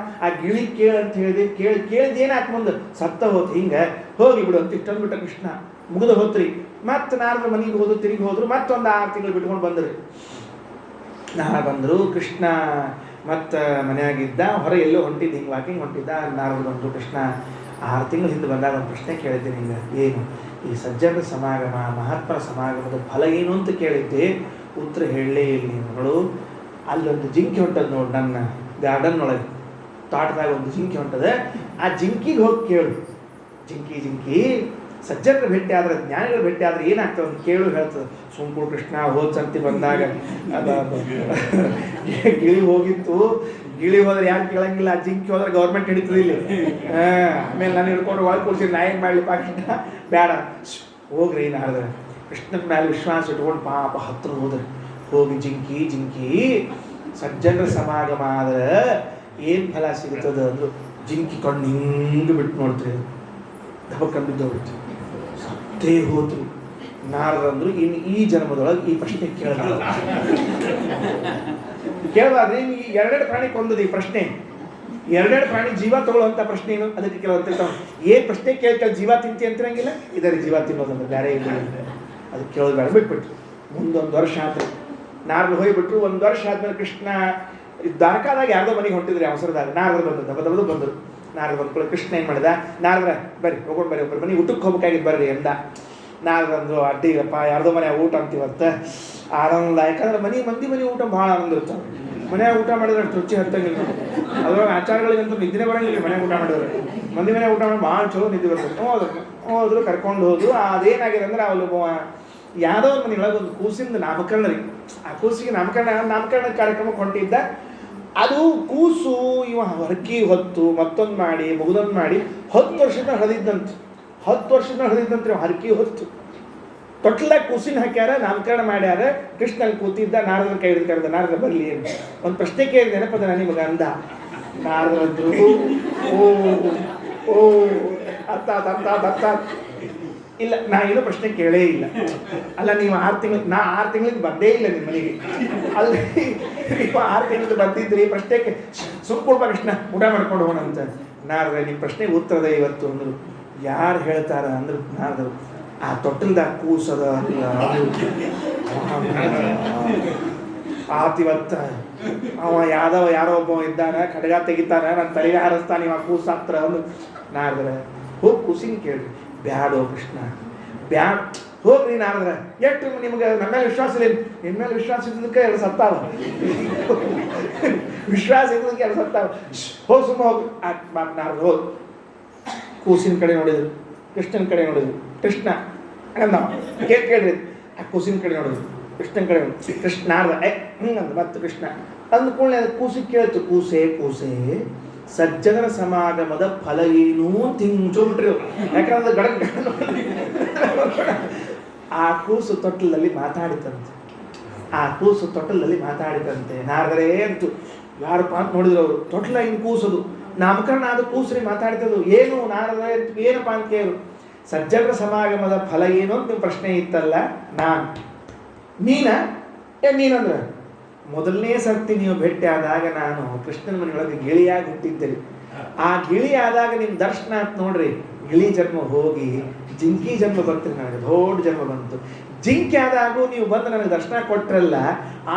ಆ ಗಿಳಿ ಕೇಳಂತ ಹೇಳಿದೆ, ಕೇಳಿದ ಏನಾಯ್ತು ಮುಂದೆ? ಸತ್ತ ಹೋತು. ಹಿಂಗೆ ಹೋಗಿ ಬಿಡು ಅಂತ ಇಷ್ಟಂದ್ಬಿಟ್ಟ ಕೃಷ್ಣ. ಮುಗಿದು ಹೋತ್ರಿ. ಮತ್ತೆ ನಾರದ ಮನೆಗೆ ಹೋದ್ರು, ತಿರುಗಿ ಹೋದ್ರು. ಮತ್ತೊಂದು 6 ತಿಂಗಳು ಬಿಟ್ಕೊಂಡು ಬಂದ್ರಿ. ಬಂದರು. ಕೃಷ್ಣ ಮತ್ತು ಮನೆಯಾಗಿದ್ದ, ಹೊರ ಎಲ್ಲೋ ಹೊಂಟಿದ್ದು, ಹಿಂಗೆ ವಾಕಿಂಗ್ ಹೊಂಟಿದ್ದ. ನಾರದು ಬಂದರು. ಕೃಷ್ಣ 6 ತಿಂಗಳು ಹಿಂದೆ ಬಂದಾಗ ಒಂದು ಪ್ರಶ್ನೆ ಕೇಳಿದ್ದೀನಿ. ಹಿಂಗೆ ಏನು ಈ ಸಜ್ಜನರ ಸಮಾಗಮ, ಮಹಾತ್ಮರ ಸಮಾಗಮದ ಫಲ ಏನು ಅಂತ ಕೇಳಿದ್ದೆ. ಉತ್ತರ ಹೇಳಲೇ ಇಲ್ಲ ನೀವುಗಳು. ಅಲ್ಲೊಂದು ಜಿಂಕಿ ಹೊಂಟದ ನೋಡಿ, ನನ್ನ ಗಾರ್ಡನ್ ಒಳಗೆ ತೋಟದಾಗ ಒಂದು ಜಿಂಕಿ ಹೊಂಟದೆ. ಆ ಜಿಂಕಿಗೆ ಹೋಗಿ ಕೇಳು. ಜಿಂಕಿ ಸಜ್ಜನರ ಭೇಟಿ ಆದ್ರೆ, ಜ್ಞಾನಿಗಳ ಭೇಟಿ ಆದ್ರೆ ಏನಾಗ್ತದೆ ಅಂತ ಕೇಳು ಹೇಳ್ತದೆ. ಸುಮ್ಕೂರು ಕೃಷ್ಣ. ಹೋದ ಸರ್ತಿ ಬಂದಾಗ ಗಿಳಿ ಹೋಗಿತ್ತು. ಗಿಳಿ ಹೋದ್ರೆ ಯಾರು ಕೇಳಂಗಿಲ್ಲ, ಜಿಂಕಿ ಹೋದ್ರೆ ಗೌರ್ಮೆಂಟ್ ಹಿಡಿತದೆ ಇಲ್ಲಿ. ಆಮೇಲೆ ನಾನು ಹಿಡ್ಕೊಂಡು ಒಳಗೆ ಕೂರ್ಸಿ ನಾ ಏನು ಮಾಡಲಿ ಕೃಷ್ಣ, ಬೇಡ ಹೋಗ್ರಿ ನಾರದ್ರೆ. ಕೃಷ್ಣನ ಮೇಲೆ ವಿಶ್ವಾಸ ಇಟ್ಕೊಂಡು ಪಾಪ ಹತ್ರ ಹೋದ್ರೆ. ಹೋಗಿ ಜಿಂಕಿ ಸಜ್ಜನರ ಸಮಾಗಮ ಆದ್ರೆ ಏನು ಫಲ ಸಿಗುತ್ತದೆ ಅಂದ್ರು. ಜಿಂಕಿ ಕಣ್ಣು ಹಿಂಗೆ ಬಿಟ್ಟು ನೋಡ್ತೀರಿ, ದಬಕ್ಕಂಬಿದ್ದೋಗ್ಬಿಡ್ತು, ಸತ್ತೇ ಹೋತು. ನಾರದಂದ್ರು, ಇನ್ನು ಈ ಜನ್ಮದೊಳಗೆ ಈ ಪ್ರಶ್ನೆ ಕೇಳಬಾರ್ದು. ಈ 2 ಪ್ರಾಣಿ ಕೊಂದದು ಈ ಪ್ರಶ್ನೆ. 2 ಪ್ರಾಣಿ ಜೀವ ತಗೊಳ್ಳುವಂಥ ಪ್ರಶ್ನೆ ಏನು? ಅದಕ್ಕೆ ಕೆಲವಂತ ಏನು ಪ್ರಶ್ನೆ ಕೇಳ್ತಾ ಜೀವ ತಿಂತಿ ಅಂತಿರಂಗಿಲ್ಲ. ಇದರ ಜೀವ ತಿನ್ನೋದಂದ್ರೆ ಬೇರೆ ಇಲ್ಲ. ಅದಕ್ಕೆ ಕೇಳೋದು ಬೇಡ, ಬಿಟ್ಬಿಟ್ರು. ಮುಂದೊಂದು ವರ್ಷ ಆದ್ರೆ ನಾರದ್ರು ಹೋಗಿಬಿಟ್ರು. 1 ವರ್ಷ ಆದ್ಮೇಲೆ ಕೃಷ್ಣ ದ್ವಾರಕಾದಾಗ ಯಾರ್ದೋ ಮನೆಗೆ ಹೊಂಟಿದ್ರಿ ಅವಸರದಾಗ. ನಾರದ್ರು ಬಂದರು, ದಬದಬದು ಬಂದರು. ನಾರದ್ರು ಬಂದ್ಕೊಳ್ಳಿ. ಕೃಷ್ಣ ಏನು ಮಾಡಿದ? ನಾರದ್ರ ಬರ್ರಿ ಹೋಗೋಣ, ಬರ್ರಿ ಒಬ್ಬರು ಮನೆ ಊಟಕ್ಕೆ ಹೋಗ್ಬೇಕಾಗಿದ್ದು ಬರ್ರಿ ಅಂದ. ನಾರದಂದ್ರು, ಅಡ್ಡಿ ಇರಪ್ಪ, ಯಾರ್ದೋ ಮನೆ ಊಟ ಅಂತೀವತ್ತ ಆನಂದ. ಯಾಕಂದ್ರೆ ಮಂದಿ ಮನೆ ಊಟ ಭಾಳ ಆನಂದ ಇರ್ತಾವೆ. ಮನೆಯಾಗ ಊಟ ಮಾಡಿದ್ರೆ ಅಷ್ಟು ರುಚಿ ಹತ್ತಂಗಿಲ್ಲ. ಅದ್ರೊಳಗೆ ಆಚಾರಗಳಿಗಂತೂ ನಿದ್ದೆ ಬರೋಂಗಿಲ್ಲ. ಮನೆಯಾಗ ಊಟ ಮಾಡಿದ್ರೆ ಮಂದಿ ಮನೆ ಊಟ ಮಾಡಿ ಭಾಳ ಚಲೋ ನಿದ್ದೆ ಬರ್ತದೆ. ಹೋದ್ರು ಕರ್ಕೊಂಡು ಹೋದ್ರು. ಅದೇನಾಗಿದೆ ಅಂದ್ರೆ ಅವಳು ಯಾವುದೋ ಒಂದು ಮನೆಯೊಳಗೆ ಒಂದು ಕೂಸಿಂದ ನಾಮಕರಣ ರೀ. ಆ ಕೂಸಿಗೆ ನಾಮಕರಣ ಕಾರ್ಯಕ್ರಮಕ್ಕೆ ಹೊಂಟಿದ್ದ. ಅದು ಕೂಸು ಇವ ಹರಕಿ ಹೊತ್ತು ಮತ್ತೊಂದು ಮಾಡಿ ಮುಗಿದೊಂದು ಮಾಡಿ 10 ವರ್ಷದ ಹರಿದಿದ್ದಂತೆ. 10 ವರ್ಷದ ಹರಿದಿದ್ದಂತೆ ಹರಕಿ ಹೊತ್ತು ತೊಟ್ಲಾಗ ಕೂಸಿನ ಹಾಕ್ಯಾರ, ನಾಮಕರಣ ಮಾಡ್ಯಾರ. ಕೃಷ್ಣಲ್ಲಿ ಕೂತಿದ್ದ. ನಾರದ್ರ ಕೈ ಹಿಡಿದು ಕರೆದ, ನಾರದ ಬರಲಿ ಅಂತ ಒಂದು ಪ್ರಶ್ನೆ ಕೇಳಿದ. ನೆನಪದ ನಿಮಗೆ ಅಂದ. ನಾರದ್ರು, ಓ ಅತ್ತ ಇಲ್ಲ, ನಾ ಏನೋ ಪ್ರಶ್ನೆ ಕೇಳೇ ಇಲ್ಲ. ಅಲ್ಲ, ನೀವು 6 ತಿಂಗಳು, ನಾ 6 ತಿಂಗಳಿಗೆ ಬಂದೇ ಇಲ್ಲ ನಿಮ್ಮ ಮನೆಗೆ. ಅಲ್ಲಿ ನೀವು 6 ತಿಂಗಳು ಬಂದಿದ್ರಿ, ಪ್ರಶ್ನೆಗೆ ಸುಮ್ಕೊಳ್ಬ ಕೃಷ್ಣ ಊಟ ಮಾಡ್ಕೊಂಡು ಹೋಗೋಣ ಅಂತ. ನಾರದ್ರೆ ನಿಮ್ಮ ಪ್ರಶ್ನೆಗೆ ಉತ್ತರದ ಇವತ್ತು ಅಂದರು. ಯಾರು ಹೇಳ್ತಾರ ಅಂದ್ರು ನಾರದರು, ಆ ತೊಟ್ಟಲ್ದಾಗ ಕೂಸದ ಆತಿವತ್ತ ಅವ ಯಾರೋ ಒಬ್ಬ ಇದ್ದಾನ, ಖಡ್ಗ ತೆಗಿತಾನ, ನನ್ನ ತಲೆಗೆ ಹಾರಿಸ್ತಾನ, ಇವ ಕೂಸಾಕ್ತಾರ ಅಂದ್ರು. ನಾರದ್ರೆ ಹೋಗಿ ಕೂಸಿನ ಕೇಳ್ರಿ. ಬ್ಯಾಡೋ ಕೃಷ್ಣ, ಬ್ಯಾಡ, ಹೋಗ್ರಿ. ನಾರದ್ರೆ ಎಷ್ಟು ನಿಮ್ಗೆ ನನ್ನ ಮೇಲೆ ವಿಶ್ವಾಸ ಇಲ್ಲ? ನಿಮ್ಮ ಮೇಲೆ ವಿಶ್ವಾಸ ಇದ್ದದಕ್ಕೆ 2 ಸತ್ತಾವ, ವಿಶ್ವಾಸ ಇದ್ದದಕ್ಕೆ 2 ಸತ್ತಾವ. ಹೋಗಿ ಸುಮ್ಮ ಹೋಗಿ. ನಾರದ್ರೆ ಹೋಗಿ ಕೂಸಿನ ಕಡೆ ನೋಡಿದ್ರು, ಕೃಷ್ಣನ ಕಡೆ ನೋಡಿದ್ರು. ಕೃಷ್ಣ ಅಂದ, ಕೇಳ್ರಿ. ಆ ಕೂಸಿನ ಕಡೆ ನೋಡಿದ್ರು, ಕೃಷ್ಣನ ಕಡೆ ನೋಡಿದ್ರು. ಕೃಷ್ಣ ನಾರದ ಹಿಂಗಂದ. ಮತ್ತೆ ಕೃಷ್ಣ ಅಂದ ಕೂಡಲೇ ಅದು ಕೂಸಿಗೆ ಕೇಳ್ತು, ಕೂಸೆ ಸಜ್ಜನರ ಸಮಾಗಮದ ಫಲ ಏನೂ ತಿಂಚೋಬಿಟ್ರಿ. ಯಾಕಂದ್ರೆ ಗಡಗ ಆ ಕೂಸು ತೊಟ್ಟಲಲ್ಲಿ ಮಾತಾಡಿತಂತೆ. ನಾರದರೆ ಅಂತು ಯಾರಪ್ಪ ಅಂತ ನೋಡಿದ್ರು ಅವರು. ತೊಟ್ಲ ಹಿಂಗೆ ಕೂಸೋದು, ನಾಮಕರಣ ಆದ ಕೂಸ್ರಿ ಮಾತಾಡ್ತದ್ದು. ಏನು ನಾರದರೆ ಏನಪ್ಪ ಅಂತ ಕೇಳು. ಸಜ್ಜನರ ಸಮಾಗಮದ ಫಲ ಏನು ಅಂತ ನಿಮ್ಮ ಪ್ರಶ್ನೆ ಇತ್ತಲ್ಲ. ನೀನಂದ್ರೆ ಮೊದಲನೇ ಸರ್ತಿ ನೀವು ಭೇಟಿ ಆದಾಗ ನಾನು ಕೃಷ್ಣನ ಮನೆಯೊಳಗೆ ಗಿಳಿಯಾಗಿ ಹುಟ್ಟಿದ್ದೇನೆ. ಆ ಗಿಳಿ ಆದಾಗ ನಿಮ್ಮ ದರ್ಶನ ಅಂತ ನೋಡ್ರಿ. ಗಿಳಿ ಜನ್ಮ ಹೋಗಿ ಜಿಂಕಿ ಜನ್ಮ ಬಂತು, ನನಗೆ ದೊಡ್ಡ ಜನ್ಮ ಬಂತು. ಜಿಂಕಿ ಆದಾಗೂ ನೀವು ಬಂದು ನನಗೆ ದರ್ಶನ ಕೊಟ್ರಲ್ಲ,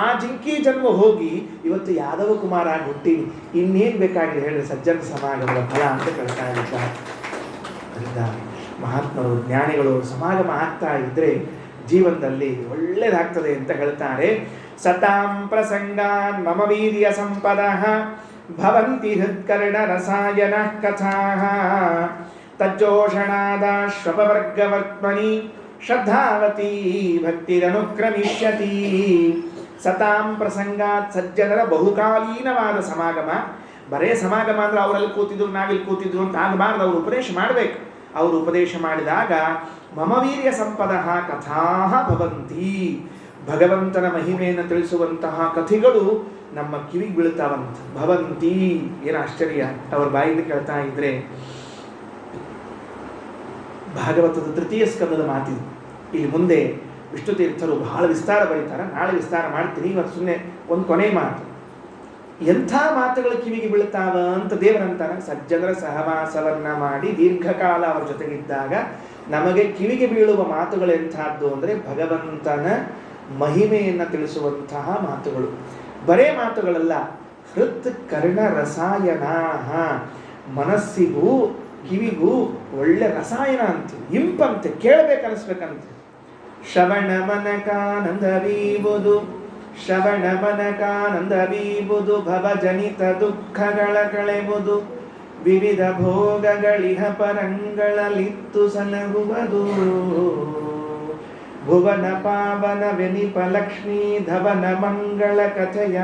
ಆ ಜಿಂಕಿ ಜನ್ಮ ಹೋಗಿ ಇವತ್ತು ಯಾದವ ಕುಮಾರ ಆಗಿ ಹುಟ್ಟಿನಿ. ಇನ್ನೇನು ಬೇಕಾಗಿದೆ ಹೇಳ್ರಿ ಸಜ್ಜನ ಸಮಾಗಮದ ಫಲ ಅಂತ ಕೇಳ್ತಾ ಇದ್ದಾರೆ. ಮಹಾತ್ಮರು, ಜ್ಞಾನಿಗಳು ಸಮಾಗಮ ಆಗ್ತಾ ಇದ್ರೆ ಜೀವನದಲ್ಲಿ ಒಳ್ಳೆಯದಾಗ್ತದೆ ಅಂತ ಹೇಳ್ತಾರೆ. ಸತಾಂ ಪ್ರಸಂಗಾನ್ ಮಮ ವೀರ್ಯ ಸಂಪದಃ ಭವಂತಿ ಹೃತ್ಕರ್ಣ ರಸಾಯನ ಕಥಾಃ ತಜ್ಜೋಷಣಾದಾಶ್ವಪವರ್ಗವರ್ತ್ಮನಿ ಶ್ರದ್ಧಾವತಿ ಭಕ್ತಿರನುಕ್ರಮಿಷ್ಯತಿ. ಸತಾಂ ಪ್ರಸಂಗಾತ್, ಸಜ್ಜನರ ಬಹುಕಾಲೀನವಾದ ಸಮಾಗಮ. ಬರೇ ಸಮಾಗಮ ಅಂದ್ರೆ ಅವರಲ್ಲಿ ಕೂತಿದ್ರು ನಾವಿಲ್ಲಿ ಕೂತಿದ್ರು ಅಂತ ಆಗಬಾರ್ದು. ಅವರು ಉಪದೇಶ ಮಾಡಬೇಕು. ಅವರು ಉಪದೇಶ ಮಾಡಿದಾಗ ಮಮ ವೀರ್ಯ ಸಂಪದಃ ಕಥಾಃ ಭವಂತಿ, ಭಗವಂತನ ಮಹಿಮೆಯನ್ನು ತಿಳಿಸುವಂತಹ ಕಥೆಗಳು ನಮ್ಮ ಕಿವಿಗೆ ಬೀಳ್ತಾವಂತ. ಭವಂತಿ, ಏನು ಆಶ್ಚರ್ಯ. ಅವ್ರ ಬಾಯಿಂದ ಕೇಳ್ತಾ ಇದ್ರೆ ಭಾಗವತದ 3ಯ ಸ್ಕಂದದ ಮಾತಿದೆ. ಇಲ್ಲಿ ಮುಂದೆ ವಿಷ್ಣು ತೀರ್ಥರು ಬಹಳ ವಿಸ್ತಾರ ಬರೀತಾರೆ. ನಾಳೆ ವಿಸ್ತಾರ ಮಾಡ್ತೀನಿ. ಇವತ್ತು ಸುಮ್ಮನೆ ಒಂದು ಕೊನೆ ಮಾತು. ಎಂಥ ಮಾತುಗಳು ಕಿವಿಗೆ ಬೀಳ್ತಾವ ಅಂತ ದೇವರಂತಾನೆ. ಸಜ್ಜನರ ಸಹವಾಸವನ್ನ ಮಾಡಿ ದೀರ್ಘಕಾಲ ಅವರ ಜೊತೆಗಿದ್ದಾಗ ನಮಗೆ ಕಿವಿಗೆ ಬೀಳುವ ಮಾತುಗಳು ಎಂಥದ್ದು ಅಂದರೆ ಭಗವಂತನ ಮಹಿಮೆಯನ್ನು ತಿಳಿಸುವಂತಹ ಮಾತುಗಳು. ಬರೇ ಮಾತುಗಳಲ್ಲ, ಹೃತ್ ಕರ್ಣ ರಸಾಯನ, ಮನಸ್ಸಿಗೂ ಕಿವಿಗೂ ಒಳ್ಳೆ ರಸಾಯನ ಅಂತ, ಇಂಪಂತೆ, ಕೇಳಬೇಕನ್ನಿಸ್ಬೇಕಂತೆ. ಶ್ರವಣ ಮನಕಾನಂದವೀಬುದು ಭವಜನಿತ ದುಃಖಗಳ ಕಳೆಬುದು ವಿವಿಧ ಭೋಗಗಳಿಹ ಪರಂಗಳಲಿತ್ತು ಸಲಹುವುದು ಭುವನ ಪಾವನ ವೆನಿಪ ಲಕ್ಷ್ಮೀ ಧವನ ಮಂಗಳ ಕಥೆಯ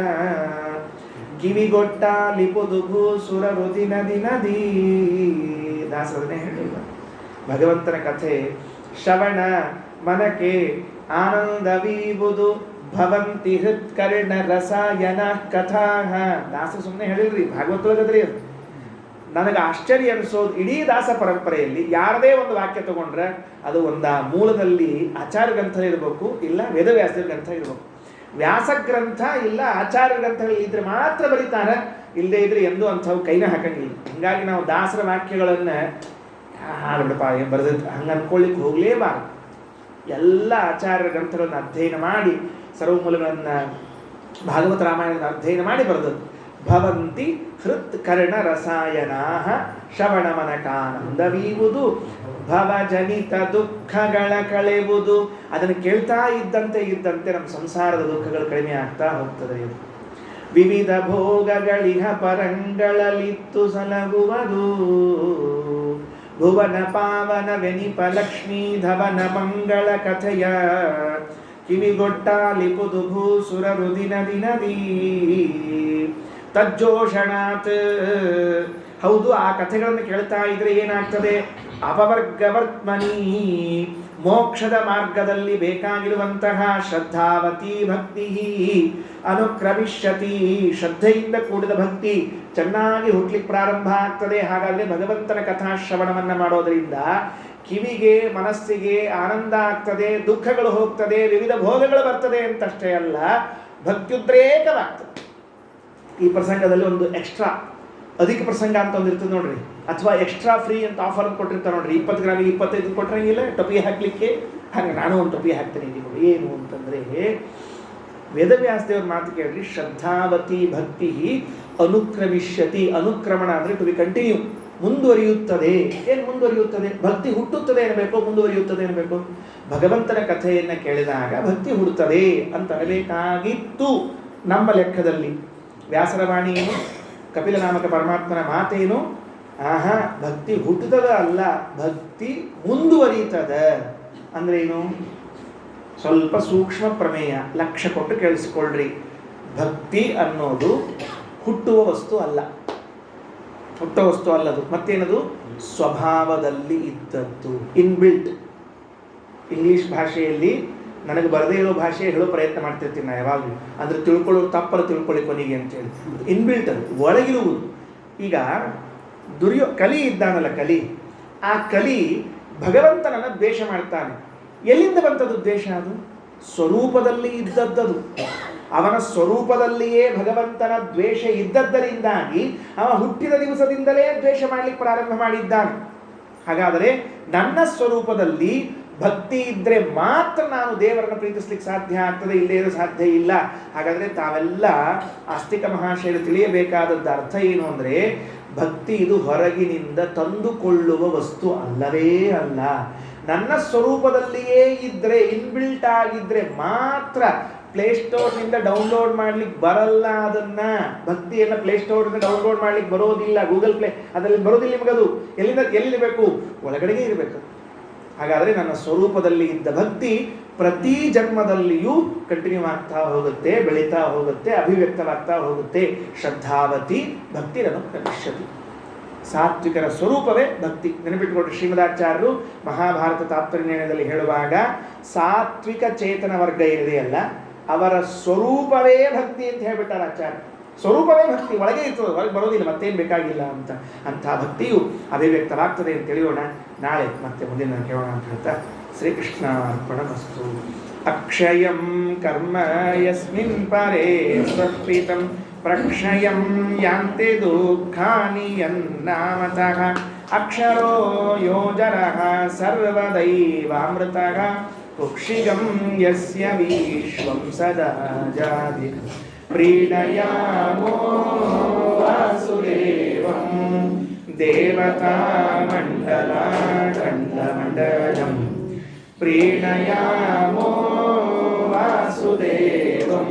ಕಿವಿಗೊಟ್ಟಾಲಿಪುದು ಭೂಸುರ ರುದಿನ ದಿನದೀ. ದಾಸರನ್ನೇ ಹೇಳಿಲ್ಲ. ಭಗವಂತನ ಕಥೆ ಶ್ರವಣ ಮನಕ್ಕೆ ಆನಂದವೀಬುದು ಭವಂತಿ ಹೃತ್ಕರ್ಣ ರಸಾಯನ ಕಥಾ. ದಾಸ ಸುಮ್ಮನೆ ಹೇಳಿಲ್ರಿ, ಭಾಗವತೊಳಗದ್ರಿ ಅದು. ನನಗೆ ಆಶ್ಚರ್ಯ ಅನಿಸೋದು, ಇಡೀ ದಾಸ ಪರಂಪರೆಯಲ್ಲಿ ಯಾರದೇ ಒಂದು ವಾಕ್ಯ ತಗೊಂಡ್ರೆ ಅದು ಒಂದು ಮೂಲದಲ್ಲಿ ಆಚಾರ್ಯ ಗ್ರಂಥ ಇರಬೇಕು, ಇಲ್ಲ ವೇದವ್ಯಾಸರ ಗ್ರಂಥ ಇರಬೇಕು. ವ್ಯಾಸಗ್ರಂಥ ಇಲ್ಲ ಆಚಾರ್ಯ ಗ್ರಂಥಗಳು ಇದ್ರೆ ಮಾತ್ರ ಬರೀತಾರೆ, ಇಲ್ಲದೆ ಇದ್ರೆ ಎಂದೂ ಅಂಥವು ಕೈನ ಹಾಕಂಗಿಲ್ಲ. ಹೀಗಾಗಿ ನಾವು ದಾಸರ ವಾಕ್ಯಗಳನ್ನು ಹಾಡ್ಬಿಡಪ್ಪ ಏನು ಬರೆದಿದ್ದು ಹಂಗೆ ಅನ್ಕೊಳ್ಳಿಕ್ಕೆ ಹೋಗಲೇಬಾರ್ದು. ಎಲ್ಲ ಆಚಾರ್ಯ ಗ್ರಂಥಗಳನ್ನು ಅಧ್ಯಯನ ಮಾಡಿ, ಸರ್ವಮೂಲಗಳನ್ನು ಭಾಗವತ ರಾಮಾಯಣದ ಅಧ್ಯಯನ ಮಾಡಿ ಬರೆದದ್ದು. ಭವಂತಿ ಹೃತ್ ಕರ್ಣ ರಸಾಯನಾ ಶ್ರವಣ ಮನಕಾನಂದವೀವುದು ಭವಜನಿತ ದುಃಖಗಳ ಕಳೆಯುವುದು. ಅದನ್ನು ಕೇಳ್ತಾ ಇದ್ದಂತೆ ನಮ್ಮ ಸಂಸಾರದ ದುಃಖಗಳು ಕಡಿಮೆ ಆಗ್ತಾ ಹೋಗ್ತದೆ. ವಿವಿಧ ಭೋಗಗಳಿಹ ಪರಂಗಳಲಿತ್ತು ಸಲಹುವುದು ಭುವನ ಪಾವನ ವೆನಿಪ ಲಕ್ಷ್ಮೀ ಧವನ ಮಂಗಳ ಕಥೆಯ ಕಿವಿಗೊಟ್ಟಾಲಿಪುದು ಭೂಸುರ ರುದಿನ ದಿನದೀ. ತಜ್ಜೋಷಣಾತ್, ಹೌದು, ಆ ಕಥೆಗಳನ್ನು ಕೇಳ್ತಾ ಇದ್ರೆ ಏನಾಗ್ತದೆ? ಅಪವರ್ಗವರ್ತ್ಮನಿ, ಮೋಕ್ಷದ ಮಾರ್ಗದಲ್ಲಿ ಬೇಕಾಗಿರುವಂತಹ ಶ್ರದ್ಧಾವತಿ ಭಕ್ತಿ ಅನುಕ್ರಮಿಷ್ಯತಿ, ಶ್ರದ್ಧೆಯಿಂದ ಕೂಡಿದ ಭಕ್ತಿ ಚೆನ್ನಾಗಿ ಹುಟ್ಲಿಕ್ಕೆ ಪ್ರಾರಂಭ ಆಗ್ತದೆ. ಹಾಗಾದರೆ ಭಗವಂತನ ಕಥಾಶ್ರವಣವನ್ನು ಮಾಡೋದರಿಂದ ಕಿವಿಗೆ ಮನಸ್ಸಿಗೆ ಆನಂದ ಆಗ್ತದೆ, ದುಃಖಗಳು ಹೋಗ್ತದೆ, ವಿವಿಧ ಭೋಗಗಳು ಬರ್ತದೆ ಅಂತಷ್ಟೇ ಅಲ್ಲ, ಭಕ್ತ್ಯುದ್ರೇಕವಾಗ್ತದೆ. ಈ ಪ್ರಸಂಗದಲ್ಲಿ ಒಂದು ಎಕ್ಸ್ಟ್ರಾ ಅಧಿಕ ಪ್ರಸಂಗ ಅಂತ ಒಂದು ಇರ್ತದೆ ನೋಡ್ರಿ, ಅಥವಾ ಎಕ್ಸ್ಟ್ರಾ ಫ್ರೀ ಅಂತ ಆಫರ್ ಕೊಟ್ಟಿರ್ತಾರೆ ನೋಡ್ರಿ. 20 ಗ್ರಾಮಿಗೆ 25 ಕೊಟ್ಟರಂಗಿಲ್ಲ ಟೊಪಿ ಹಾಕ್ಲಿಕ್ಕೆ. ಹಾಗೆ ನಾನು ಒಂದು ಟೊಪಿ ಹಾಕ್ತೇನೆ ನಿಮಗೆ. ಏನು ಅಂತಂದರೆ ವೇದವ್ಯಾಸ ದೇವ್ರ ಮಾತು ಕೇಳ್ರಿ, ಶ್ರದ್ಧಾವತಿ ಭಕ್ತಿ ಅನುಕ್ರಮಿಷ್ಯತಿ. ಅನುಕ್ರಮಣ ಅಂದರೆ ಟು ಬಿ ಕಂಟಿನ್ಯೂ, ಮುಂದುವರಿಯುತ್ತದೆ. ಏನು ಮುಂದುವರಿಯುತ್ತದೆ? ಭಕ್ತಿ ಹುಟ್ಟುತ್ತದೆ ಏನಬೇಕು, ಮುಂದುವರಿಯುತ್ತದೆ ಏನಬೇಕು? ಭಗವಂತನ ಕಥೆಯನ್ನು ಕೇಳಿದಾಗ ಭಕ್ತಿ ಹುಡುತ್ತದೆ ಅಂತ ಅನ್ನಬೇಕಾಗಿತ್ತು ನಮ್ಮ ಲೆಕ್ಕದಲ್ಲಿ. ವ್ಯಾಸರ ವಾಣಿ ಏನು, ಕಪಿಲನಾಮಕ ಪರಮಾತ್ಮನ ಮಾತೇನು? ಆಹಾ, ಭಕ್ತಿ ಹುಟ್ಟುತ್ತದ ಅಲ್ಲ, ಭಕ್ತಿ ಮುಂದುವರಿಯುತ್ತದ. ಅಂದ್ರೆ ಏನು? ಸ್ವಲ್ಪ ಸೂಕ್ಷ್ಮ ಪ್ರಮೇಯ, ಲಕ್ಷ್ಯ ಕೊಟ್ಟು ಕೇಳಿಸ್ಕೊಳ್ರಿ. ಭಕ್ತಿ ಅನ್ನೋದು ಹುಟ್ಟುವ ವಸ್ತು ಅಲ್ಲ, ಹುಟ್ಟುವ ವಸ್ತು ಅಲ್ಲದು. ಮತ್ತೇನದು? ಸ್ವಭಾವದಲ್ಲಿ ಇದ್ದದ್ದು, ಇನ್ಬಿಲ್ಟ್. ಇಂಗ್ಲಿಷ್ ಭಾಷೆಯಲ್ಲಿ ನನಗೆ ಬರದೇ ಇರೋ ಭಾಷೆ ಹೇಳೋ ಪ್ರಯತ್ನ ಮಾಡ್ತಿರ್ತೀನಿ ನಾ ಯಾವಾಗಲೂ. ಅಂದರೆ ತಿಳ್ಕೊಳ್ಳೋ ತಪ್ಪಲ್ಲ, ತಿಳ್ಕೊಳ್ಳಿ ಕೊನೆಗೆ ಅಂತೇಳಿ. ಇನ್ಬಿಲ್ಟ್ ಅದು, ಒಳಗಿರುವುದು. ಈಗ ಕಲಿ ಇದ್ದಾನಲ್ಲ, ಕಲಿ, ಆ ಕಲಿ ಭಗವಂತನನ್ನು ದ್ವೇಷ ಮಾಡ್ತಾನೆ. ಎಲ್ಲಿಂದ ಬಂತದ್ದು ದ್ವೇಷ? ಅದು ಸ್ವರೂಪದಲ್ಲಿ ಇದ್ದದ್ದದು. ಅವನ ಸ್ವರೂಪದಲ್ಲಿಯೇ ಭಗವಂತನ ದ್ವೇಷ ಇದ್ದದ್ದರಿಂದಾಗಿ ಅವ ಹುಟ್ಟಿದ ದಿವಸದಿಂದಲೇ ದ್ವೇಷ ಮಾಡಲಿಕ್ಕೆ ಪ್ರಾರಂಭ ಮಾಡಿದ್ದಾನೆ. ಹಾಗಾದರೆ ನನ್ನ ಸ್ವರೂಪದಲ್ಲಿ ಭಕ್ತಿ ಇದ್ದರೆ ಮಾತ್ರ ನಾನು ದೇವರನ್ನು ಪ್ರೀತಿಸ್ಲಿಕ್ಕೆ ಸಾಧ್ಯ ಆಗ್ತದೆ, ಇಲ್ಲೇ ಇರೋ ಸಾಧ್ಯ ಇಲ್ಲ. ಹಾಗಾದರೆ ತಾವೆಲ್ಲ ಆಸ್ತಿಕ ಮಹಾಶಯರು ತಿಳಿಯಬೇಕಾದದ್ದು ಅರ್ಥ ಏನು ಅಂದರೆ, ಭಕ್ತಿ ಇದು ಹೊರಗಿನಿಂದ ತಂದುಕೊಳ್ಳುವ ವಸ್ತು ಅಲ್ಲವೇ ಅಲ್ಲ. ನನ್ನ ಸ್ವರೂಪದಲ್ಲಿಯೇ ಇದ್ದರೆ, ಇನ್ಬಿಲ್ಟ್ ಆಗಿದ್ದರೆ ಮಾತ್ರ. ಪ್ಲೇಸ್ಟೋರ್ನಿಂದ ಡೌನ್ಲೋಡ್ ಮಾಡ್ಲಿಕ್ಕೆ ಬರಲ್ಲ. ಅದನ್ನು ಭಕ್ತಿಯನ್ನು ಪ್ಲೇಸ್ಟೋರ್ನಿಂದ ಡೌನ್ಲೋಡ್ ಮಾಡ್ಲಿಕ್ಕೆ ಬರೋದಿಲ್ಲ. ಗೂಗಲ್ ಪ್ಲೇ ಅದರಲ್ಲಿ ಬರೋದಿಲ್ಲ ನಿಮಗದು. ಎಲ್ಲಿರಬೇಕು? ಒಳಗಡೆಗೆ ಇರಬೇಕು. ಹಾಗಾದರೆ ನನ್ನ ಸ್ವರೂಪದಲ್ಲಿ ಇದ್ದ ಭಕ್ತಿ ಪ್ರತಿ ಜನ್ಮದಲ್ಲಿಯೂ ಕಂಟಿನ್ಯೂ ಆಗ್ತಾ ಹೋಗುತ್ತೆ, ಬೆಳೀತಾ ಹೋಗುತ್ತೆ, ಅಭಿವ್ಯಕ್ತವಾಗ್ತಾ ಹೋಗುತ್ತೆ. ಶ್ರದ್ಧಾವತಿ ಭಕ್ತಿರನ್ನು ಪ್ರವಿಶ್ಯತಿ. ಸಾತ್ವಿಕರ ಸ್ವರೂಪವೇ ಭಕ್ತಿ. ನೆನಪಿಟ್ಟುಕೊಂಡ್ರೆ ಶ್ರೀಮದಾಚಾರ್ಯರು ಮಹಾಭಾರತ ತಾತ್ಪರ್ಯದಲ್ಲಿ ಹೇಳುವಾಗ, ಸಾತ್ವಿಕ ಚೇತನ ವರ್ಗ ಇದೆಯಲ್ಲ, ಅವರ ಸ್ವರೂಪವೇ ಭಕ್ತಿ ಅಂತ ಹೇಳ್ಬಿಟ್ಟಾರೆ ಆಚಾರ್ಯ. ಸ್ವರೂಪವೇ ಭಕ್ತಿ, ಒಳಗೆ ಇರ್ತದೆ, ಹೊರಗೆ ಬರೋದಿಲ್ಲ, ಮತ್ತೇನು ಬೇಕಾಗಿಲ್ಲ ಅಂತ. ಅಂಥ ಭಕ್ತಿಯು ಅಭಿವ್ಯಕ್ತವಾಗ್ತದೆ ಅಂತ ತಿಳಿಯೋಣ. ನಾಳೆ ಮತ್ತೆ ಮುಂದಿನ ಕೇಳೋಣ ಅಂತ ಹೇಳ್ತಾ, ಶ್ರೀಕೃಷ್ಣ ಅರ್ಪಣಮಸ್ತು. ಅಕ್ಷಯಂ ಕರ್ಮ ಯಸ್ಮಿನ್ ಪರೇ ಸ್ವರ್ಪಿತಂ ಪ್ರಕ್ಷಯಂ ಯಾಂತೆ ದುಃಖಾನಿ ಯನ್ನಾಮತಃ. ಅಕ್ಷರೋ ಯೋಜನಃ ಸರ್ವದೈವಾಮೃತಃ ಕುಕ್ಷಿಗಂ ಯಸ್ಯ ವಿಶ್ವಂ ಸದಾ ಜಾತಿ. ಪ್ರೀಣಯಾಮೋ ವಾಸುದೇವಂ ದೇವತಾ ಮಂಡಲಂ. ಪ್ರೀಣಯಾಮೋ ವಾಸುದೇವಂ